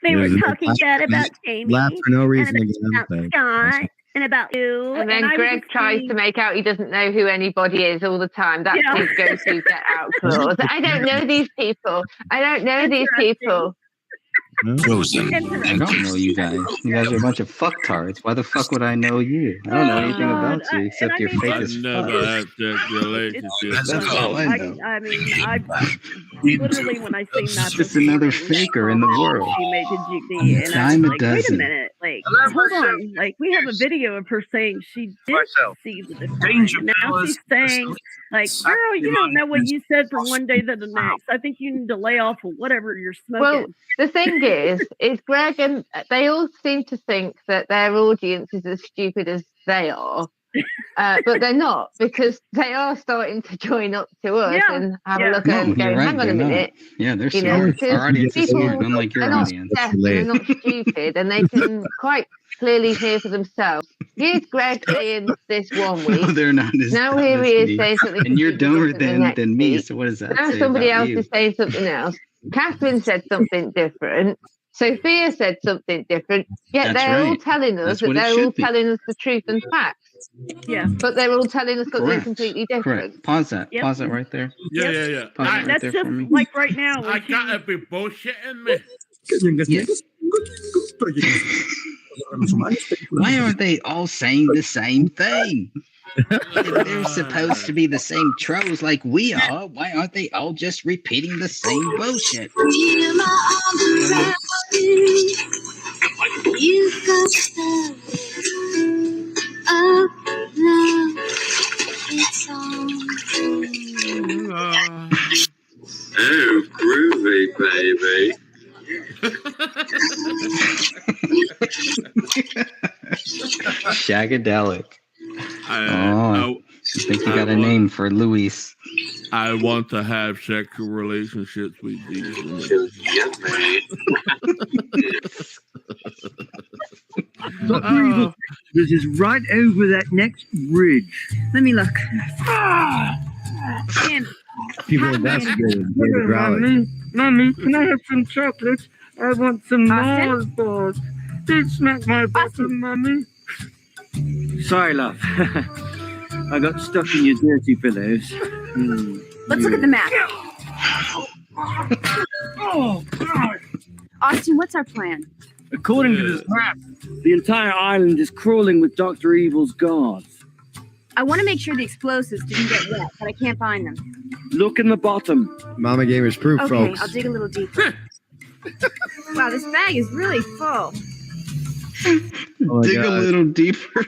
They were talking bad about Jamie. Laugh for no reason. And about Scott. And about you. And then Greg tries to make out he doesn't know who anybody is all the time. That's his go-to get out clause. I don't know these people. I don't know these people. I don't know you guys. You guys are a bunch of fucktards. Why the fuck would I know you? I don't know anything about you except your fake as fuck. Never had that relationship. That's all I know. I literally when I seen that, Just another faker in the world. She made the GD, and I was like, wait a minute, like, hold on, like, we have a video of her saying she did see the decline. Now she's saying, like, girl, you don't know what you said from one day to the next. I think you need to lay off of whatever you're smoking. Well, the thing is Greg and they all seem to think that their audience is as stupid as they are. But they're not, because they are starting to join up to us and have a look and go, hang on a minute. Yeah, they're smart. Our audience is smart, unlike your audience. They're not stupid, and they can quite clearly hear for themselves. Here's Greg saying this 1 week. No, they're not. Now here he is saying something. And you're dumber than me, so what does that now say somebody about else you? is saying something else. Catherine said something different. Sophia said something different. Yet That's they're all right. telling us That's what that it they're all should be. telling us the truth and facts. Yeah. But they're all telling us something Correct. completely different. Correct. Pause that. Yep. Pause that right there. Yeah. Pause it right That's there just for me. like right now. I gotta be bullshitting me. Why aren't they all saying the same thing? If they're supposed to be the same trolls like we are, why aren't they all just repeating the same bullshit? You've got stories of love. It's all Oh, groovy, baby. Shagadelic. I think you got a name for Luis. I want to have sexual relationships with these women. This is right over that next ridge. Let me look. People investigating David Rowley. Mommy, can I have some chocolate? I want some Mars bars. Don't smack my bottom, Mommy. Sorry, love. I got stuck in your dirty pillows. Let's look at the map. Oh, God. Austin, what's our plan? According to this map, the entire island is crawling with Dr. Evil's guards. I want to make sure the explosives didn't get wet, but I can't find them. Look in the bottom. Mama Gamer's proof, Okay, folks. I'll dig a little deeper. Wow, this bag is really full. Oh my Dig a God. little deeper.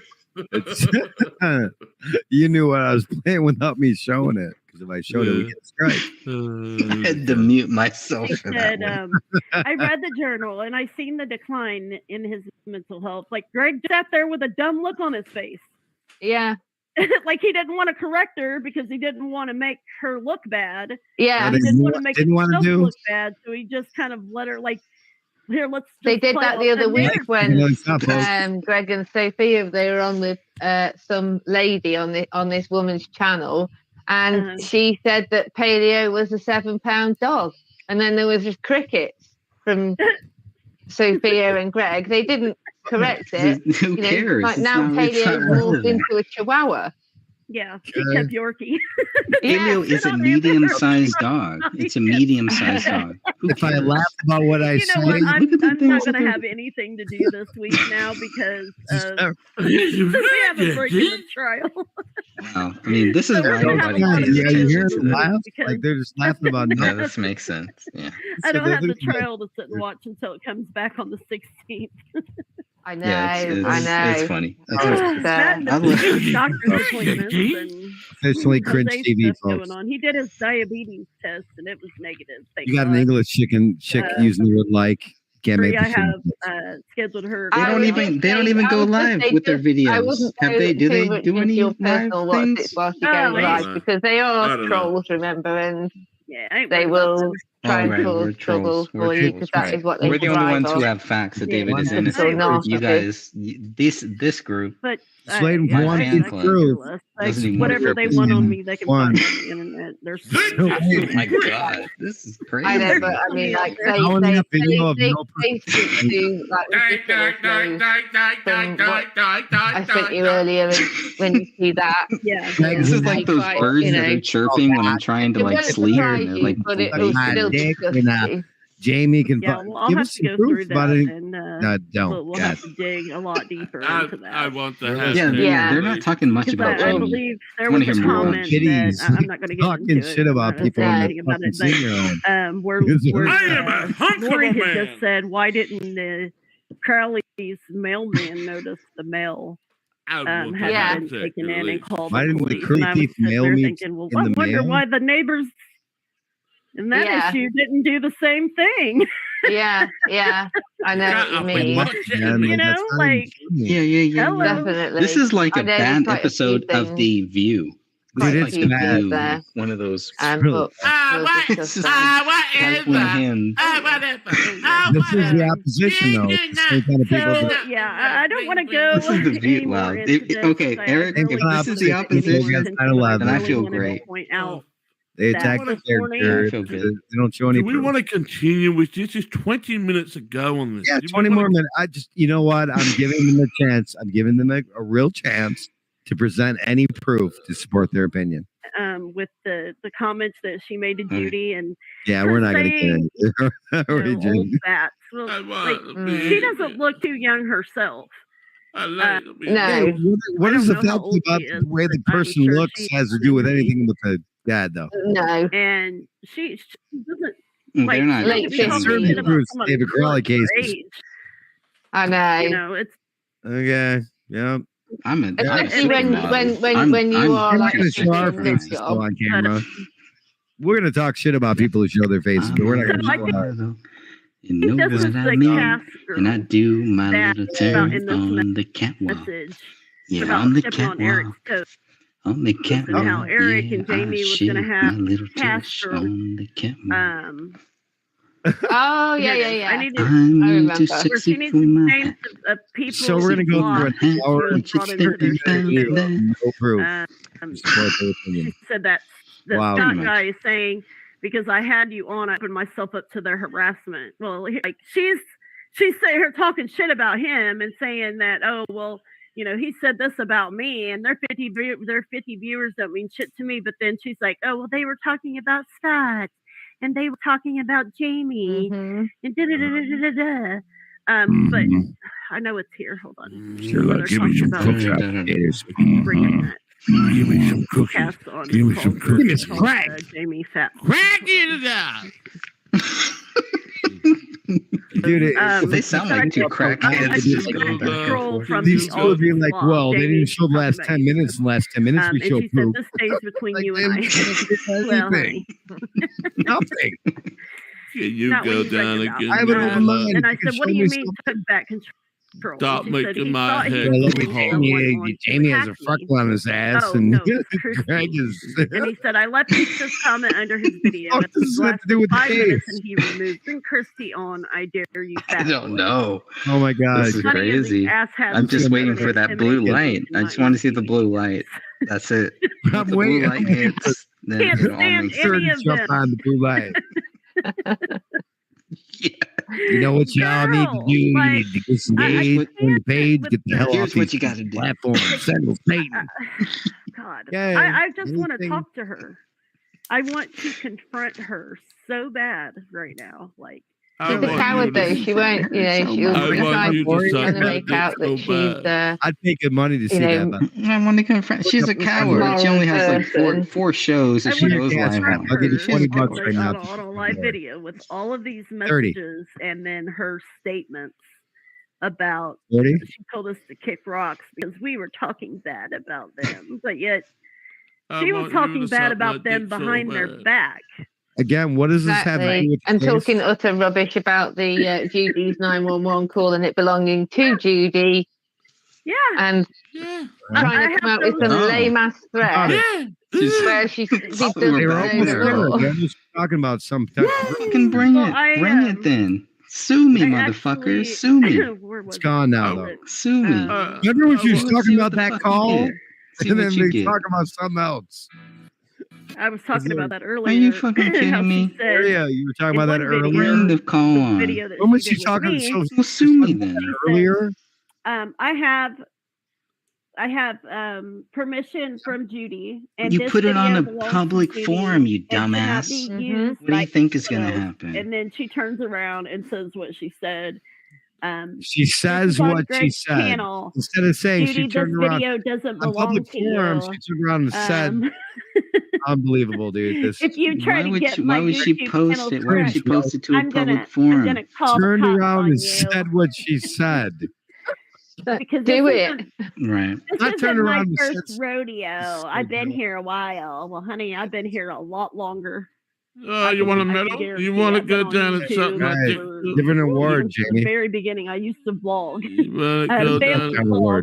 You knew what I was playing without me showing it. Because if I showed it, we get a strike. I had to mute myself It for that said, one. I read the journal and I seen the decline in his mental health. Like Greg sat there with a dumb look on his face. Yeah. Like he didn't want to correct her because he didn't want to make her look bad. Yeah. He didn't want to make Didn't wanna himself do- look bad. So he just kind of let her like, here, let's They just did play that off the other week narrative. when Greg and Sophia, they were on with some lady on this woman's channel, and she said that Paleo was a £7 dog, and then there was just crickets from Sophia and Greg. They didn't correct it. Who cares? Like It's now not- it's not Paleo morphed relevant. into a Chihuahua. Yeah, she kept Yorkie. Paleo is a medium-sized dog. It's a medium-sized dog. If I laugh about what I You know what? say, I'm not going to have anything to do this week now because we have a break in the trial. Wow. I mean, this is why everybody pays you attention hear to them this. laugh? Like they're just laughing about Yeah, nothing. this makes sense. Yeah. I don't have the looking at- trial to sit and watch until it comes back on the 16th. I know, Yeah, I know. it's funny. That's That and I the love- doctor's appointments and Officially cringe Jose's TV, stuff folks. going on. He did his diabetes test and it was negative. Thank You got an God. English chick using the word like. Can't make Bree, I the have same. scheduled her. They don't even go live with their videos. Have they? Do they do any live things? Whilst you're going yeah. live, because they I are don't know. trolls, remember, and Yeah, I ain't they worried about will them. try and right, cause we're trouble trolls. for We're you, trolls, because that right. is what they We're the only thrive ones who on. have facts that Yeah, David is so innocent. nasty. You guys, this group, But Slade and my Juan fan came club through. like, doesn't even whatever want they to want on purpose. me, they can One. find on the internet. They're Oh my god, this is crazy. I know, but I mean, like, they How many video of no do like ridiculous loads from what I sent you earlier when you see that. Yeah. This is like those Like, birds you that know, are chirping when I'm trying to it like won't sleep, surprise and they're you, like, but it will My still dick disgust in a- you. Jamie can I'll give have us to some go through proof about that, it. and No, don't. we'll have to dig a lot deeper into that. I want the they're not talking much about I Jamie. believe there I wanna was a hear more. comment that I'm not going to get talking into shit it. about people in the about fucking it, senior home. where Lori had just said, why didn't the Crowley's mailman notice the mail hadn't been taken in and called Why the didn't the police? crew And I was thief sitting mail there me thinking, well, in I the wonder mail? why the neighbors in that issue didn't do the same thing. Yeah, I know what you mean. You know, like, Yeah. Definitely. This is like I a know there's bad quite a few episode of things. The View. Quite This a is few like The things View, there. one of those. But What we'll is discuss that? This is the opposition, though. It's the same kind of people. So, yeah, I don't want to go. This is The View. Wow. Okay, Eric, if this is the opposition, then I feel great. Point out They attack the character. They don't show any. Do we want to continue with this? It's 20 minutes ago on this. Yeah, 20 more minutes. I just, you know what? I'm giving them a chance. I'm giving them a real chance to present any proof to support their opinion. With the comments that she made to Judy, and yeah, we're not going to get into it. old bats. Well, like, she doesn't look too young herself. No. What does the fact about the way the person looks has to do with anything with the dad, though? No. And she doesn't. They're not. Certainly proves David Crowley case. I know. You know, it's okay. Yeah. Especially when you are like going to show our faces still on camera. We're going to talk shit about people who show their faces, but we're not going to show ours. You know what I mean? And I do my little turn on the catwalk. Yeah, on the catwalk. On the catwalk. And how Eric and Jamie was going to have cast on the catwalk. Oh yeah. I need to. I'm too sexy for my. People. So we're gonna go through an hour and 30 minutes. No proof. She said that the Scott guy is saying, because I had you on, I put myself up to their harassment. Well, like she's sitting here talking shit about him and saying that, oh well, you know, he said this about me, and their 50 viewers don't mean shit to me. But then she's like, oh well, they were talking about Scott. And they were talking about Jamie and da-da-da-da-da-da. But I know it's here. Hold on. Give me some cookies. Give me some cookies. Give me some cookies. Give me some crack. Jamie Fat. Crack it up. Dude, they sound like two crackheads. These two would be like, well, they didn't show the last 10 minutes. The last 10 minutes we showed proof. This stays between you and I. Well, nothing. Yeah, you go down again. I have an open mind. And I said, what do you mean took back control? Stop making my head Jamie has a freckle on his ass, and Greg is. And he said, I left this comment under his video. What does that have to do with the 5 case? minutes, and he removed. Bring Kirsty on. I dare you. I don't know. Oh my god, this is crazy. I'm just waiting for that blue light. I just want to see the blue light. That's it. I'm the waiting. Blue light hits, then Can't it all stand makes any sense. of Jump them. on the blue light. You know what y'all need to do? You need to disengage from the page, get the hell Here's off what these you got to do. platforms. Send us Satan. God, Yeah, I just want to anything- talk to her. I want to confront her so bad right now. Like, She's a coward though. She won't, you know, she'll try to make out that she's I'd pay good money to see that. But I want to confront. She's a coward. She only has like four shows that she goes live on. I'll give you $20 right now. on a live video with all of these messages and then her statements about 30? she told us to kick rocks because we were talking bad about them, but yet she was talking bad about them behind their back. Again, what does this have to do with and the case? talking utter rubbish about the Judy's 911 call and it belonging to Judy. Yeah. And trying to come out with some lame ass threat. Where she's They were open square. They're just talking about some. Fucking bring it. Bring it then. Sue me, motherfucker. Sue me. It's gone now, though. Sue me. Remember when she was talking about that call? See And what then you they get. talk about something else. I was talking about that earlier. Are you fucking how kidding she me? said Yeah, you were talking in about that one video- earlier. Bring the call on. video that When was she she did with talking me, so Well, sue me then. earlier? I have permission from Judy, and You this put it on video a belongs to public Judy forum, you and cannot dumbass. be used What do you by think is going to anyone else. happen? And then she turns around and says what she said. She This says is on what she Greg's said. channel. Instead of saying Judy, she turned this around video doesn't on belong public to forum, you. she turned around and said, "Unbelievable, dude! This If you try to get my why would she YouTube post channel it? Why would she correct, post it to a I'm public I'm forum? gonna call the turned cops around on and you. said what she said." Because Do this it. Right. This I isn't turned my around and first said, rodeo. I've been here a while. Well, honey, I've been here a lot longer. You want a medal? You want to go down and something like Right. that? Give her an award, Since the Jamie. very beginning, I used to vlog. You want I to had a go family down? vlog.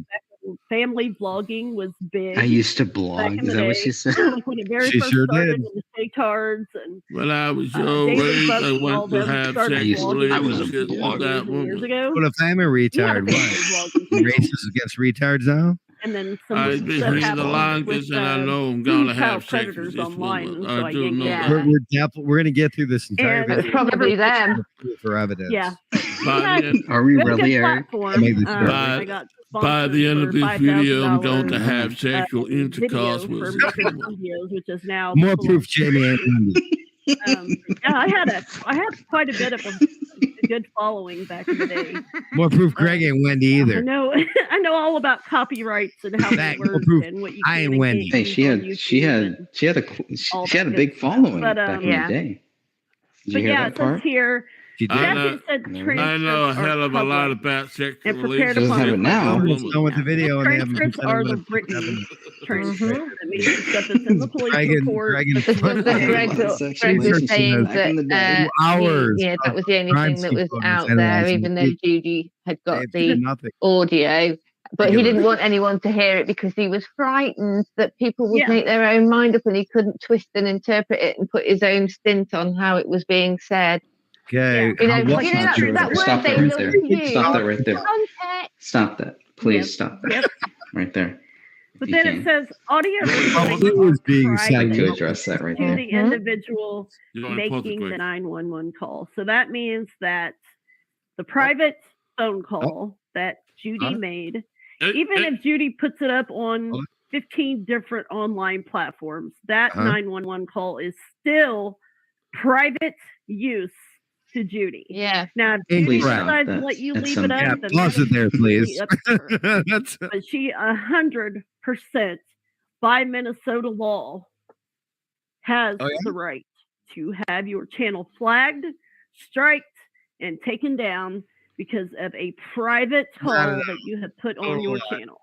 Family vlogging was big. I used to back blog. in Is the that what day, she said? when it very She first sure started did. with the stay-tards and When I was your David age, I Buck and all went to them have started sexual vlogging I was a relationships with blogger. that years woman. ago. What if I'm a We had a retard? family What? vlogging channel. Racist against retards now? And then some I've been stuff here the happened longest, with and I know I'm gonna child have sex with predators this online, woman. and so I I do yanked know it that. back. We're gonna get through this entire And It's video probably them. for evidence. Yeah. By the, Are we We have a really, good Eric? platform. Made this I got by the end of sponsored this for video, I'm going $5,000 to have sexual video intercourse for with this making woman. videos, which is now More proof Jamie ain't Wendy. yeah, I had quite a bit of a good following back in the day. More proof Greg ain't Wendy I either. know I know all about copyrights and how That, they more work proof and what you I can ain't and Wendy. can't Hey, use on she had all a that big good stuff. following But, back in yeah. the day. Did you But hear yeah, that it says part? here. She did. I know, Said I know a hell of a lot about sexual and prepared relationships. Doesn't have it upon now. Almost done with the video and they haven't transcripts presented are with the written evidence. transcripts. That means the stuff that's in the police Greg and- report. Greg and- It's just that Greg was saying back in the day. that Hours yeah, that was the only crime thing that was scene out photos there, analyzing even the though people. Judy had got They've the done nothing. audio. But he Regular. didn't want anyone to hear it because he was frightened that people would Yeah. make their own mind up and he couldn't twist and interpret it and put his own stint on how it was being said. Okay. You know, What- you know that word Stop they that right love there. to use. Stop that right there. Context. Stop that. Please Yep. stop that. Yep. Right there. But You then can. it says audio It was being I'd like said. to address that right to there. the individual You're on public making the way. 911 call. So that means that the private phone call that Judy made, even if Judy puts it up on 15 different online platforms, that 911 call is still private use to Judy. Yeah. Now, if Judy Incorrect. decides to let you That's leave it up, Yeah, then pause that it there, is please. completely up to her. That's But she 100% by Minnesota law has the right to have your channel flagged, striked, and taken down because of a private call that you have put on your channel.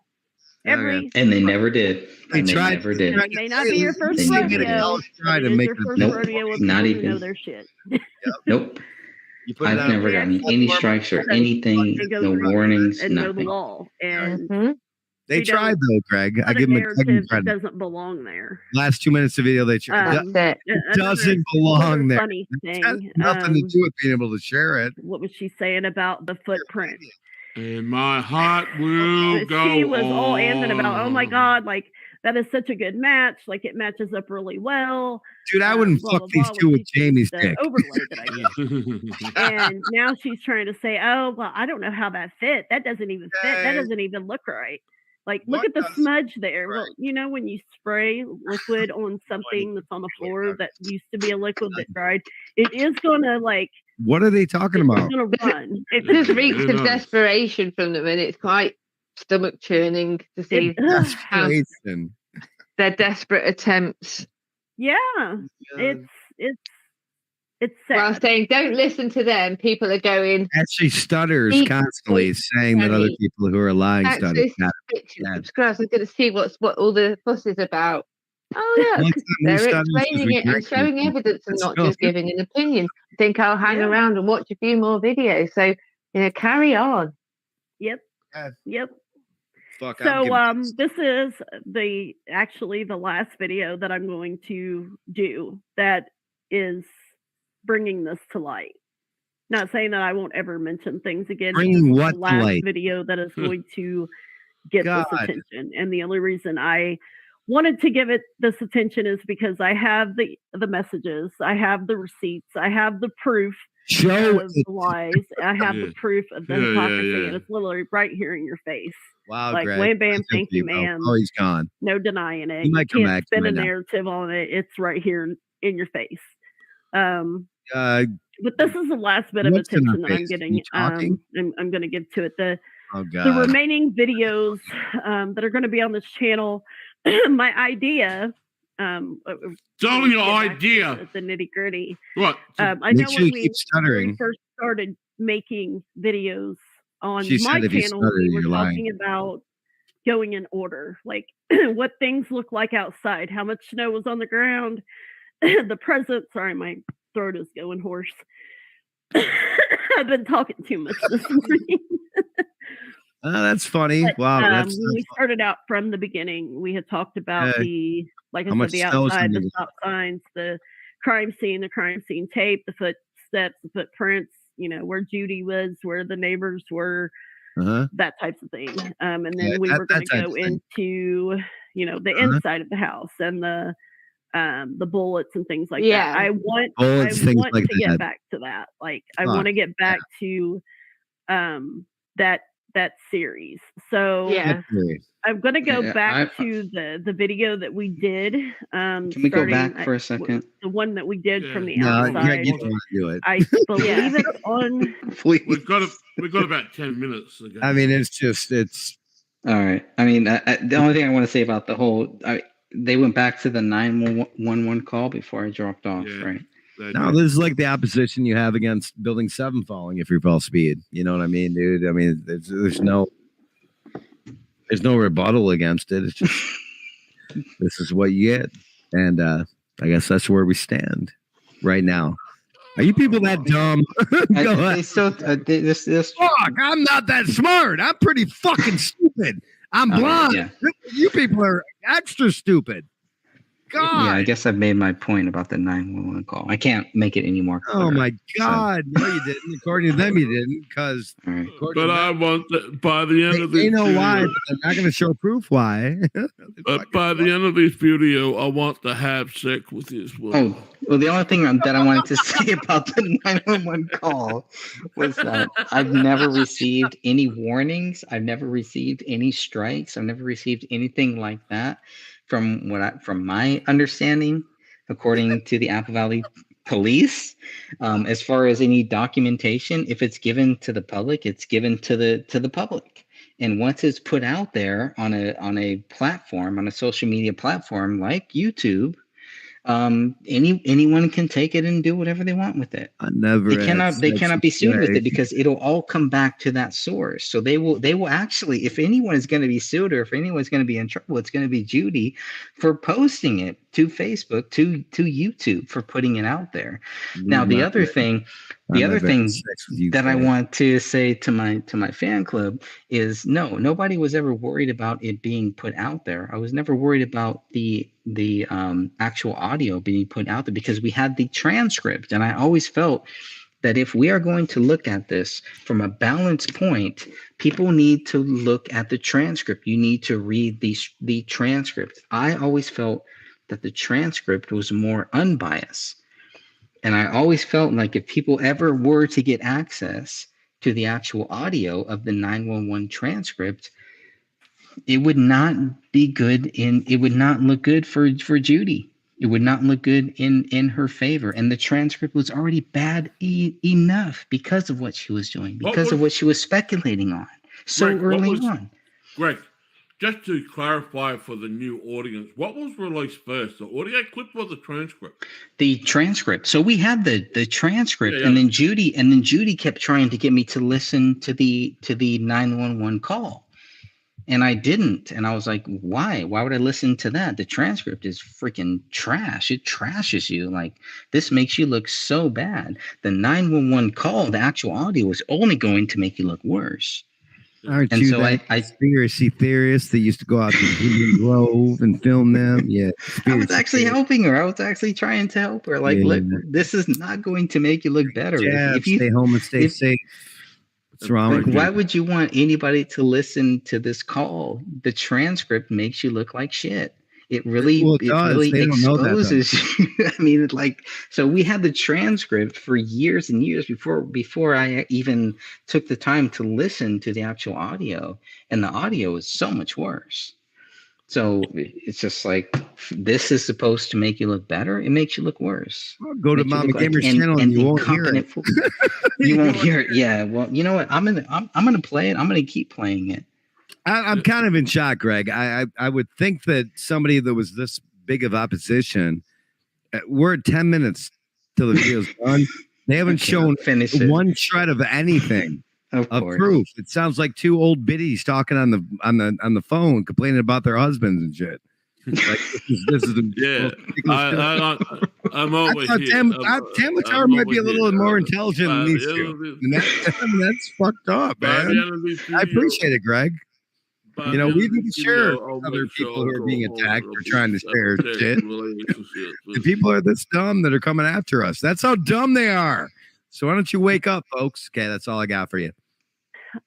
And they never did. They And they tried- never did. It may not be your first They never rodeo, did. Try but to it is make your it- first Nope, rodeo with not people who even. know their shit. Nope. You put it I've out never there. gotten any strikes or anything, They go no through warnings, and know the nothing. law. And They you tried don't though, Greg. I put a give him narrative that credit. doesn't belong there. Last 2 minutes of video they tried. That's it. It doesn't belong there. Funny It has thing. nothing to do with being able to share it. What was she saying about the footprint? And my heart will go She was all amping about, oh my on. God, like that is such a good match. Like it matches up really well. Dude, I wouldn't blah, fuck blah, these blah, two when with she Jamie's the dick. overlay that I used. And now she's trying to say, oh, well, I don't know how that fit. That doesn't even fit. That doesn't even look right. Like, look at the smudge there. Well, you know, when you spray liquid on something that's on the floor that used to be a liquid that dried, it is going to like, What are they talking about? going to run. It just reeks of desperation from them, and it's quite stomach churning to see how Desperation. their desperate attempts. Yeah, it's sad. Well, I'm saying don't listen to them. People are going. Actually stutters constantly, saying that other people who are lying stutter. Subscribe. I'm going to see what all the fuss is about. Oh look, they're explaining it and showing evidence and not just giving an opinion. I think I'll hang around and watch a few more videos. So carry on. Yep. Yep. Fuck, so this is the last video that I'm going to do that is bringing this to light. Not saying that I won't ever mention things again. Bringing This is what the to last light? video that is going to get God. this attention. And the only reason I wanted to give it this attention is because I have the messages, I have the receipts, I have the proof of the lies, I have the proof of the hypocrisy, and it's literally right here in your face. Wow, like Greg. wham bam, Good thank for you, bro. ma'am. Oh, he's gone. No denying it. He might come You back can't spin a right now. narrative on it. It's right here in your face. But this is the last bit of what's in her attention that I'm face? getting. You talking? I'm going to give to it. The God. remaining videos that are going to be on this channel. My idea. Tell me your idea. The nitty gritty. What? I Make know sure when you we keep stuttering. first started making videos on She my said if you channel, stutter, we were you're lying. talking about going in order, like what things look like outside, how much snow was on the ground, the present. Sorry, my throat is going hoarse. I've been talking too much this morning. That's funny. But, Wow. when we started out from the beginning, we had talked about the, like I how said, much the snow is outside, in the the- stop signs, the crime scene tape, the footsteps, the footprints, where Judy was, where the neighbors were, that type of thing. And then Yeah, we that- were going that to type go of thing. into, the inside of the house and the bullets and things like that. I want Bullets, things like to get that. back to that. Like I Fuck, want to get back to that series. So Yeah. I'm gonna go Yeah, back to the video that we did. Can we go back for a second? The one that we did from the No, outside. Greg, you don't want to do it. I believe it's on. We've got about 10 minutes ago. I mean, it's All right. I mean, the only thing I want to say about the whole, they went back to the 911 call before I dropped off, right? no, this is like the opposition you have against Building 7 falling if you're full speed. You know what I mean, dude? I mean, there's no rebuttal against it. It's just this is what you get, and I guess that's where we stand right now. Are you people that dumb? Go ahead. Fuck, I'm not that smart. I'm pretty fucking stupid. I'm blind. yeah. You people are extra stupid. God. Yeah, I guess I've made my point about the 911 call. I can't make it any more clear. Oh my God! No, you didn't. According to them, you didn't, because. But I want that by the end of this. They know video, why, but they're not going to show proof why. But by the end of this video, I want to have sex with this woman. Oh, well, the only thing that I wanted to say about the 911 call was that I've never received any warnings. I've never received any strikes. I've never received anything like that. From my understanding, according to the Apple Valley Police, as far as any documentation, if it's given to the public, it's given to the public. And once it's put out there on a platform, on a social media platform like YouTube, anyone can take it and do whatever they want with it. They cannot be sued with it because it'll all come back to that source. So they will actually, if anyone is going to be sued or if anyone's going to be in trouble, it's going to be Judy for posting it to Facebook, to YouTube, for putting it out there. Now the other thing that I want to say to my fan club is nobody was ever worried about it being put out there. I was never worried about the actual audio being put out there because we had the transcript, and I always felt that if we are going to look at this from a balanced point, people need to look at the transcript. You need to read the transcript. I always felt that the transcript was more unbiased. And I always felt like if people ever were to get access to the actual audio of the 911 transcript, it would not be good it would not look good for Judy. It would not look good in her favor. And the transcript was already bad enough because of what she was doing, because of what she was speculating on early on. Greg, just to clarify for the new audience, what was released first, the audio clip or the transcript? The transcript. So we had the transcript, and then Judy kept trying to get me to listen to the 911 call. And I didn't. And I was like, why? Why would I listen to that? The transcript is freaking trash. It trashes you. Like, this makes you look so bad. The 911 call, the actual audio, is only going to make you look worse. Aren't you that conspiracy theorist that used to go out to Indian Grove and film them? Yeah. I was actually helping her. I was actually trying to help her. Like, look, this is not going to make you look better. If you stay home and stay safe. What's wrong with you? Why would you want anybody to listen to this call? The transcript makes you look like shit. it really exposes you. I mean, so we had the transcript for years and years before I even took the time to listen to the actual audio, and the audio is so much worse. So it's just like, this is supposed to make you look better. It makes you look worse. Go to Mama Gamer's channel and you won't hear it. You won't hear it. Yeah. Well, you know what? I'm gonna play it. I'm gonna keep playing it. I'm kind of in shock, Greg. I would think that somebody that was this big of opposition, we're at 10 minutes till the video's done. They haven't shown one shred of anything. Of proof. It sounds like two old biddies talking on the phone, complaining about their husbands and shit. Like, this is the I'm always Tamatar might be a little more intelligent than these two. And that's fucked up, man. I appreciate it, Greg. You know, we can share other people who are being attacked or trying to share shit. The people are this dumb that are coming after us. That's how dumb they are. So why don't you wake up, folks? Okay, that's all I got for you.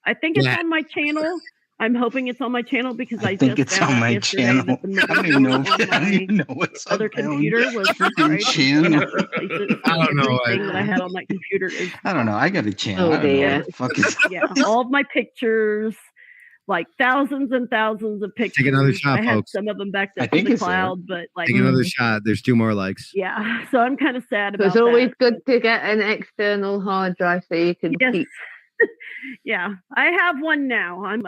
I think it's on my channel. I'm hoping it's on my channel because I think just it's on my channel. I don't even know. I don't even know what's other computer was channel. I don't know. Everything that I had on that computer is. I don't know. I got a channel. Yeah, all of my pictures, like thousands and thousands of pictures. Take another shot, I had folks. some of them backed up in the cloud, but like take another shot. There's 2 more likes. Yeah, so I'm kind of sad about It's always good to get an external hard drive so you can keep. Yeah, I have one now. I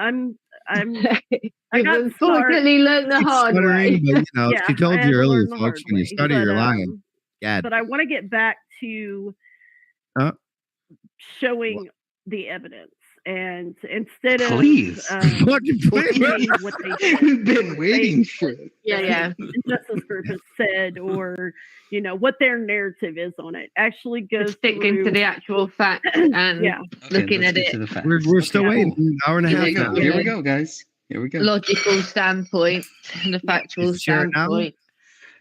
got unfortunately learned the hard way. But, you know, she told you earlier, folks, when you study, you're lying. Yeah. But I want to get back to showing the evidence. And instead of please, what they we've been waiting for it. Yeah. Justice Group has said, or you know what their narrative is on it, actually goes sticking to the actual facts and looking at it. We're still waiting. An hour and a half. Here we go, guys. Here we go. Logical standpoint and the factual standpoint.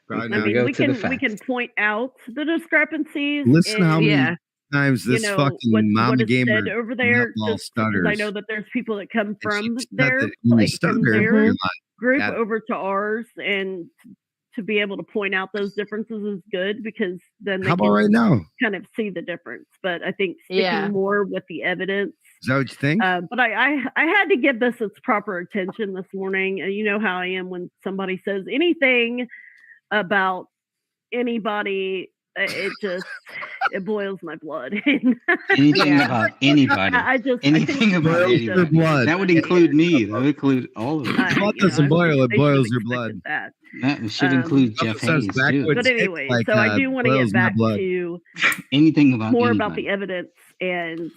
I mean, we can point out the discrepancies. Listen, how many times this fucking Mama Gamer over there stutters. I know that there's people that come from their group over to ours, and to be able to point out those differences is good because then they can kind of see the difference. But I think sticking more with the evidence. Is that what you think? But I had to give this its proper attention this morning. You know how I am when somebody says anything about anybody. It boils my blood. Anything about anybody. Anything about anybody. Blood. That would include me. That would include all of it. Blood doesn't boil. It boils your blood. That should include Jeff Hayes too. But anyway, so I do want to get back to anything about more about the evidence and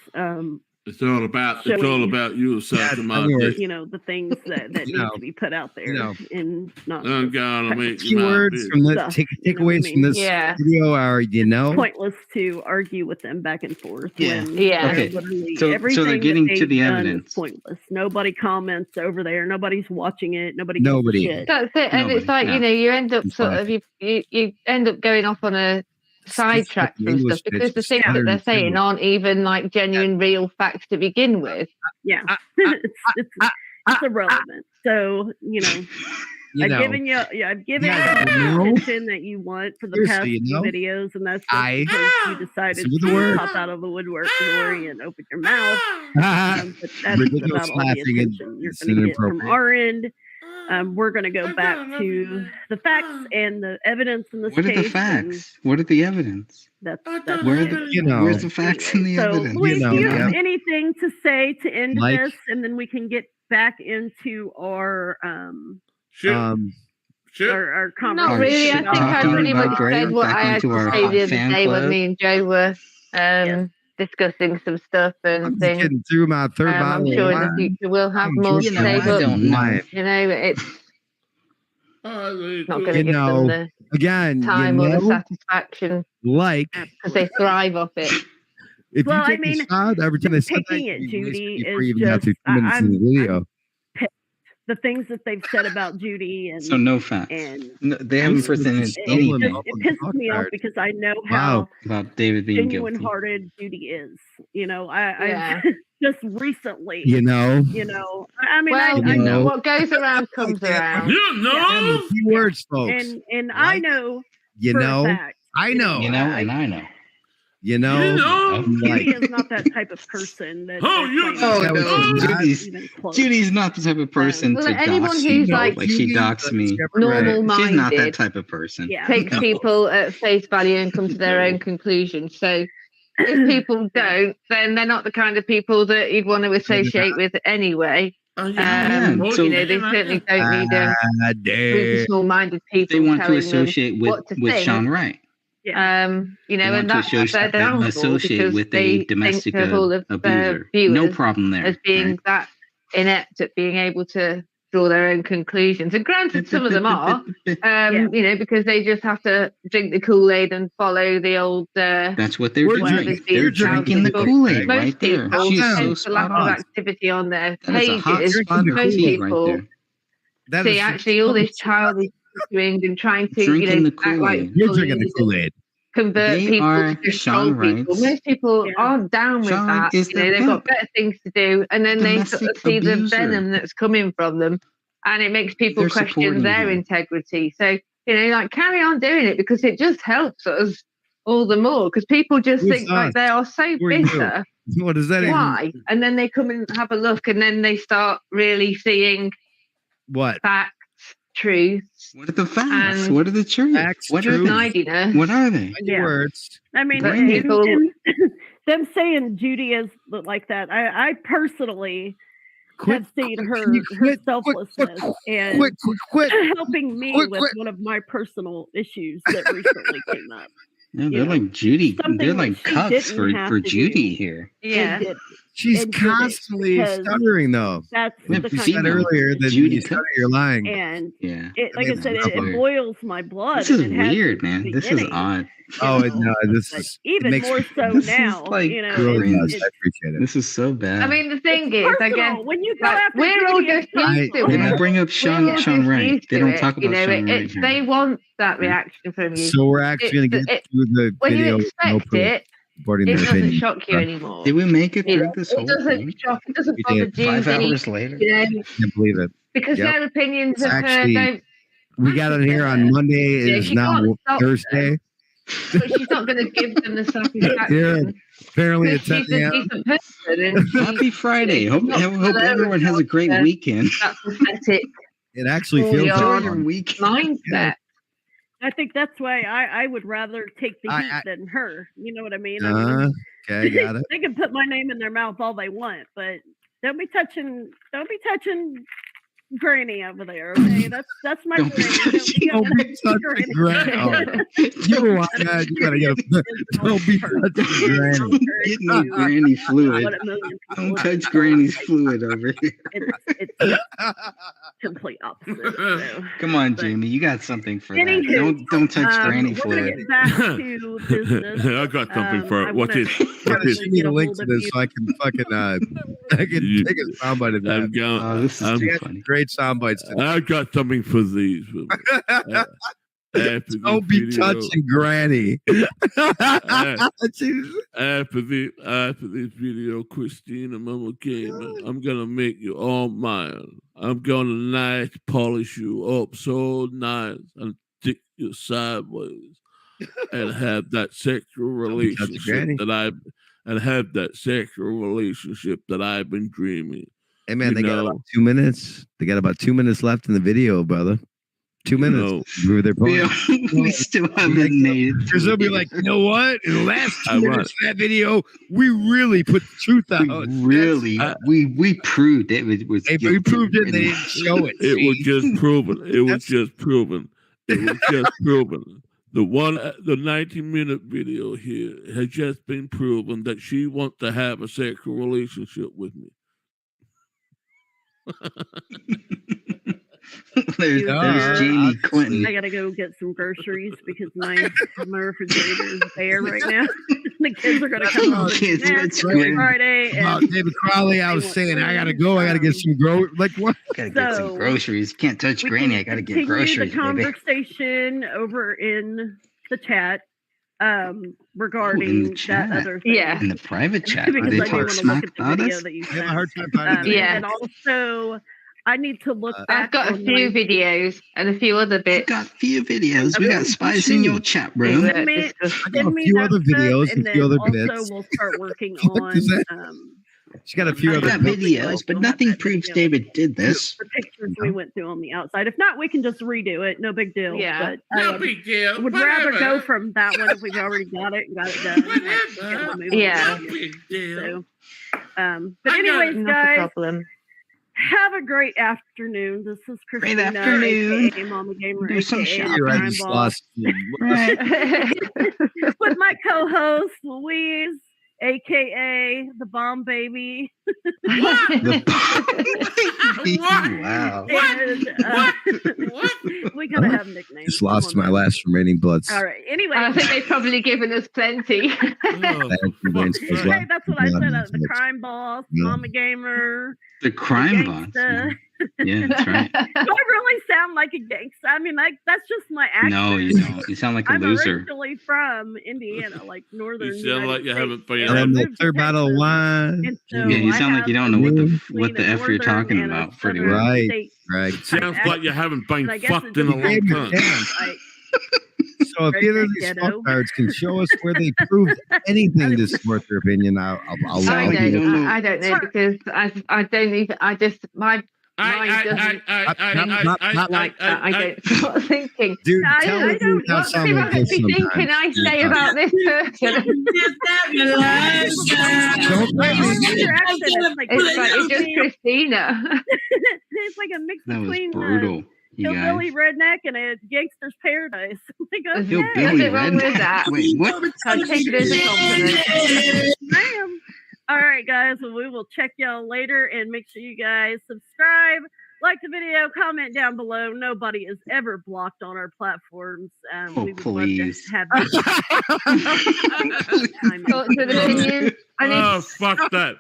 It's all about you, you know, the things that need to be put out there and not keywords from this takeaways from this video are it's pointless to argue with them back and forth. Okay. So they're getting to the evidence. Pointless. Nobody comments over there. Nobody's watching it. Nobody. That's it. And it's like you know, you end up you end up going off on a sidetrack and stuff because the things that they're saying aren't even like genuine real facts to begin with. It's irrelevant. So I've given you the attention that you want for the past few videos, and that's just because you decided to pop out of the woodwork glory and open your mouth. But that's about all the attention you're going to get from our end. We're going to go back to the facts and the evidence in this case. What are the facts? What are the evidence? That's where's the facts and the evidence? So, Louise, do you have anything to say to end this, and then we can get back into our our conversation? Not really. I think I pretty much said what I had to say the other day when me and Joe were discussing some stuff and things. Getting through my third bottle. I'm sure in the future we'll have more to say, but it's not going to give them the time or the satisfaction, because they thrive off it. If you take a shot every time they say picking it, Judy, is just I'm pissed the things that they've said about Judy, and So no facts. And no, they haven't presented anything. It pisses me off because I know Wow. how About David being guilty. genuine-hearted Judy is. You know, I just recently. You know. I mean, well, I know what goes around comes around. Keywords, folks. And I know. You for a know. fact, I know. You know, and I know. You know. Judy is not that type of person. Judy's not the type of person Well, to anyone dox who's you. like She doxed me. normal-minded, She's not that type of person. takes people at face value and come to their own conclusions. So if people don't, then they're not the kind of people that you'd want to associate with anyway. So, they certainly don't need small-minded people. They want to telling associate them what to with think. Sean Wright. And Want that's to their downfall associate because with they a domestic think of all of abuser. viewers No problem there. as being that inept at being able to draw their own conclusions. And granted, some of them are, because they just have to drink the Kool-Aid and follow the old. That's what they're doing. They're drinking the Kool-Aid right there. She's so spot lack of activity on their That is a hot pages. spot of Most tea right people there. see actually all this childish doing and trying to Drinking the act like Kool-Aid. You're drinking the Kool-Aid. convert They people are to control Sean people. Wrights. Most people aren't down with Sean that. is the They've got pimp. better things to do, and then they sort of Domestic see the abuser. venom that's coming from them, and it makes people They're question supporting their him. integrity. So carry on doing it because it just helps us all the more. Because people just Who's think like us? they are so Who are you? bitter. What does that even? Why? And then they come and have a look, and then they start really seeing What? facts, truths. What are the facts? And what are the truths? Facts, What are truths. Snidiness. What are they? Words. I mean, But and people- them saying Judy is like that. I personally have seen her selflessness and helping me with one of my personal issues that recently came up. Yeah, they're like Judy. Something They're that like she cucks didn't have for to Judy do. here. Yeah. She's and did it constantly because stuttering, though. That's Yeah, the you kind You of said earlier that Judy you stutter, you're lying. and Yeah. like I said, it boils my blood. This is and it has weird, since man. the This is beginning. odd. Oh, no, this But is even makes more me- so This is now. like really it- does. it's I appreciate it. This is so bad. I mean, the thing is, I guess personal. When you go like, after we're all Judy, just it's used to personal. they it. don't bring up We're Sean all Sean just Wright. used They to don't it, talk about Sean Wright. it's they want that reaction from you. So we're actually going to get through the when video. you with no expect proof, it, supporting it their doesn't opinion. shock you anymore. Did we make it You through know, this it whole doesn't thing? shock. It doesn't We bother did. 5 Judy. hours later. You know, Can't believe it. because Yep. their opinions It's of her actually- don't. We got it here on Monday. It Yeah, is she now can't stop Thursday. But she's not going to give them the Here, satisfaction. apparently at Because 10 she's a a.m. decent person. And Happy Friday. Hope everyone has a great weekend. that pathetic It actually Oh, feels yeah. like Enjoy your week. mindset. I think that's why I would rather take the heat than her. You know what I mean? I mean, okay, got it. they can put my name in their mouth all they want, but don't be touching Granny over there. Okay, that's my Don't be Granny. Don't be touching Granny. You want that? You gotta get a. Don't be touching Granny. Get no Granny fluid. Don't touch Granny's fluid over here. It's complete opposite. So. Come on, Jamie. You got something for that. Anywho, Don't touch Granny we're gonna fluid. get back to business. I got something for I it. Watch wanna- this. You Watch gotta this. send me the Get a link hold to of this you. so I can fucking I can take a soundbite of that. I'm going. Oh, this is too funny. Great soundbites today. I got something for these. After Don't this be video- touching Granny. Jesus. After this video, Christina Mama Gamer, I'm gonna make you all mine. I'm gonna nice polish you up so nice and stick you sideways and have that sexual relationship that I've been dreaming. Hey man, You they got know- about 2 minutes. They got about 2 minutes left in the video, brother. 2 minutes. Prove their point. We still haven't made it. Because they'll be like, you know what? In the last 2 I minutes of that video, we really put the truth out. Really, we proved it was. Hey, we proved it. They didn't show it. It was just proven. It was just proven. The 19-minute video here has just been proven that she wants to have a sexual relationship with me. There's Jamie Clinton. I gotta go get some groceries because my refrigerator is bare right now. The kids are gonna come home Friday. And David Crowley, I was saying I gotta go. I gotta get some Gotta get some groceries. Can't touch Granny. I gotta get groceries. The conversation over in the chat regarding that other thing. Yeah, in the private chat. Because They I do talk want to smack look at the about video us. that you I have a sent. hard time finding it. And also, I need to look back. I've got a few videos and a few other bits. Got a few videos. We got spies in your chat room. Send me a few other videos and a few other bits. Also, we'll start working on She got a few other videos, but nothing proves David did this. the pictures we went through on the outside. If not, we can just redo it. No big deal. Yeah. But No big deal. would rather go from that one if we've already got it and got it done. Yeah. No big deal. But anyways, Not a guys, problem. have a great afternoon. This is Christina, afternoon. aka Mama Gamer, Do some aka shopping. You're right, Crime just Boss, lost. with my co-host Louise, aka the Bomb Baby. Wow. And, we gotta have nicknames. Just lost my last remaining bloods. All right. Anyway, I think they've probably given us plenty. okay, that's what I said. The Crime Boss, Mama Gamer. The crime boss. Gangsta. Yeah, that's right. Do I really sound like a gangster? I mean, that's just my accent. No, you don't. You sound like a I'm loser. originally from Indiana, like northern. You sound like you haven't been. And the third bottle of wine. Yeah, you sound like you don't know what the F you're talking about. Pretty well. Right, Greg. Sounds like you haven't been I guess fucked it's in a long time. So if either of these smoke cards can show us where they proved anything to support their opinion, I'll allow you. I don't know because I don't even. I just my. I don't start thinking. Dude, tell me you have something What good do you think can I say about this person? It's just Christina. It's like a mix That was between brutal. You hillbilly guys. redneck and a gangster's paradise. Like, okay. Hillbilly redneck. Wait, what? I take it as a compliment. Ma'am. All right, guys. Well, we will check y'all later, and make sure you guys subscribe, like the video, comment down below. Nobody is ever blocked on our platforms. We would please. love to have Oh, fuck that.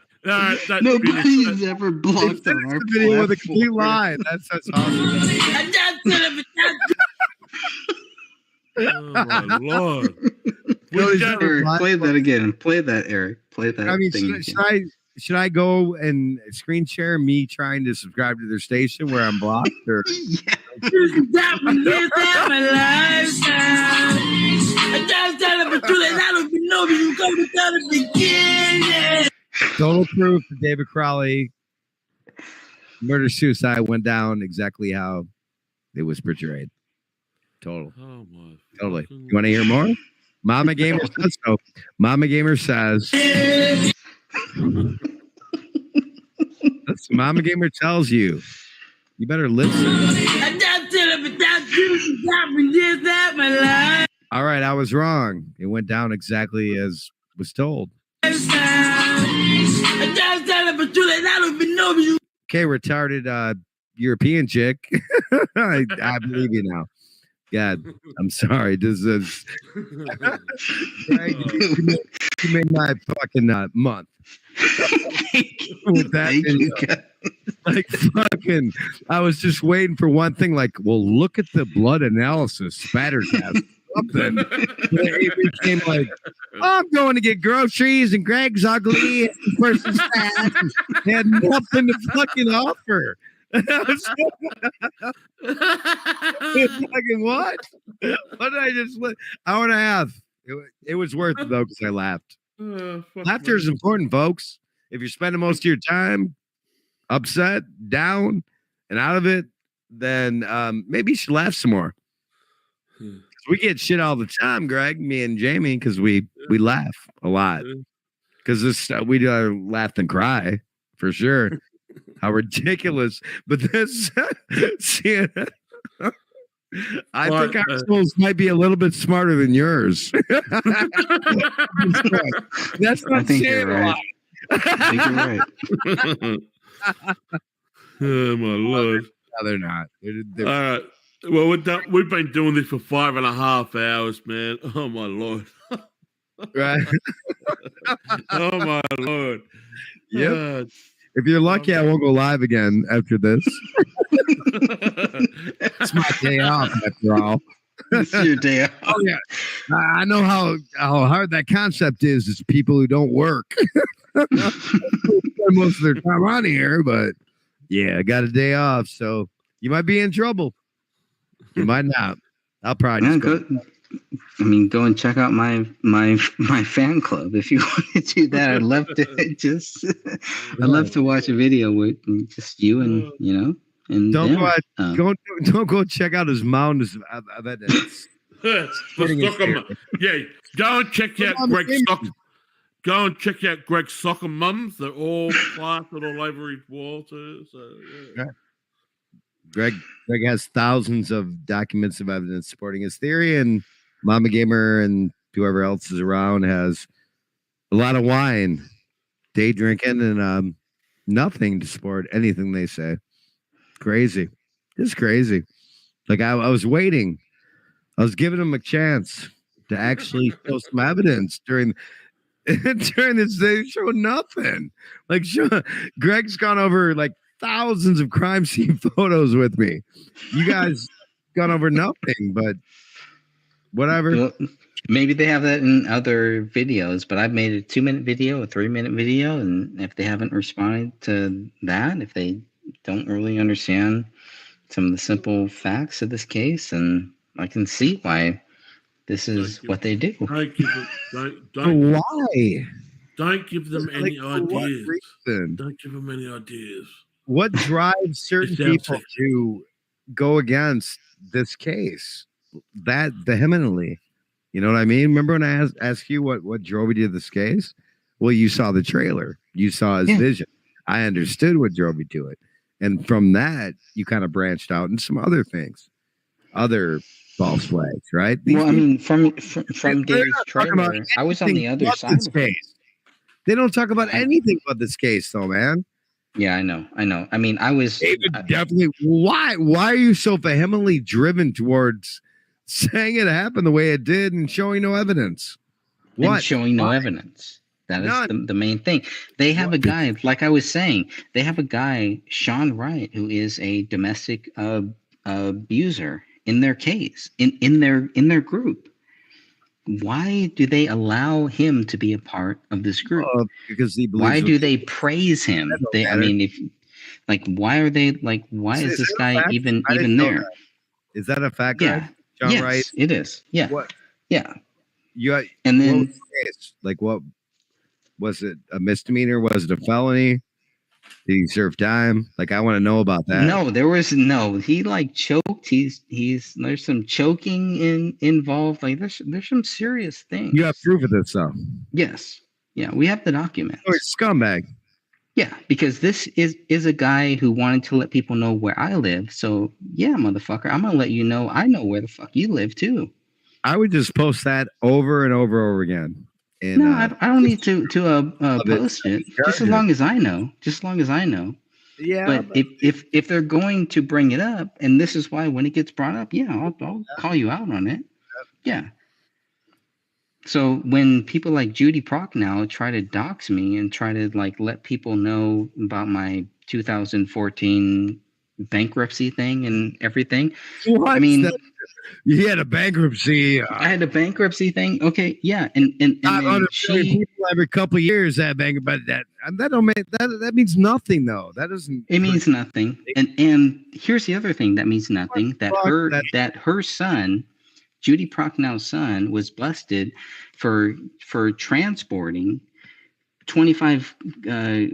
Nobody's ever blocked on our video with a platform. complete lie. That's awesome. Oh my lord! Eric, play that again. Play that, Eric. Play that. I mean, thing should I go and screen share me trying to subscribe to their station where I'm blocked? Or total proof that David Crowley murder suicide went down exactly how it was portrayed. Total. Oh my. Totally. You want to hear more? Mama Gamer says so. Mama Gamer says. That's what Mama Gamer tells you. You better listen. All right, I was wrong. It went down exactly as was told. Okay, retarded European chick. I believe you now. God, I'm sorry. This is Greg, you made my fucking month. With that video. Like fucking, I was just waiting for one thing. Like, well, look at the blood analysis, spatter test, something. It became like, oh, I'm going to get groceries, and Greg's ugly, and the person's fat, and they had nothing to fucking offer. Fucking what? What did I just? Hour and a half. It was worth it though because I laughed. Laughter is important, folks. If you're spending most of your time upset, down, and out of it, then maybe you should laugh some more. We get shit all the time, Greg, me and Jamie, because we laugh a lot. Because this we laugh and cry for sure. How ridiculous! But this, see, I think our schools might be a little bit smarter than yours. That's not saying a lot. I think you're right. Oh my lord! No, they're not. They're All right. Well, we've been doing this for 5.5 hours, man. Oh my lord. right. Oh my lord. Yep. If you're lucky, I won't go live again after this. It's my day off after all. It's your day off. Oh yeah, I know how hard that concept is. It's people who don't work. Most of their time on here, but yeah, I got a day off, so you might be in trouble. You might not. I'll probably just go. Go and check out my fan club if you want to do that. I'd love to I'd love to watch a video with just you and and don't them. Don't go check out his mound of evidence. Yeah, go and check out Greg's soccer. Go and check out Greg's soccer mums. They're all plastered all over his wall too. So yeah. Greg has thousands of documents of evidence supporting his theory, and Mama Gamer and whoever else is around has a lot of wine, day drinking, and nothing to support anything they say. Crazy. Just crazy. Like I was waiting. I was giving him a chance to actually show some evidence during this. They showed nothing. Greg's gone over like thousands of crime scene photos with me. You guys gone over nothing, but whatever. Well, maybe they have that in other videos, but I've made a 2-minute video, a 3-minute video, and if they haven't responded to that, if they don't really understand some of the simple facts of this case, and I can see why this is what they do. Why? Don't give them any ideas. Don't give them any ideas. What drives certain people to go against this case? That vehemently. You know what I mean? Remember when I asked you what drove you to this case? Well, you saw the trailer. You saw his vision. I understood what drove you to it. And from that, you kind of branched out into some other things. Other false flags, right? From Dave's trailer, I was on the other side of this case. They don't talk about anything about this case, though, man. Yeah, I know. I was David, definitely. Why are you so vehemently driven towards saying it happened the way it did and showing no evidence? And showing no evidence. That is the main thing. They have a guy, like I was saying, they have a guy, Sean Wright, who is a domestic abuser in their case, in their group. Why do they allow him to be a part of this group? Because he believes. Why do they praise him? Why are they why is this guy even there? That. Is that a fact? Yeah. John Wright? It is. Yeah. What? Yeah. And then what was it? A misdemeanor? Was it a felony? Did he serve time? I want to know about that. No, there was no. He choked. There's some choking involved. There's some serious things. You have proof of this, though. Yes. Yeah, we have the documents. Oh, he's a scumbag. Yeah, because this is a guy who wanted to let people know where I live. So yeah, motherfucker, I'm gonna let you know I know where the fuck you live too. I would just post that over and over again. And, no, I don't need to post it. Just as long as I know. Yeah. But if they're going to bring it up, and this is why when it gets brought up, I'll call you out on it. Yeah. So when people like Judy Prochnow try to dox me and try to let people know about my 2014 bankruptcy thing and everything, what? You had a bankruptcy. I had a bankruptcy thing. Okay, yeah, and people every couple of years that bankruptcy, but that don't make that means nothing though. That doesn't. It means nothing. And here's the other thing that means nothing. That her son, Judy Prochnow's son, was busted for transporting 25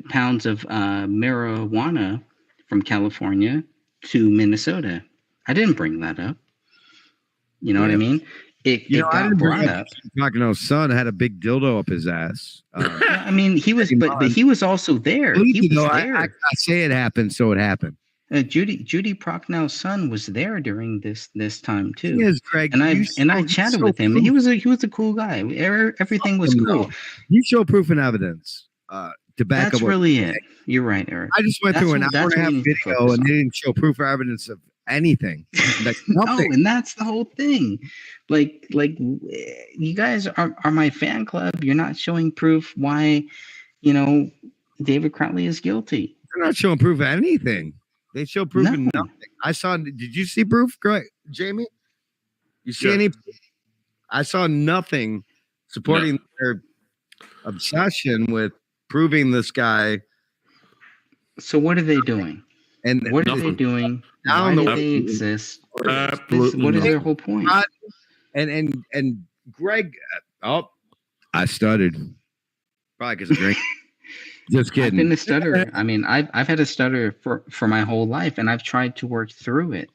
pounds of marijuana from California to Minnesota. I didn't bring that up. You know what I mean? It got brought up. Prochnow's son had a big dildo up his ass. He was, but he was also there. He was there. I say it happened, so it happened. Judy Prochnow's son was there during this time too. Yes, Greg. And I chatted with him. And he was a cool guy. Everything was cool. You show proof and evidence. to back That's up. really it. You're right, Eric. I just went through an hour and a half video and they didn't show proof or evidence of anything. Like, nothing. No, and that's the whole thing. Like you guys are my fan club. You're not showing proof why, David Crowley is guilty. They're not showing proof of anything. They show proof of nothing. I saw. Did you see proof, Jamie? You see any? I saw nothing supporting their obsession with proving this guy. So what are they doing? And what are they doing? Why do they exist? What is their whole point? And Greg, I stuttered. Probably because of drink. Just kidding. I've been a stutterer. I mean, I've had a stutter for my whole life, and I've tried to work through it.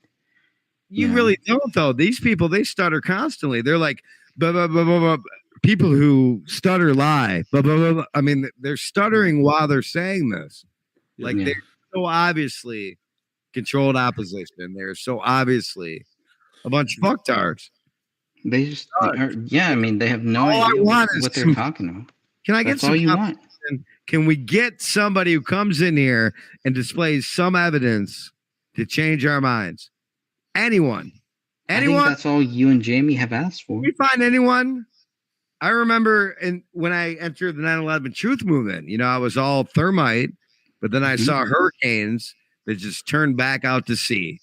You really don't, though. These people, they stutter constantly. They're like, blah, blah, blah, blah, blah. People who stutter lie. Blah, blah, blah, blah. I mean, they're stuttering while they're saying this. Like, they're so obviously controlled opposition. They're so obviously a bunch of fucktards. They just, I mean, they have no idea what they're talking about. Can I get That's some all you want? Can we get somebody who comes in here and displays some evidence to change our minds? Anyone? I think that's all you and Jamie have asked for. Can you find anyone? I remember when I entered the 9/11 truth movement, I was all thermite, but then I saw hurricanes that just turned back out to sea.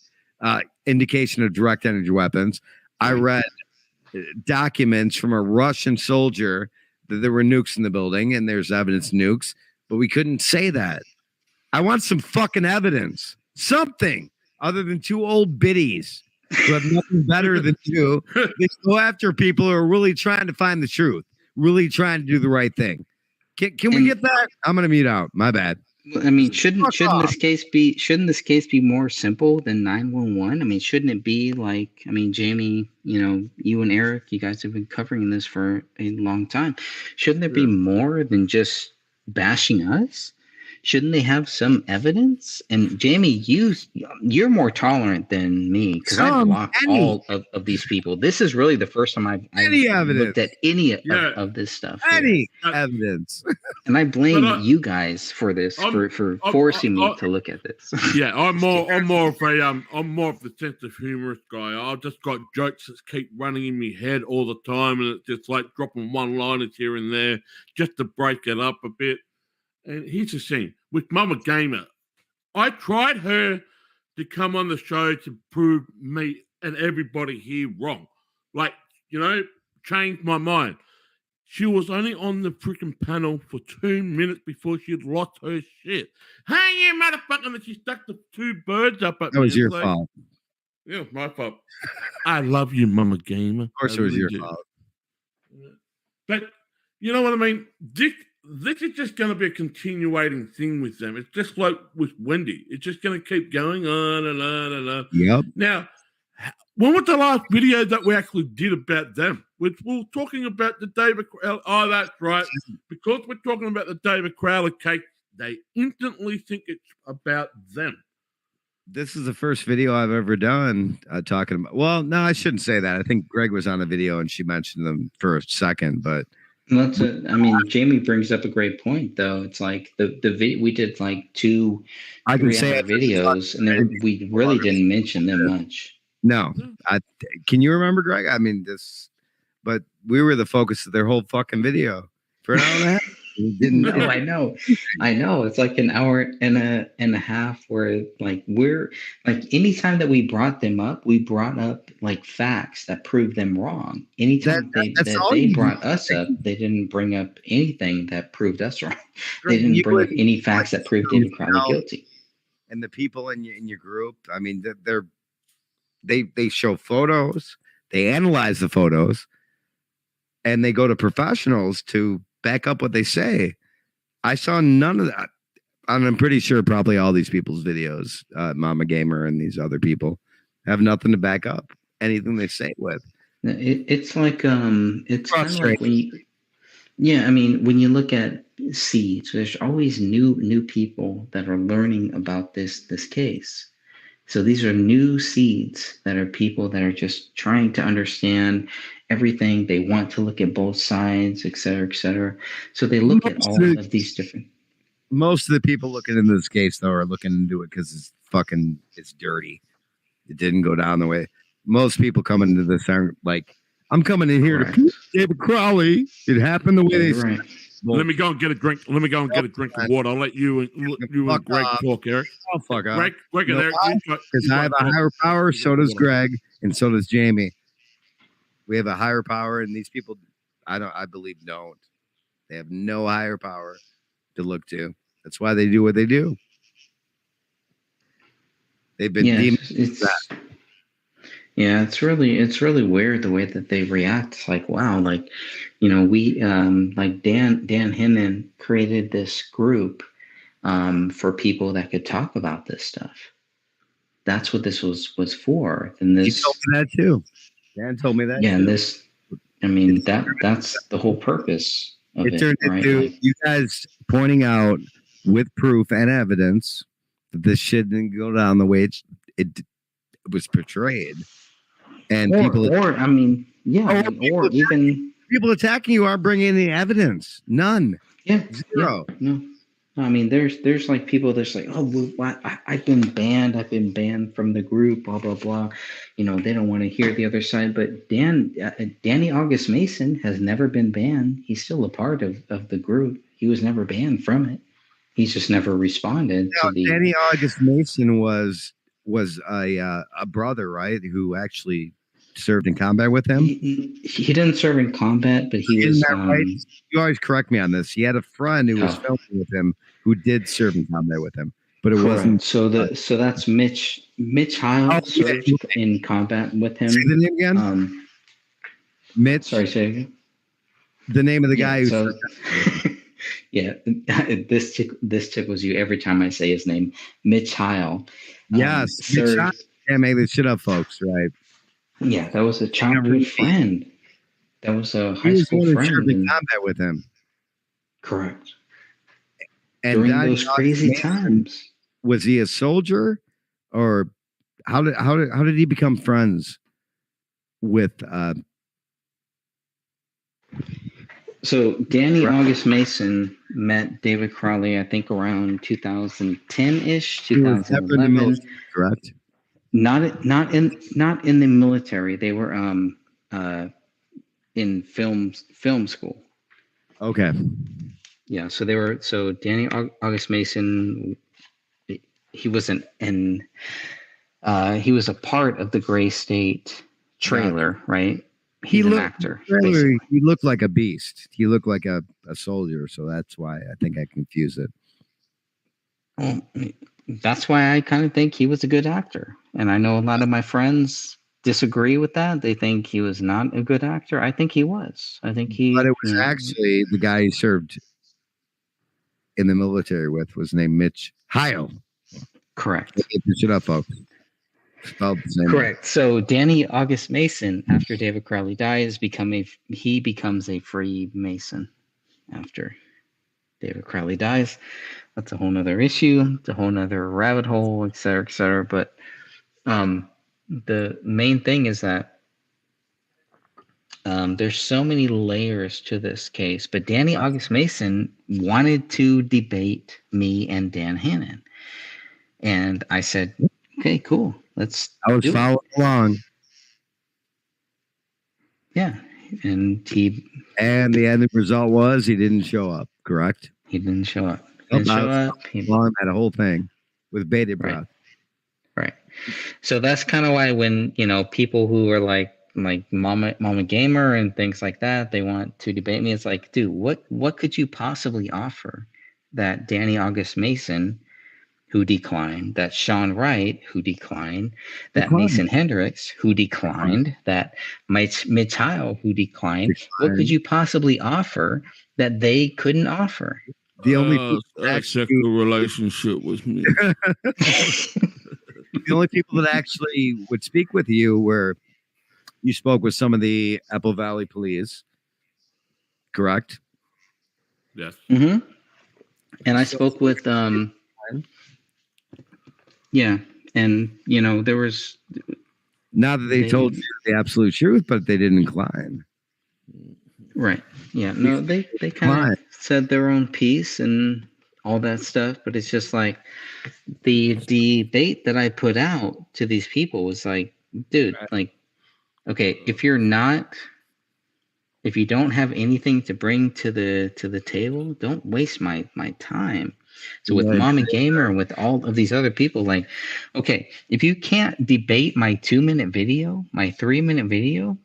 Indication of direct energy weapons. I read documents from a Russian soldier that there were nukes in the building, and there's evidence nukes, but we couldn't say that. I want some fucking evidence. Something other than two old biddies who have nothing better than you. They go after people who are really trying to find the truth, really trying to do the right thing. Can we get that? I'm going to mute out. My bad. I mean, shouldn't this case be more simple than 911? I mean, shouldn't it be like, I mean, Jamie, you and Eric, you guys have been covering this for a long time. Shouldn't there be more than just bashing us? Shouldn't they have some evidence? And Jamie, you're more tolerant than me because I blocked all of these people. This is really the first time I've looked at any of this stuff. Any evidence. And I blame you guys for this, for forcing me to look at this. Yeah, I'm more of the sense of humorous guy. I've just got jokes that keep running in my head all the time, and it's just like dropping one-liners here and there just to break it up a bit. And here's the thing, with Mama Gamer, I tried her to come on the show to prove me and everybody here wrong. Like, change my mind. She was only on the freaking panel for 2 minutes before she'd lost her shit. Hey, you motherfucker, and she stuck the two birds up at me. That was your fault. Yeah, it was my fault. I love you, Mama Gamer. Of course it was your fault. But, you know what I mean? This is just going to be a continuating thing with them. It's just like with Wendy. It's just going to keep going on and on and on. Yep. Now, when was the last video that we actually did about them? We were talking about the David Crowley. Oh, that's right. Because we're talking about the David Crowley case, they instantly think it's about them. This is the first video I've ever done talking about. Well, no, I shouldn't say that. I think Greg was on a video and she mentioned them for a second, but. Jamie brings up a great point, though. It's like we did like 2 3-hour videos, and then we really didn't mention them much. No, can you remember, Greg? I mean, but we were the focus of their whole fucking video for an hour and a half. No, I know. It's like an hour and a half where like we're like anytime that we brought them up, we brought up like facts that proved them wrong. Anytime they brought us up, they didn't bring up anything that proved us wrong. They didn't bring up any facts that proved David Crowley guilty. And the people in your group, I mean, they show photos, they analyze the photos, and they go to professionals to back up what they say. I saw none of that. And I'm pretty sure probably all these people's videos, Mama Gamer and these other people, have nothing to back up anything they say with. It's like it's kind of like when you look at seeds, there's always new people that are learning about this case. So these are new seeds that are people that are just trying to understand everything. They want to look at both sides, et cetera, et cetera. So they look at all of these different. most of the people looking into this case though are looking into it because it's dirty. It didn't go down the way. Most people coming into this aren't like, I'm coming in here to prove David Crowley. It happened the way they said. Well, let me go and get a drink. Let me go and get a drink of water. I'll let you and Greg talk, Eric. Oh, fuck off. Greg and Eric. Because I have a higher power, so does Greg, and so does Jamie. We have a higher power, and these people, I believe, don't. They have no higher power to look to. That's why they do what they do. They've been demonized. Yeah, it's really weird the way that they react. It's like, wow, like, we like Dan Hinnon created this group for people that could talk about this stuff. That's what this was for. And this, he told me that too. Dan told me that. Yeah, too. and that's the whole purpose of it. Turned into you guys pointing out with proof and evidence that this shit didn't go down the way it was portrayed. And people attacking you aren't bringing any evidence. None. Yeah. Zero. Yeah, no. I mean, there's like people that's like, oh, well, I've been banned from the group, blah blah blah. They don't want to hear the other side. But Danny August Mason has never been banned. He's still a part of the group. He was never banned from it. He's just never responded to the. Danny August Mason was a brother, right? Who actually served in combat with him. He didn't serve in combat, but he was. Right? You always correct me on this. He had a friend who was filming with him who did serve in combat with him, but it wasn't. So that's Mitch Heil served in combat with him. Say the name again. Mitch. Sorry, say it again. The name of the guy who. Yeah, this chick was you every time I say his name. Mitch Heil. Yes, Mitch Heil. Can't make this shit up, folks. Right? Yeah, that was a childhood friend. That was a high school friend. Served in combat with him. Correct. And during those crazy times, was he a soldier, or how did he become friends with? So Danny August Mason met David Crowley, I think around 2010-ish, 2011. Correct. Not in the military. They were in film school. Okay. Yeah. So Danny August Mason, he was he was a part of the Gray State trailer, right? He's an actor. He looked like a beast. He looked like a soldier, so that's why I think I confuse it. Well, that's why I kind of think he was a good actor. And I know a lot of my friends disagree with that. They think he was not a good actor. I think he was. But it was actually the guy he served in the military with was named Mitch Heil. Correct. Get this shit up, folks. Correct. So Danny August Mason, after David Crowley dies, he becomes a free Mason after David Crowley dies. That's a whole nother issue. It's a whole nother rabbit hole, et cetera, et cetera. But the main thing is that there's so many layers to this case. But Danny August Mason wanted to debate me and Dan Hannon. And I said, okay, cool. I was following along. Yeah. And the end result was he didn't show up, correct? He didn't show up. Had a whole thing with bated breath. Right. So that's kind of why when, people who are like Mama Gamer and things like that, they want to debate me. It's like, dude, what could you possibly offer that Danny August Mason, who declined, that Sean Wright, who declined, that Mason Hendricks, who declined, that Mitch Heil, who declined. What could you possibly offer that they couldn't offer? The only sexual relationship was me. The only people that actually would speak with you were you spoke with some of the Apple Valley police, correct? Yes. Mm-hmm. And I spoke with yeah, and there was not that they told you the absolute truth, but they didn't incline. Right. Yeah. No, they kind of said their own piece, and all that stuff. But it's just like the debate that I put out to these people was like, dude, like, okay, if you don't have anything to bring to the table, don't waste my time. So with Mama Gamer and with all of these other people, like, okay, if you can't debate my 2-minute video, my 3-minute video,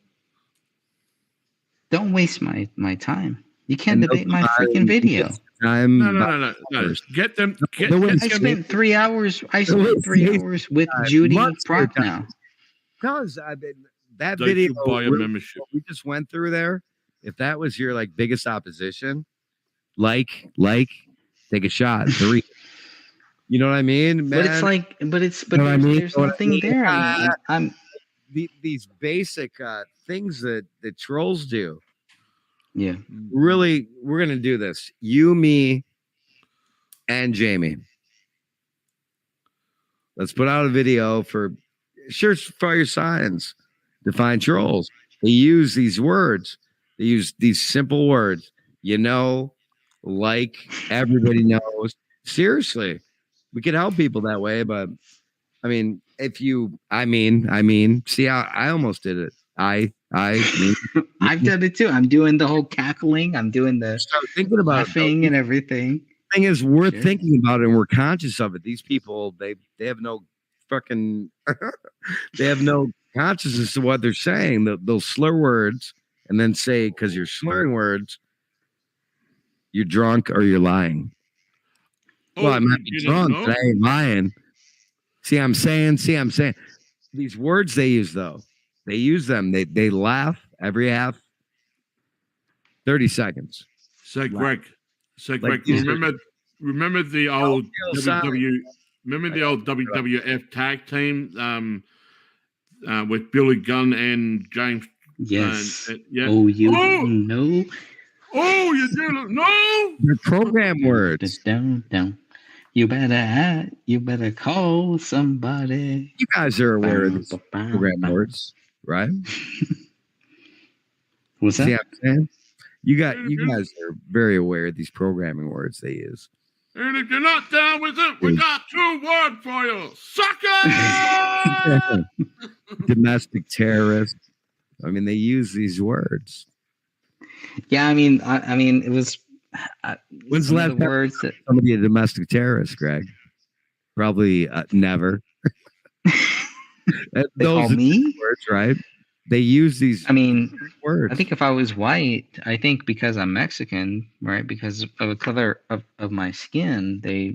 don't waste my time. You can't debate my freaking video. No. Get them. I spent 3 hours. I spent 3 hours with Judy Proc now. Because that Don't video you buy a membership? we just went through there, if that was your like biggest opposition, take a shot. 3. You know what I mean? Man? But it's like, there's nothing there. I'm these basic things that the trolls do. Yeah. Really, we're gonna do this. You, me, and Jamie. Let's put out a video for Surefire Signs to find trolls. They use these words. They use these simple words. Like everybody knows. Seriously, we could help people that way. But I mean, see, I almost did it. I've done it too. I'm doing the whole cackling. I'm doing the thinking about laughing and everything. Thing is, we're thinking about it and we're conscious of it. These people, they have no fucking, they have no consciousness of what they're saying. They'll slur words and then say, because you're slurring words, you're drunk or you're lying. Well, I might be drunk, but I ain't lying. See, I'm saying. These words they use, though. They use them. They laugh every 30 seconds. So Greg, remember the old WWF tag team with Billy Gunn and James? Yes. Yeah. Oh, you didn't know? Oh, you didn't know? They're program words. Down. You better call somebody. You guys are aware of these program words, right? What's that? See what I'm saying? You guys are very aware of these programming words they use. And if you're not down with it, we got 2 words for you. Sucker! Domestic terrorist. I mean, they use these words. Yeah, I mean, it was. When's the last words that somebody a domestic terrorist, Greg? Probably never. They call me words, right? They use these. I mean, words. I think if I was white, I think because I'm Mexican, right? Because of the color of my skin, they're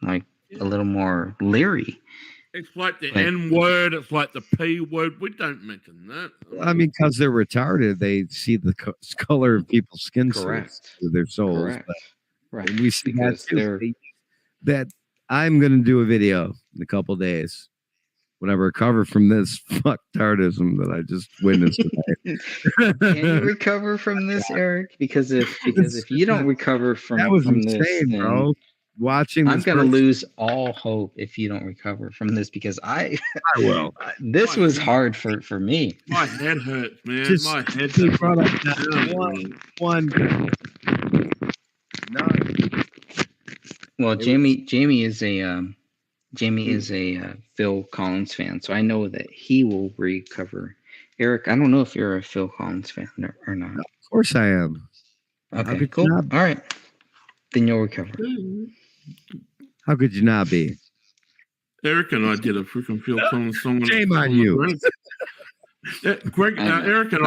like a little more leery. It's like the N word. It's like the P word. We don't mention that. I mean, because they're retarded, they see the color of people's skin Correct. Through their souls. Correct. But we see Because that I'm going to do a video in a couple days when I recover from this fucktardism that I just witnessed today. Can you recover from this, Eric? Because if you don't recover from insane, this, bro. Watching this I'm gonna lose all hope if you don't recover from this, because I will. This was hard for me. My head hurts, man. My head hurts. One. Well, Jamie is a Phil Collins fan, so I know that he will recover. Eric, I don't know if you're a Phil Collins fan or not. Of course I am. Okay, cool. All right, then you'll recover. How could you not be? Eric and I did a freaking Phil Collins song. Shame on you. Greg, Eric and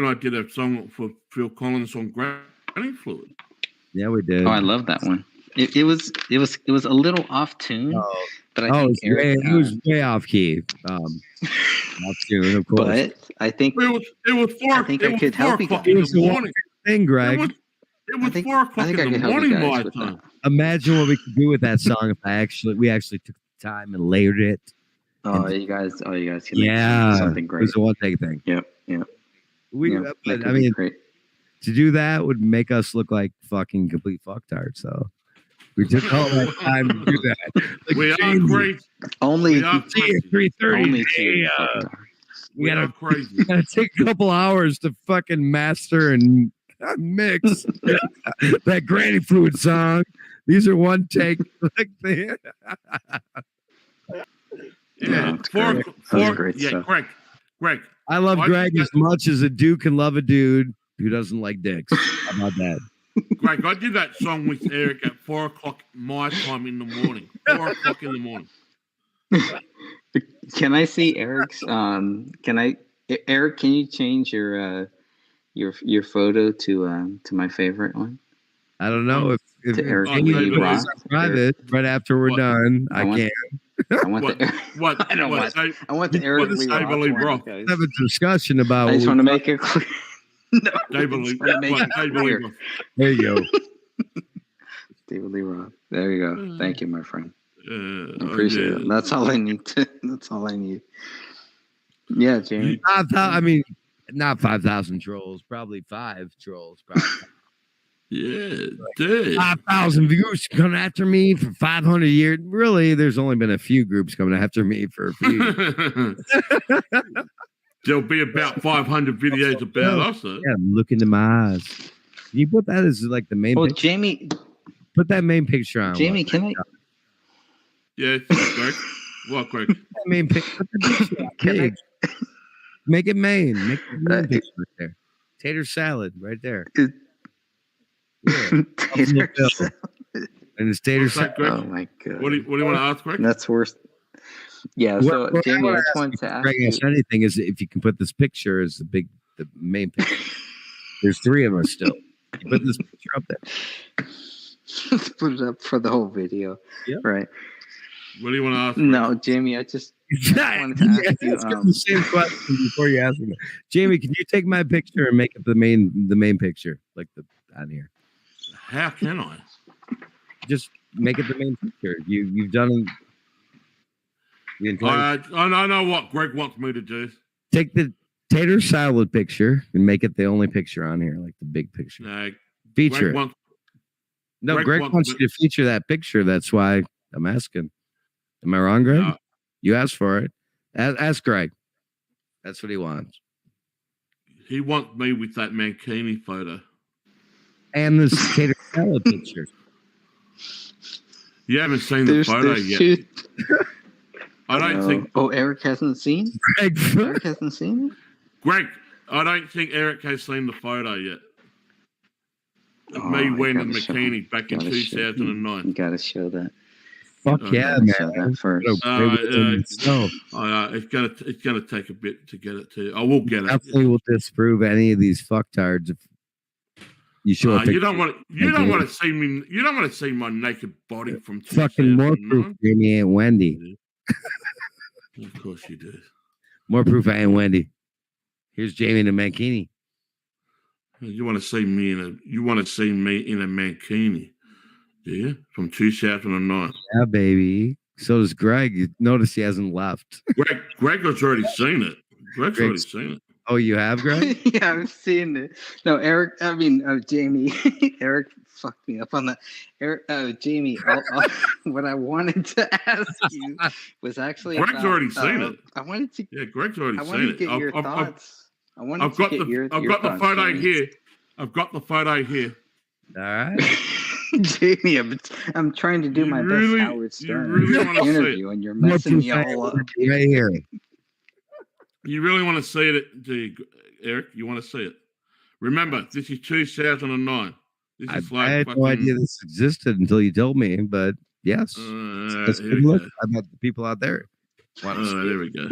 I did a song for Phil Collins on Granny Fluid. Yeah, we did. Oh, I love that one. It was a little off tune, but I think Eric, it was way off key. Off tune, of course. But I think it was 4. I think I could help you guys. It was the one thing, Greg. It was 4 o'clock in the morning my time. Imagine what we could do with that song if we actually took the time and layered it. You guys can something great. It was a one-take thing. Yep. But I mean, to do that would make us look like fucking complete fucktards. So we took all that time to do that. Like, we are crazy. Only at 3:30. We gotta take a couple hours to fucking master and Mix. That granny food song. These are one take. Like yeah, Greg. I love Greg as much as a dude can love a dude who doesn't like dicks. How about that? Greg, I did that song with Eric at 4 o'clock my time in the morning. 4 o'clock in the morning. Can I see Eric's? Eric, can you change your photo to my favorite one? I don't know if Eric private right after we're done. I can. I want the Eric Lee Roth one, have a discussion about. I just want to make it clear. No, David Lee Roth. There you go. David Lee Roth. There you go. Thank you, my friend. I appreciate it. That's all I need. That's all I need. Yeah, Jamie. I mean, not 5,000 trolls. Probably 5 trolls. Probably. Yeah, dude. 5,000 views coming after me for 500 years. Really, there's only been a few groups coming after me for a few. There'll be about 500 videos about us. Yeah, look into my eyes. Can you put that as like the main picture? Jamie. Put that main picture on. Jamie, can I? Yeah, Greg. What, Greg? That main picture. Make it main. Make the main picture right there. Tater salad right there. Yeah. Tater salad. And it's tater salad. Oh my god. What do you want to ask, Greg? That's worse. Yeah. So Jamie, I just wanted to ask you. Anything is if you can put this picture as the main picture. There's 3 of us still. You put this picture up there. Let's put it up for the whole video. Yeah. Right. What do you want to ask? No, Jamie, I just wanted to ask you. The same question before you ask me. Jamie, can you take my picture and make it the main picture, like on here? How can I? Just make it the main picture. You've done. I know what Greg wants me to do. Take the tater salad picture and make it the only picture on here, like the big picture. No, feature. Greg wants you to feature that picture. That's why I'm asking. Am I wrong, Greg? No. You asked for it. Ask Greg. That's what he wants. He wants me with that Mankini photo. And this tater salad picture. You haven't seen the photo yet. I don't think. Oh, Eric hasn't seen? Eric hasn't seen it? Greg, I don't think Eric has seen the photo yet. Me winning McNicol back in 2009. You got to show that. Fuck yeah, man! It's gonna take a bit to get it to. I will get it. Definitely will disprove any of these fucktards if you show. You don't want to see me. You don't want to see my naked body from fucking more proof. Jamie Aunt Wendy. Of course you do. More proof. I ain't Wendy. Here's Jamie and a Mankini. You want to see me in a Mankini. Yeah, from 2009. Yeah, baby. So does Greg. You notice he hasn't left. Greg has already seen it. Greg's already seen it. Oh, you have, Greg? Yeah, I've seen it. No, Jamie. Eric fucked me up on that. Jamie, what I wanted to ask you was actually Greg's already seen it. I wanted to. Yeah, Greg's already seen it. I wanted to get your thoughts. I've got the photo here. I've got the photo here. All right. Jamie, I'm trying to do my best Howard Stern interview, and you're messing me all up. Right here. You really want to see it, do you, Eric? You want to see it? Remember, this is 2009. I had no idea this existed until you told me, but yes. That's good look. I bet the people out there. There we go.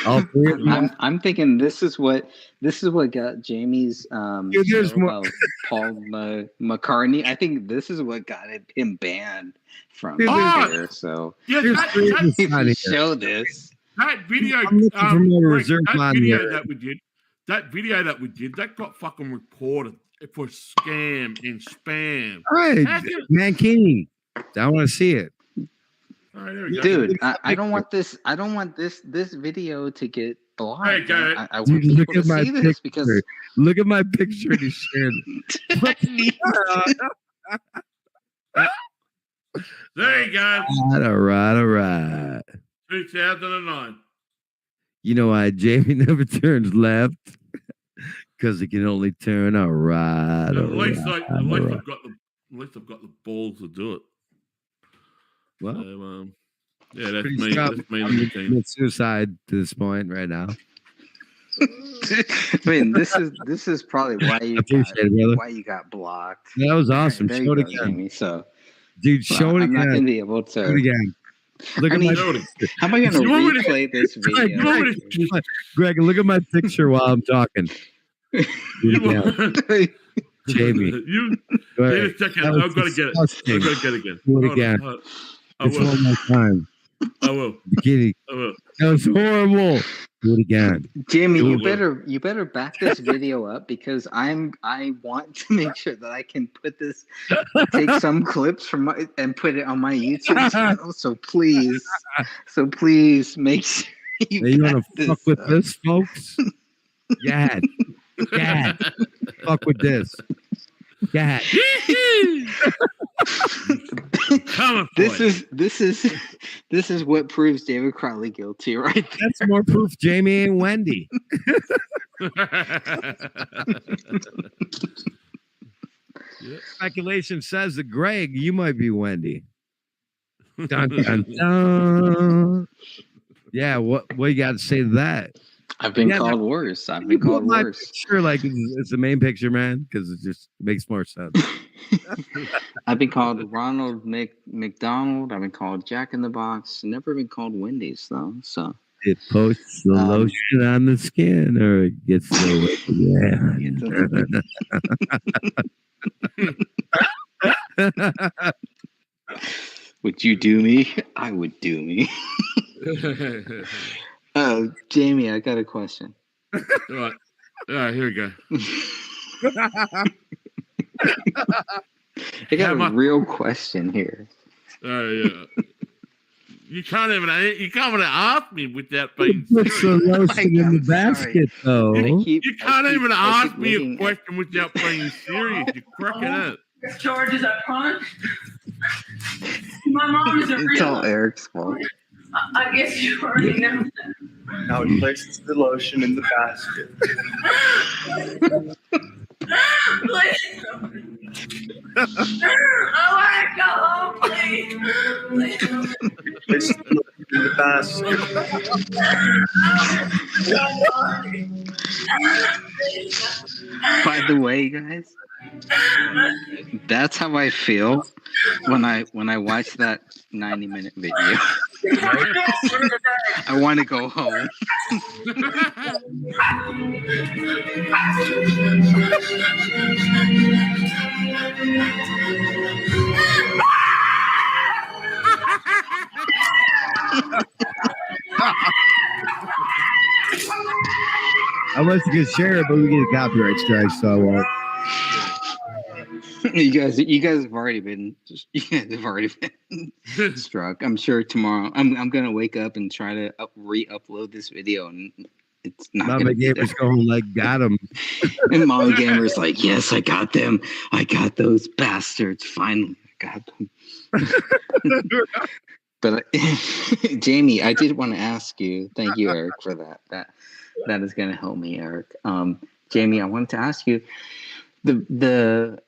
I'm thinking this is what got Jamie's there's more. Paul McCartney. I think this is what got him banned from Twitter. So yeah, show this. That video, that video that we did, that got fucking reported for scam and spam. All right, Mankini. I want to see it. All right, there we go. Dude, I don't want this. I don't want this video to get blocked. I want people to see this because look at my picture he shared. There you go. All right. 2009. You know why Jamie never turns left? Because it can only turn a right. At least I've got the balls to do it. Well, so, yeah, that's pretty me. strong. That's me and the team. Commit suicide to this point right now. I mean, this is probably why you got blocked. That was awesome. There Show you it go, again, Jamie. So, dude, show it I'm again. not gonna be able to. Do it again. Look I at mean, my. how am I gonna replay this video? Greg, look at my picture while I'm talking. Jamie, wait a second. I've got to get it. I've got to get it again. Do it again. It's one more time. I will. Kidding. I will. That was horrible. Do it again. Jamie, you better back this video up because I want to make sure that I can take some clips from and put it on my YouTube channel. So please make sure you want to fuck with this, folks? Yeah. Fuck with this. Yeah. This is what proves David Crowley guilty, right there. That's more proof Jamie and Wendy. Speculation says that Greg, you might be Wendy. Dun, dun, dun. Yeah, what you got to say to that? I've been called worse. I've been called worse. Sure, like it's the main picture, man, because it just makes more sense. I've been called Ronald McDonald. I've been called Jack in the Box. Never been called Wendy's though. So it posts the lotion on the skin, or it gets the Would you do me? I would do me. Oh, Jamie, I got a question. All right, here we go. I got a real question here. Yeah. You can't even ask me without being serious. Put the lotion in the basket, though. You can't even ask me a question without being serious. You're cracking up. Charges I punched. My mom is a real. It's all Eric's fault. I guess you already know that. Now he places the lotion in the basket. Please. I want to go home, please. Places the lotion in the basket. By the way, guys, that's how I feel when I watch that 90-minute video. I want to go home. I wish you could share it, but we get a copyright strike, so I won't. You guys have already been struck. I'm sure tomorrow I'm gonna wake up and try to re-upload this video, and it's not. Mama Gamer's going like, got him. And Mama Gamer's like, yes, I got them. I got those bastards. Finally, I got them. But Jamie, I did want to ask you. Thank you, Eric, for that. That is gonna help me, Eric. Jamie, I wanted to ask you the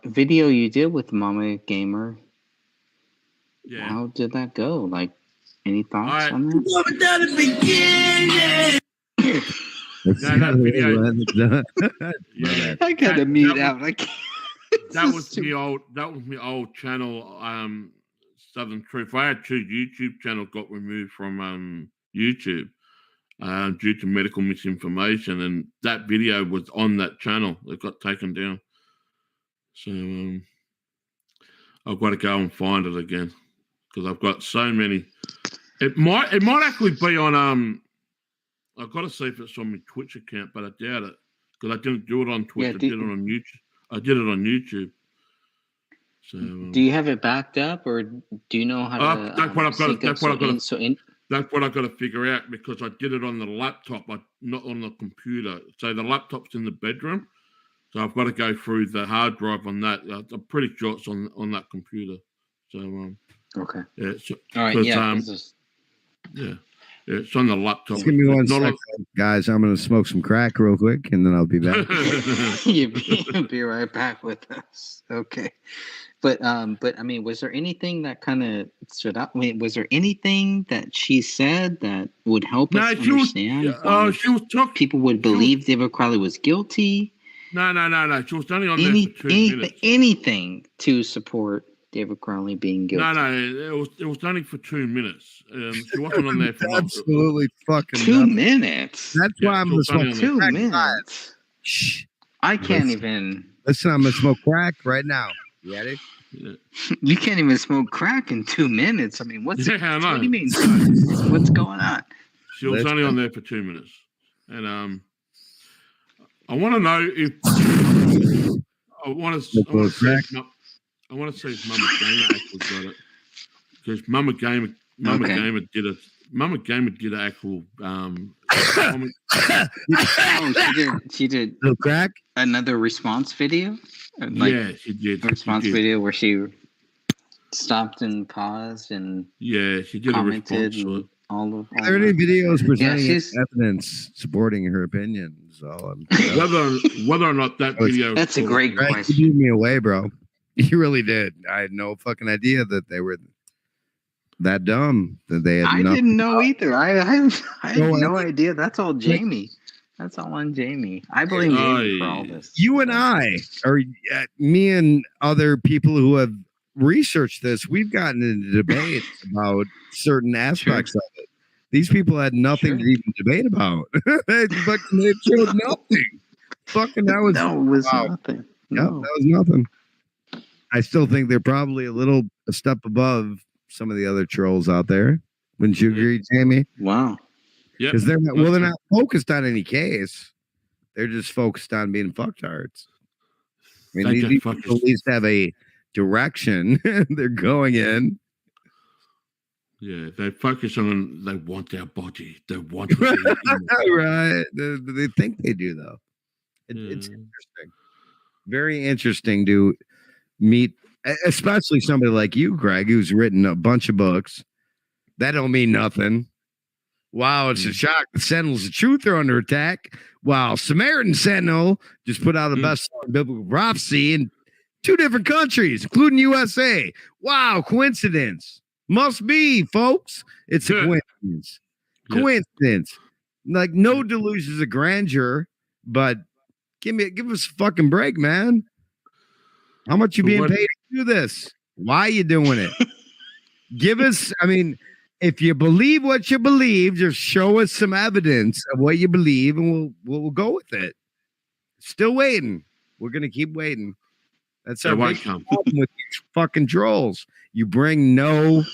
video you did with Mama Gamer. Yeah. How did that go? Like, any thoughts on that? I gotta mute out. That was my old channel, Southern Truth. I had 2 YouTube channels got removed from YouTube due to medical misinformation, and that video was on that channel. It got taken down. So I've got to go and find it again because I've got so many. It might actually be on I've got to see if it's on my Twitch account, but I doubt it because I didn't do it on Twitch. I did it on YouTube. I did it on YouTube. So do you have it backed up, or do you know how to? That's what I've got. That's what I've got to figure out because I did it on the laptop, not on the computer. So the laptop's in the bedroom. So I've got to go through the hard drive on that. I'm pretty sure it's on that computer. So okay. Yeah. So, all right. Yeah. Yeah. It's on the laptop. Just give me one second, guys. I'm going to smoke some crack real quick, and then I'll be back. You'll be right back with us. Okay. But I mean, was there anything that kind of stood out? I mean, was there anything that she said that would help us understand? She was talking. People would believe David Crowley was guilty. No. She was only on there for 2 minutes. Anything to support David Crowley being guilty. No. It was only for 2 minutes. She wasn't on there for absolutely fucking 2 minutes. That's why I'm going to smoke 2 minutes. Shh. I can't even. Listen, I'm going to smoke crack right now. You ready? Yeah. You can't even smoke crack in 2 minutes. I mean, what do you mean? What's going on? She was only on there for 2 minutes, and I want to know if I want to see if Mama Gamer actually got it, because Mama Gamer did an actual she did no crack. Another response video. Yeah, she did. A response video where she stopped and paused and she did commented a response. Are there any videos presenting evidence supporting her opinions? Whether or not that video. That's a great question. You blew me away, bro. You really did. I had no fucking idea that they were that dumb. That they had. I didn't know either. I had no idea. That's all Jamie. That's all on Jamie. I blame Jamie for all this. You and I, or me and other people who have researched this, we've gotten into debates about certain aspects of it. These people had nothing to even debate about. They showed nothing. Fucking that was nothing. No. That was nothing. I still think they're probably a step above some of the other trolls out there. Wouldn't you agree, Jamie? Wow. Because they're not focused on any case. They're just focused on being fucktards. I mean, these people at least have a direction they're going in. Yeah, they focus on they want their body. They want right. They think they do though. It's interesting. Very interesting to meet, especially somebody like you, Greg, who's written a bunch of books. That don't mean nothing. Wow, it's a shock. The Sentinels of Truth are under attack. Wow, Samaritan Sentinel just put out a best-selling biblical prophecy in 2 different countries, including USA. Wow, coincidence. Must be, folks. It's a coincidence. Coincidence. Like no delusions of grandeur, but give us a fucking break, man. How much you being paid to do this? Why are you doing it? Give us, I mean, if you believe what you believe, just show us some evidence of what you believe, and we'll go with it. Still waiting. We're gonna keep waiting. That's our big problem with these fucking trolls. You bring no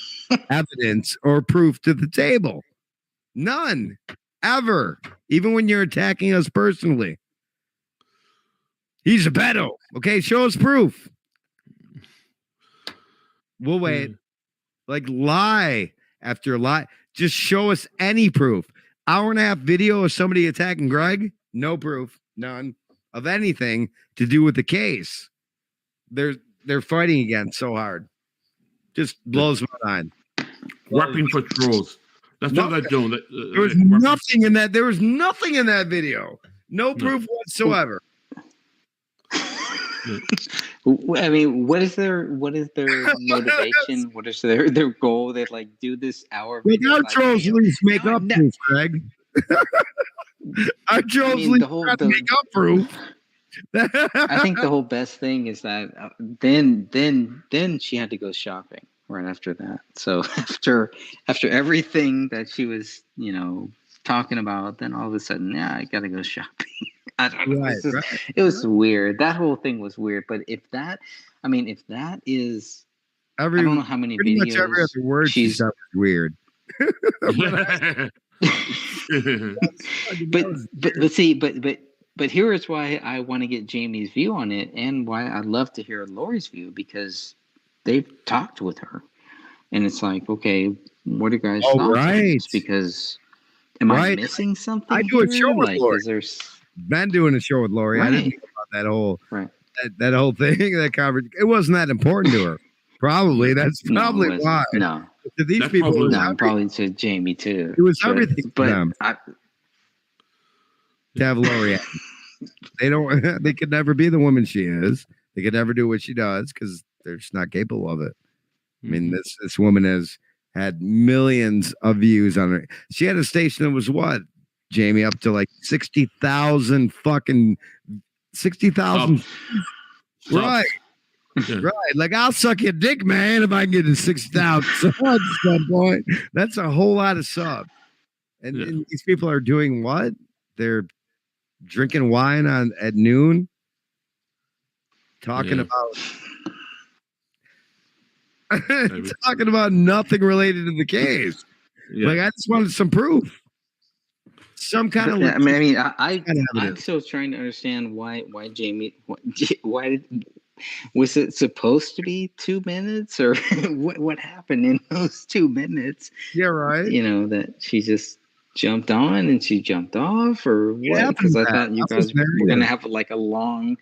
evidence or proof to the table. None. Ever. Even when you're attacking us personally. He's a pedo. Okay, show us proof. We'll wait. Like lie after lie. Just show us any proof. 1.5 video of somebody attacking Greg. No proof. None of anything to do with the case. They're fighting again so hard. Just blows my mind. Rapping for trolls. That's what they're doing. There was nothing in that. There was nothing in that video. No proof whatsoever. I mean, what is their motivation? What is their goal? They like do this hour. Our trolls at least make up proof, Greg. Our trolls at least make up proof. I think the whole best thing is that then she had to go shopping right after that. So after everything that she was talking about, then all of a sudden, I gotta go shopping. I don't know. It was weird. That whole thing was weird. But if that is, I don't know how many pretty videos. Much every other word she said was weird. But here is why I want to get Jamie's view on it, and why I'd love to hear Lori's view, because they've talked with her, and it's like, okay, what are you guys thoughts on this? Because am I missing something? I do a show with like, Lori. Is there been doing a show with Lori. I didn't know about that whole that whole thing, that conversation. It wasn't that important to her. Probably that's probably why. No, To these people, probably to Jamie too. It was everything for them. To have low reaction. They don't. They could never be the woman she is. They could never do what she does because they're just not capable of it. I mean, this woman has had millions of views on her. She had a station that was what, Jamie, up to like 60,000 fucking 60,000. Right. Right. Like, I'll suck your dick, man, if I can get to 6,000 subs at some point. That's a whole lot of subs. And these people are doing what? They're drinking wine at noon, talking about nothing related to the case. Like, I just wanted some proof. Some kind of. I'm still trying to understand why Jamie. Why was it supposed to be 2 minutes, or what happened in those 2 minutes? Yeah, right. You know, that she just jumped on and she jumped off, or what? Because I thought you guys were going to have like a long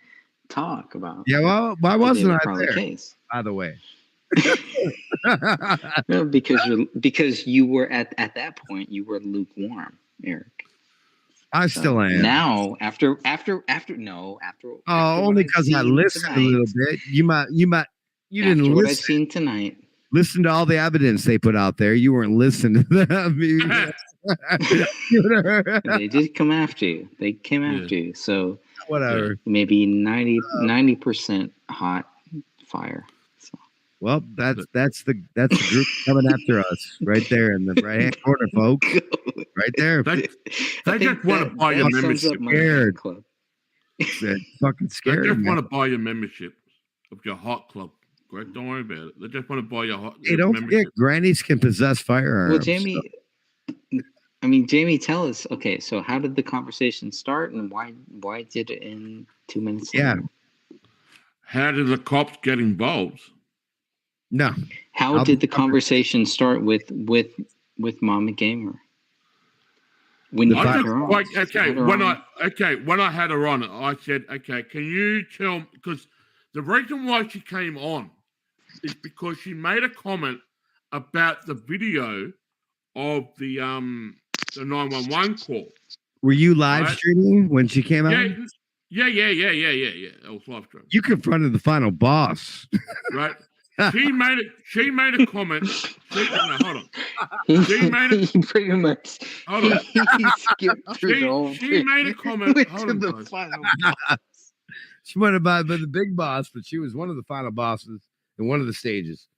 talk about. Yeah, well, why wasn't I there? Case. By the way. No, because you were at that point you were lukewarm, Eric. I still am. Now, after. Only because I listened a little bit. You didn't listen. What I've seen tonight. Listen to all the evidence they put out there. You weren't listening to them. They did come after you. They came after you. So whatever. Maybe 90% hot fire. Well, that's the group coming after us right there in the right hand corner, folks. Right there. They just want to buy your membership. Scared. They're fucking scared. They just want to buy your membership of your hot club. Greg, don't worry about it. They just want to buy your hot. Hey, don't forget, grannies can possess firearms. Well, Jamie, Jamie, tell us. Okay, so how did the conversation start, and why did it end 2 minutes later? How did the cops get involved? No. How did the conversation start with Mama Gamer? When you got her on? When I had her on, I said, okay, can you tell? Because the reason why she came on is because she made a comment about the video of the 911 call. Were you live streaming when she came out? Yeah. I was live streaming. You confronted the final boss, right? She made a comment. Hold on. She pretty much. Hold on. He skipped through the whole she made a comment. Hold on, the final boss. She might have been the big boss, but she was one of the final bosses in one of the stages.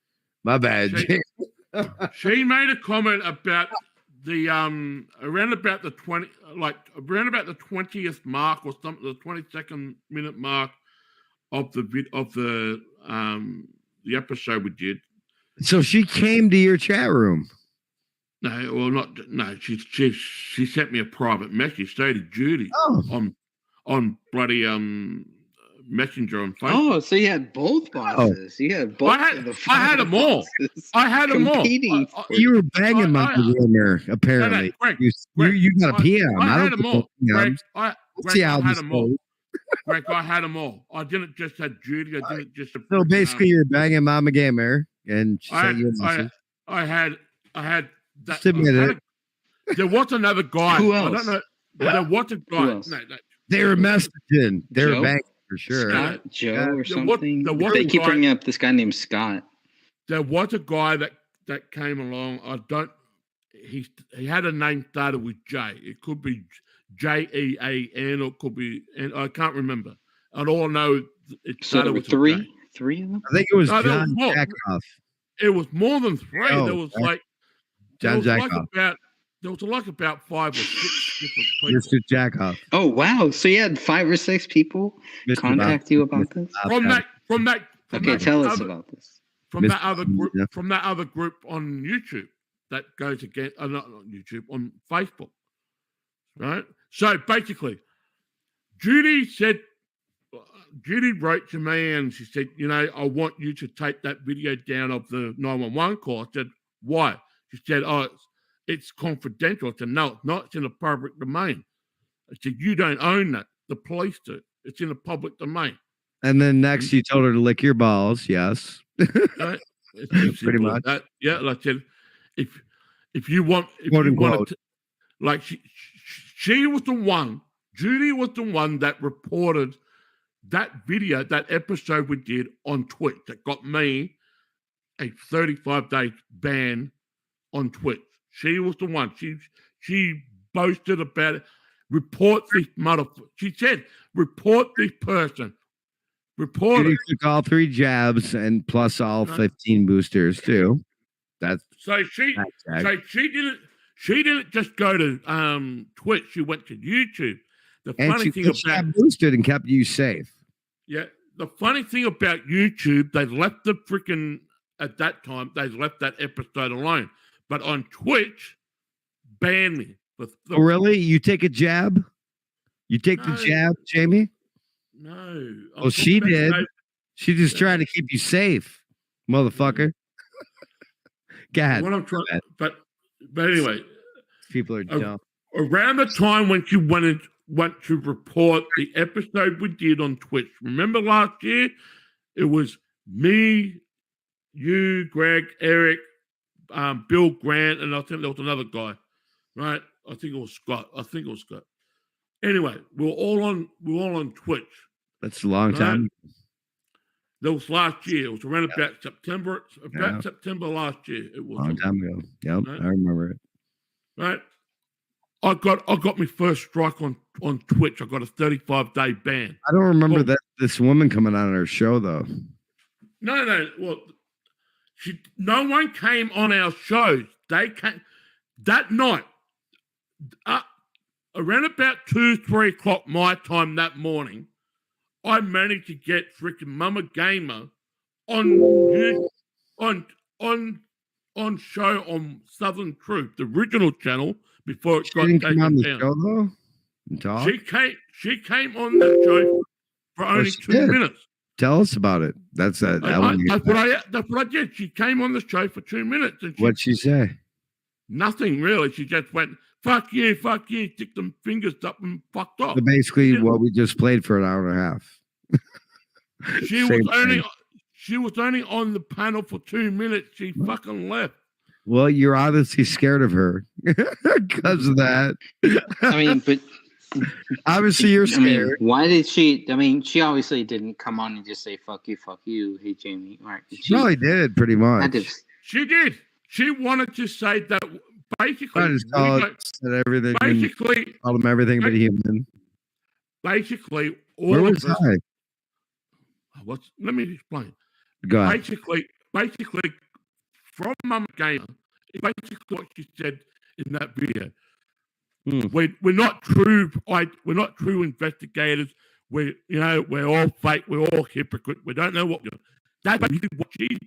My bad. She made a comment about the around about the 20th mark or something, the 22nd minute mark of the episode we did. So she came to your chat room. No, well, no. She sent me a private message. So did Judy on bloody Messenger on Facebook. Oh, so you had both bosses. You had both. I had them all. I had them all. You were banging my Gamer, apparently. You got a PM. I had them all. Greg, I had them all. Greg, I had them all. I didn't just have Judy. I didn't just. So basically, you're banging Mama Gamer, and she sent you a message. I had that. There was another guy. Who else? I don't know. There was a guy. No. They were messaging. They were banging for sure. Scott, Joe, or something. They keep bringing up this guy named Scott. There was a guy that came along. He had a name started with J. It could be JEAN, or it could be, and I can't remember. And all I know it started with three of them. I think it was John Jackoff. It was more than three. There was like John Jackoff. There was like about 5 or 6 different people. Mr. Jackoff. Oh wow! So you had 5 or 6 people contact you about this? Tell us about this. From that other group on YouTube that goes against not on YouTube, on Facebook. Right? So basically, Judy wrote to me and she said, I want you to take that video down of the 911 call. I said, why? She said, it's confidential. I said, no, it's not. It's in the public domain. I said, you don't own that. The police do. It's in the public domain. And then next you told her to lick your balls. Yes. Right? Pretty much. I said, if you want to, like she was the one. Judy was the one that reported that video, that episode we did on Twitch that got me a 35-day ban on Twitch. She was the one. She boasted about it. Report this motherfucker. She said, report this person. Report Judy it. took all 3 jabs and plus all 15 boosters too. That's so she didn't just go to Twitch. She went to YouTube. The funny thing about boosted and kept you safe. Yeah, the funny thing about YouTube, they left the freaking at that time. They left that episode alone, but on Twitch, banned me. Oh, really? You take a jab? You take the jab, Jamie? No. Well, she did. She's just trying to keep you safe, motherfucker. God. What I'm trying, but anyway, people are dumb. Around the time when she went to report the episode we did on Twitch. Remember last year? It was me, you, Greg, Eric, Bill Grant, and I think there was another guy, right? I think it was Scott. Anyway, we're all on Twitch. That's a long time. That was last year. It was around about September. September last year. It was a long time ago. Yep, right? I remember it. Right. I got my first strike on Twitch. I got a 35-day ban. I don't remember that this woman coming on our show though. No. Well, no one came on our shows. They came that night. Around about 2-3 o'clock my time that morning, I managed to get freaking Mama Gamer on show on Southern Truth, the original channel, before it got taken on the down. Show, though? And talk? She came on the show for only 2 minutes. Tell us about it. That's what I did. She came on the show for 2 minutes. And what'd she say? Nothing really. She just went, fuck you, stick them fingers up and fucked off. So basically, what we just played for an hour and a half. She was only on the panel for 2 minutes. She fucking left. Well, you're obviously scared of her because of that. I mean, but obviously you're scared. I mean, why did she? I mean, she obviously didn't come on and just say "fuck you, hey Jamie." Right? She probably did pretty much. She did. She wanted to say that basically. I just said everything. Basically, called him everything but human. Basically, where was I? Let me explain. Go ahead. Basically, from Mama Gamer, basically what she said in that video. We're not true. We're not true investigators. We're all fake. We're all hypocrites. We don't know what we're doing. That's basically what she's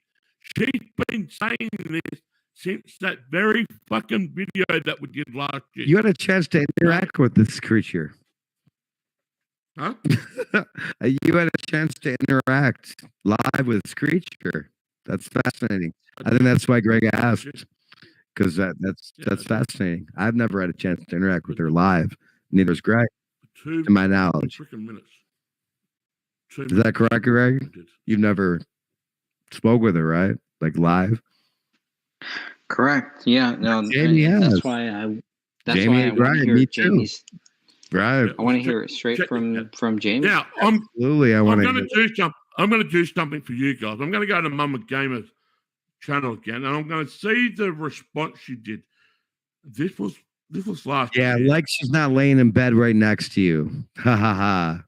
been saying this since that very fucking video that we did last year. You had a chance to interact with this creature. Huh? You had a chance to interact live with this creature. That's fascinating. I think that's why Greg asked, because that's fascinating. I've never had a chance to interact with her live. Neither has Greg, to my knowledge. Is that correct, Greg? You've never spoke with her, right? Like live? Correct. Yeah. No. Jamie has. That's why I. That's Jamie why I want to hear me Jamie's. Right. I want to hear it straight from Jamie. Yeah. Absolutely. I'm going to do something. I'm going to do something for you guys. I'm going to go to Mama Gamer's channel again, and I'm going to see the response she did. This was last year. Yeah, like she's not laying in bed right next to you. Ha ha ha.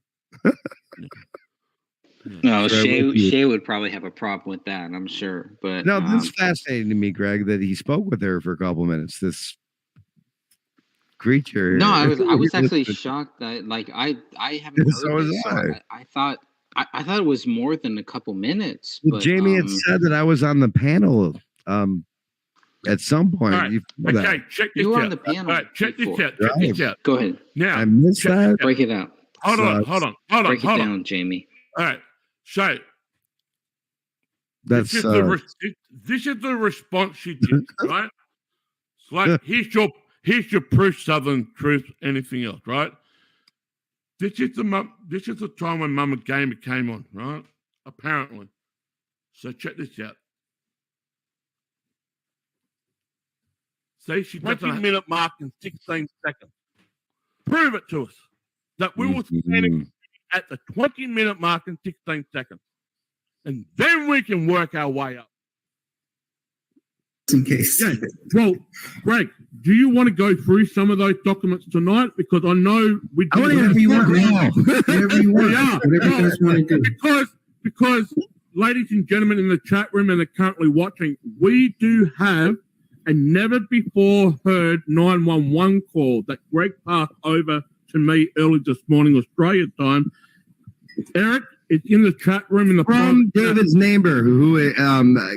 No, Shay would probably have a problem with that, I'm sure. But no, this is fascinating to me, Greg, that he spoke with her for a couple minutes. This creature. No, I was actually shocked that I haven't heard so this. So I thought it was more than a couple minutes. Well, but, Jamie had said that I was on the panel at some point. Right. Okay, check this out. You were on the panel. Right, check this out. Check this out. Go ahead. Now, I missed that. Break it out. Hold on. Break it down, Jamie. All right. So this is the response she did, right? It's like here's your proof, Southern Truth, anything else, right? This is the time when Mama Gamer came on, right? Apparently. So check this out. See, she 20-minute mark in 16 seconds. Prove it to us that we were standing at the 20-minute mark in 16 seconds. And then we can work our way up. In case. Yeah. Well, Greg, do you want to go through some of those documents tonight? Because I know we do. Whatever you want now. Whatever you want. Yeah. Whatever you guys want to do. Because, ladies and gentlemen in the chat room and they're currently watching, we do have a never before heard 911 call that Greg passed over to me early this morning, Australia time. Eric, it's in the chat room in the from David's neighbor, who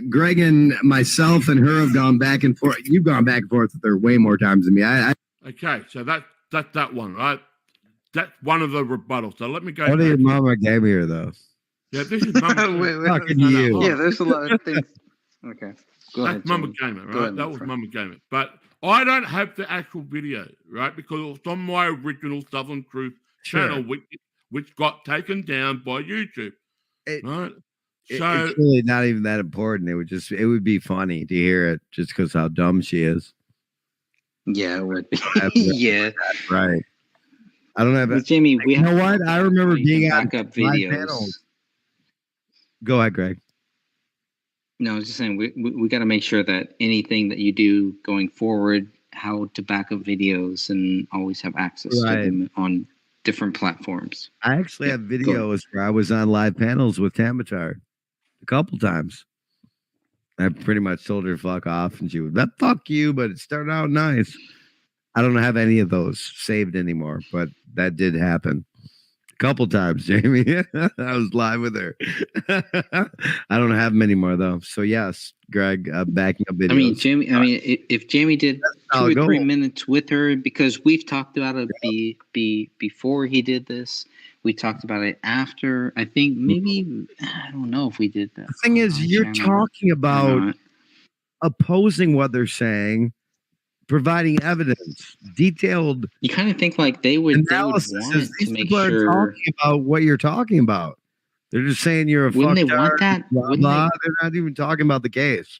Greg and myself and her have gone back and forth. You've gone back and forth with her way more times than me. Okay, so that's that one, right? That's one of the rebuttals. So let me go. What did Mama gave me here, though? Yeah, this is Mama. Fucking you. Yeah, there's a lot of things. Okay, go ahead. That's Mama Gamer, right? That was Mama Gamer. But I don't have the actual video, right? Because it's on my original Southern Truth channel, which got taken down by YouTube, right? So it's really not even that important. It would be funny to hear it just because how dumb she is. Yeah, it would be. Yeah, right. I don't have. Jimmy, you know what? I remember being on backup videos. Go ahead, Greg. No, I was just saying we got to make sure that anything that you do going forward, how to back up videos and always have access to them on different platforms. I actually have videos where I was on live panels with Tamatar a couple times. I pretty much told her to fuck off, and she was that fuck you, but it started out nice. I don't have any of those saved anymore, but that did happen a couple times, Jamie. I was live with her. I don't have them anymore though. So yes, Greg, backing up videos. I mean, Jamie. I mean, if Jamie did 2 or 3 minutes with her, because we've talked about it before he did this. We talked about it after. I think maybe I don't know if we did that. The thing is, you're talking about opposing what they're saying, providing evidence, detailed. You kind of think like they would want these to make people sure. are talking about what you're talking about. They're just saying you're a Wouldn't they fucktard, want that? blah, blah. They're not even talking about the case.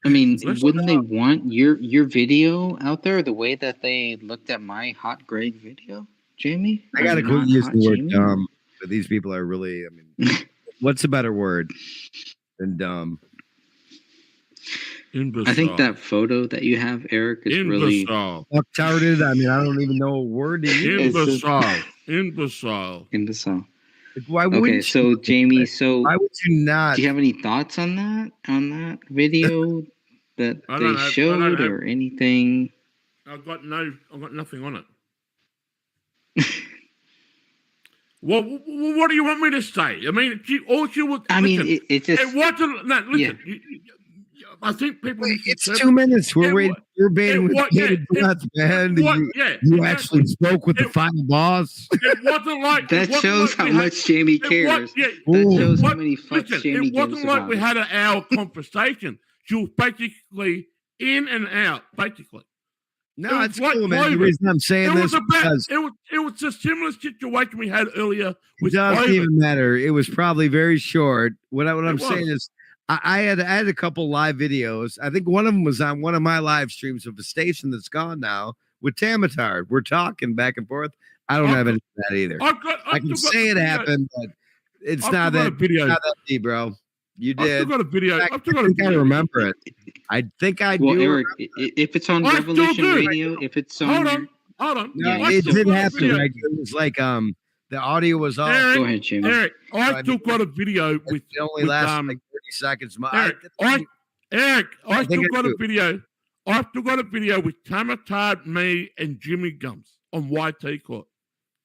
I mean, wouldn't they want your video out there the way that they looked at my Hot Greg video, Jamie? I gotta quit using the word dumb, but these people are really. I mean, what's a better word than dumb? I think that photo that you have, Eric, is really fucktarded. I mean, I don't even know a word to use. Imbecile. Why would okay, so Jamie, so why would you not? Do you have any thoughts on that video that they showed or anything? I've got nothing on it. Well, what do you want me to say? I mean, all she was. I mean, it just. It wasn't. No, listen. Yeah. I think people. It's 2 minutes. We're waiting. You're waiting with bated breath, man. You actually spoke with the final boss. It wasn't like that shows how much Jamie cares. That shows how many fucks Jamie gives about. It wasn't like we had an hour conversation. She was basically in and out, basically. No, it's cool, man. The reason I'm saying this is because it was a similar situation we had earlier. It doesn't even matter. It was probably very short. What I'm saying is. I had a couple live videos. I think one of them was on one of my live streams of a station that's gone now with Tamatar. We're talking back and forth. I don't have any of that either. I can say it happened, but it's not that deep, bro. You did. I've still got a video. I think I remember it. I think I do. Eric, if it's on Revolution Radio, if it's on. Hold on. No, it did happen. Like, it was like the audio was off. Eric, go ahead, Jimmy. Eric, I still got a video with. It only lasted like 30 seconds. Eric, I still got a video. I've still got a video with Tamatar, me, and Jimmy Gums on YT Court.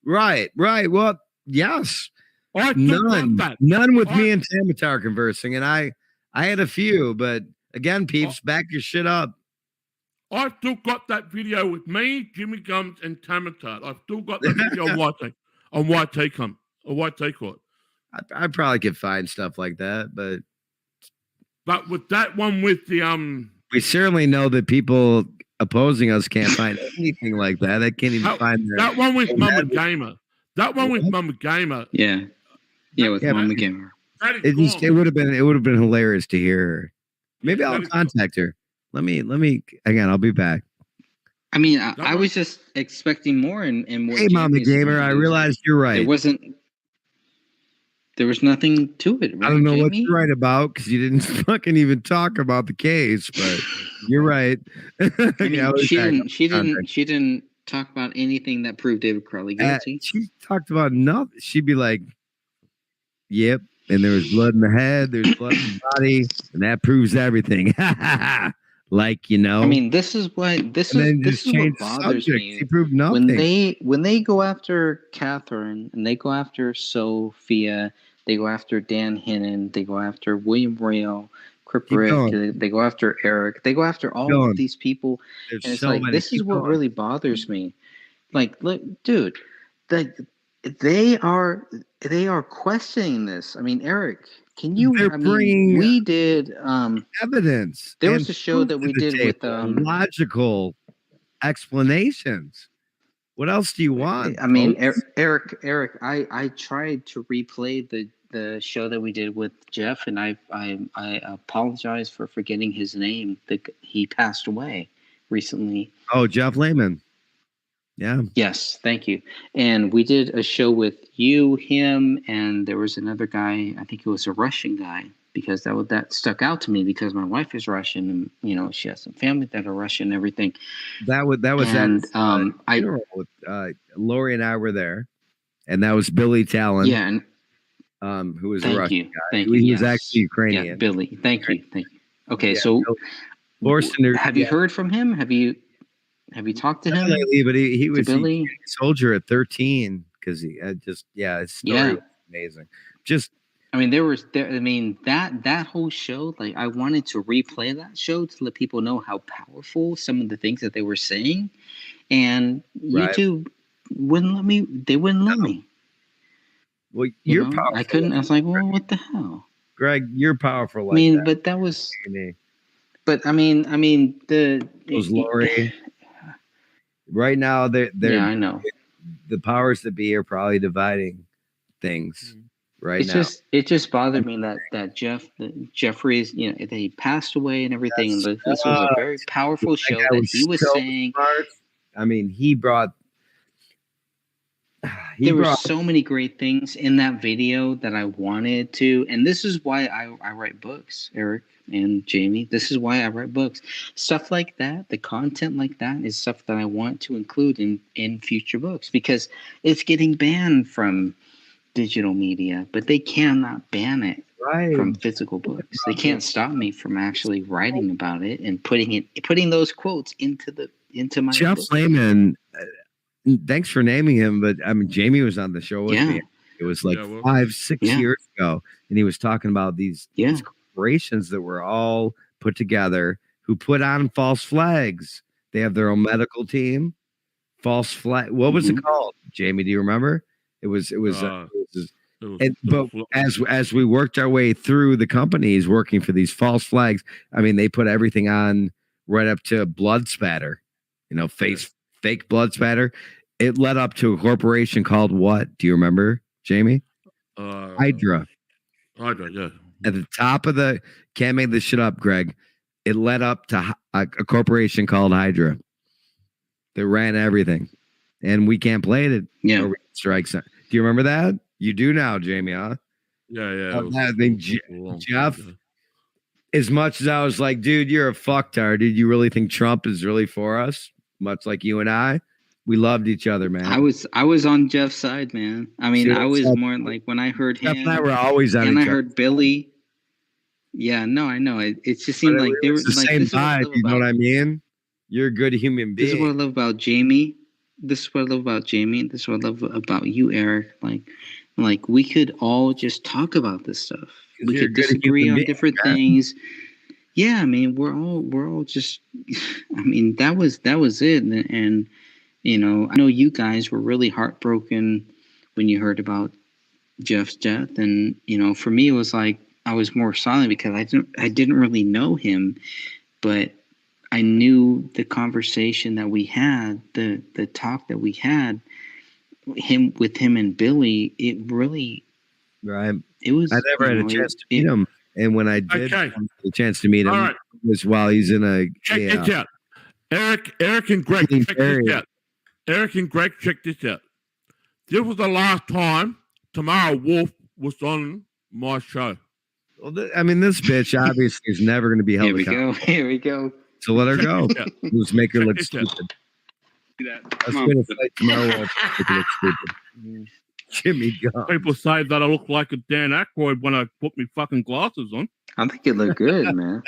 Right. Well, yes. None with me and Tamatar conversing, and I had a few, but again, peeps, back your shit up. I've still got that video with me, Jimmy Gums, and Tamatar. I've still got that video on YT Court. I probably could find stuff like that, but with that one with the we certainly know that people opposing us can't find anything like that. They can't even find that one with Mama Gamer. That one with Mama Gamer. Yeah, with Mama Gamer. It would have been hilarious to hear her. Maybe I'll contact her. Let me again. I'll be back. I mean, I was just expecting more and more. Hey, Mama Gamer, I realized you're right. There was nothing to it, right? I don't know Jamie? what you're right about because you didn't fucking even talk about the case, but you're right. I mean, she didn't talk about anything that proved David Crowley guilty. She talked about nothing. She'd be like, "Yep," and there was blood in the head, there's blood in the body, and that proves everything. Like, you know. I mean, this is what bothers me. She proved nothing. When they go after Catherine and they go after Sophia, they go after Dan Hennon, they go after William Rail, Kripp, they go after Eric, they go after all of these people. There's and it's so like many. this is what really bothers me. Like, look, dude, they are questioning this. I mean, Eric, can you? We did evidence. There was a show that we did with logical explanations. What else do you want? I mean, Eric, I tried to replay the show that we did with Jeff, and I apologize for forgetting his name. He passed away recently. Oh, Jeff Lehman. Yeah. Yes, thank you. And we did a show with you, him, and there was another guy. I think it was a Russian guy, because that stuck out to me because my wife is Russian, and you know she has some family that are Russian and everything. That was Lori and I were there, and that was Billy Talon. Yeah, and who was a Russian guy. Thank you. He was actually Ukrainian. Yeah, Billy. Thank you. Okay, so have you heard from him? Have you talked to him lately? But he was Billy? a soldier at 13 because he had his story was amazing. I mean, that whole show, like I wanted to replay that show to let people know how powerful some of the things that they were saying, and YouTube wouldn't let me. They wouldn't let me. Well, you're powerful. I couldn't. I was like, well, what the hell, Greg? You're powerful. But that was. But I mean, those Lori. Right now, they're I know. The powers that be are probably dividing things right now. It just bothered me that Jeffrey's, you know, he passed away and everything. And this was a very powerful show that he was saying. Smart. I mean, there were so many great things in that video that I wanted to, and this is why I write books, Eric and Jamie. This is why I write books. Stuff like that, the content like that is stuff that I want to include in future books, because it's getting banned from digital media, but they cannot ban it from physical books. They can't stop me from actually writing about it and putting those quotes into my Jeff book. Lehman. Thanks for naming him, but I mean, Jamie was on the show with me. It was like 5-6 years ago, and he was talking about these corporations that were all put together who put on false flags. They have their own medical team. False flag. What was it called, Jamie? Do you remember? But as we worked our way through the companies working for these false flags, I mean, they put everything on right up to blood spatter. You know, fake blood spatter. It led up to a corporation called what? Do you remember, Jamie? Hydra. Hydra, yeah. At the top of the, can't make this shit up, Greg. It led up to a corporation called Hydra that ran everything, and we can't play it. Yeah. Strikes. Do you remember that? You do now, Jamie, huh? Yeah. I think Jeff. As much as I was like, dude, you're a fucktard. Dude, you really think Trump is really for us? Much like you and I. We loved each other, man. I was on Jeff's side, man. I mean, I was more like when I heard him. Jeff and I were always on. And I heard Billy. Yeah, no, I know. It just seemed like they were the like same vibe. You know what I mean? You're a good human being. This is what I love about Jamie. This is what I love about Jamie. This is what I love about you, Eric. Like we could all just talk about this stuff. We could disagree on different things. Yeah, I mean, we're all just. I mean, that was it, and you know, I know you guys were really heartbroken when you heard about Jeff's death, and you know, for me, it was like I was more silent because I didn't really know him, but I knew the conversation that we had, the talk that we had, with him and Billy. It really, right. It was. I never had a chance to meet him, and when I did have a chance to meet him, this while he's in a. Check this out. Eric and Greg, check this out. Eric and Greg, check this out. This was the last time Tamara Wolf was on my show. Well, I mean, this bitch obviously is never going to be held accountable. Here we go. So let her go. Let's make her look stupid. Let's win a fight Tamara Wolf. Make her look stupid. Jimmy Gunn. People say that I look like a Dan Aykroyd when I put my fucking glasses on. I think you look good, man.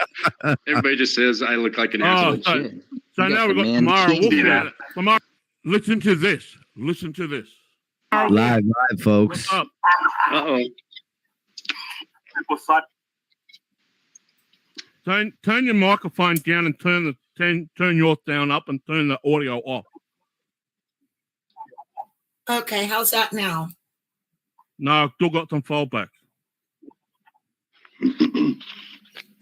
Everybody just says I look like an asshole. So now we've got Tamara Wolf. Tamara, listen to this. Listen to this. Live, folks. What's up? Uh-oh. Turn your microphone down and turn yours down up and turn the audio off. Okay, how's that now? No, I've still got some fallbacks.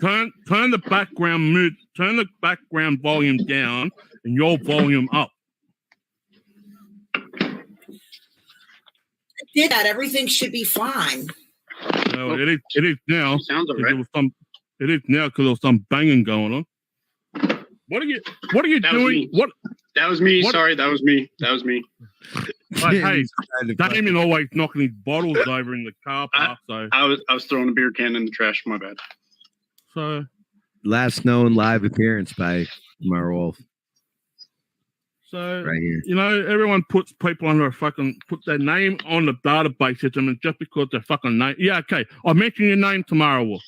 Turn the background mood. Turn the background volume down and your volume up. I did that. Everything should be fine. No, it is now. Sounds all right. It is now because there's some banging going on. What are you doing? What? That was me. Sorry, that was me. Hey, Damien always knocking his bottles over in the car park. I was throwing a beer can in the trash. My bad. So, last known live appearance by Tamara Wolf. So, right here. You know, everyone puts people on put their name on the database system, and just because their fucking name. Yeah, okay. I mentioned your name tomorrow, Wolf.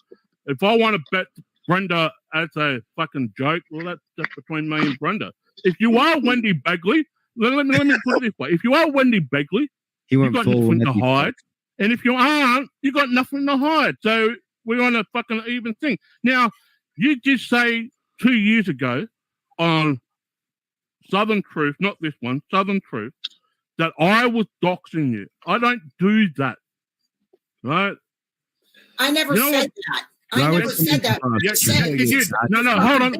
If I want to bet Brenda as a fucking joke, well, that's just between me and Brenda. If you are Wendy Begley, let me put it this way. If you are Wendy Begley, you've got nothing to hide. And if you aren't, you got nothing to hide. So we're on a fucking even thing. Now, you did say 2 years ago on Southern Truth, not this one, Southern Truth, that I was doxing you. I don't do that. Right? I never said that. I never said that. No, hold on.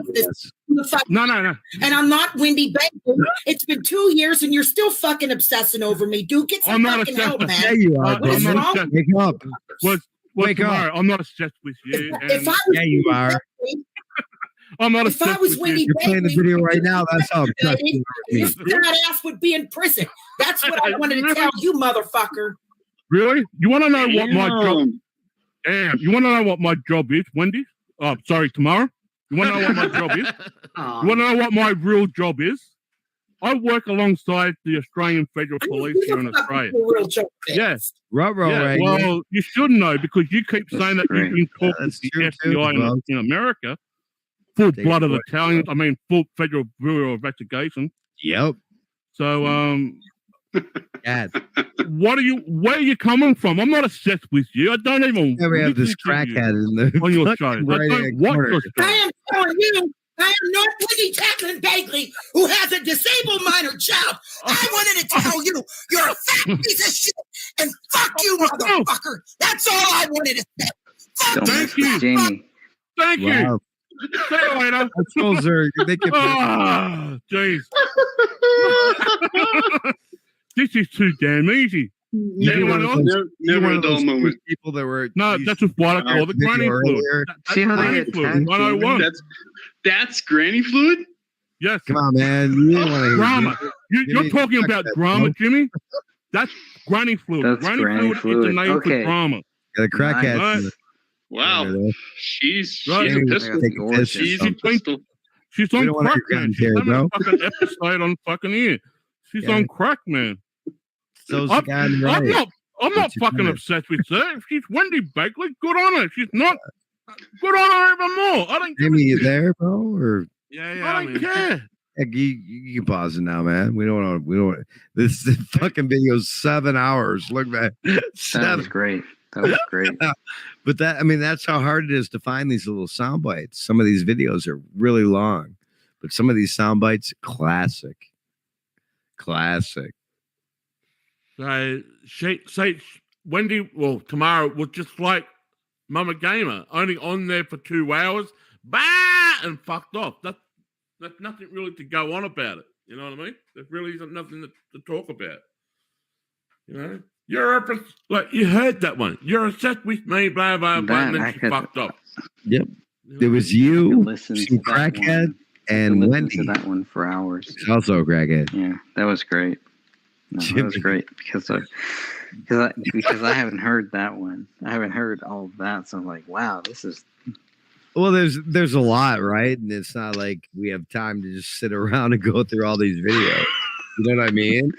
No. And I'm not Wendy Baker. It's been 2 years and you're still fucking obsessing over me, dude. Get some fucking help, man. Yeah, you are. What is wrong? Wake up. Wake up. I'm not obsessed with you. Yeah, you are. I'm not if I was Wendy You're playing the video right now. That's how obsessed you are. Your fat ass would be in prison. That's what I wanted to tell you, motherfucker. Really? You want to know what my job? Damn, you want to know what my job is, Wendy? Oh, sorry, Tamara. You want to know what my job is? You want to know what my real job is? I work alongside the Australian Federal Police here in Australia. Yes. Right. Well, you should know because you keep saying that you've been talking to the FBI in America. Full blooded Italians. I mean, full Federal Bureau of Investigation. Yep. So, where are you coming from? I'm not obsessed with you. I don't even. Yeah, we have this crackhead in the on your show. I don't watch your show. I am telling you, I am not Wendy Jacqueline Bagley who has a disabled minor child. I wanted to tell you, you're a fat piece of shit, and fuck you, motherfucker. That's all I wanted to say. Thank you, Jamie. Thank you. See you later. Those are they can. Jeez. This is too damn easy. Anyone else? Never a dull moment. People that were that's just what I call the granny fluid. See how they get 101. That's granny fluid? Yes. Come on, man. You didn't want to drama. You're talking about drama, Jimmy. That's granny fluid. That's granny fluid is the name for drama. Got a crackhead. Right? Wow. She's a pistol. She's a pistol. She's on crack, man. She's having a fucking episode on fucking ear. She's on crack, man. So's the guy on the right. I'm not fucking obsessed with her. If she's Wendy Bagley, good on her. She's not. Good on her even more. I don't. Jimmy, you there, bro? Or I don't care. You can pause it now, man. We don't want. This fucking video's 7 hours. Look, man. That was great. That was great. But that's how hard it is to find these little sound bites. Some of these videos are really long, but some of these sound bites, classic. So Wendy, tomorrow was just like Mama Gamer, only on there for 2 hours, and fucked off. That's nothing really to go on about it. You know what I mean? There really isn't nothing to talk about. You know, you heard that one. You're obsessed with me, blah blah blah, and then she fucked off. Yep. There was you, listen to some that crackhead, one. and Listen Wendy. to that one for hours. She's also a crackhead. Yeah, that was great. No, that was great because I haven't heard that one. I haven't heard all of that, so I'm like, wow, this is. Well, there's a lot, right? And it's not like we have time to just sit around and go through all these videos. You know what I mean?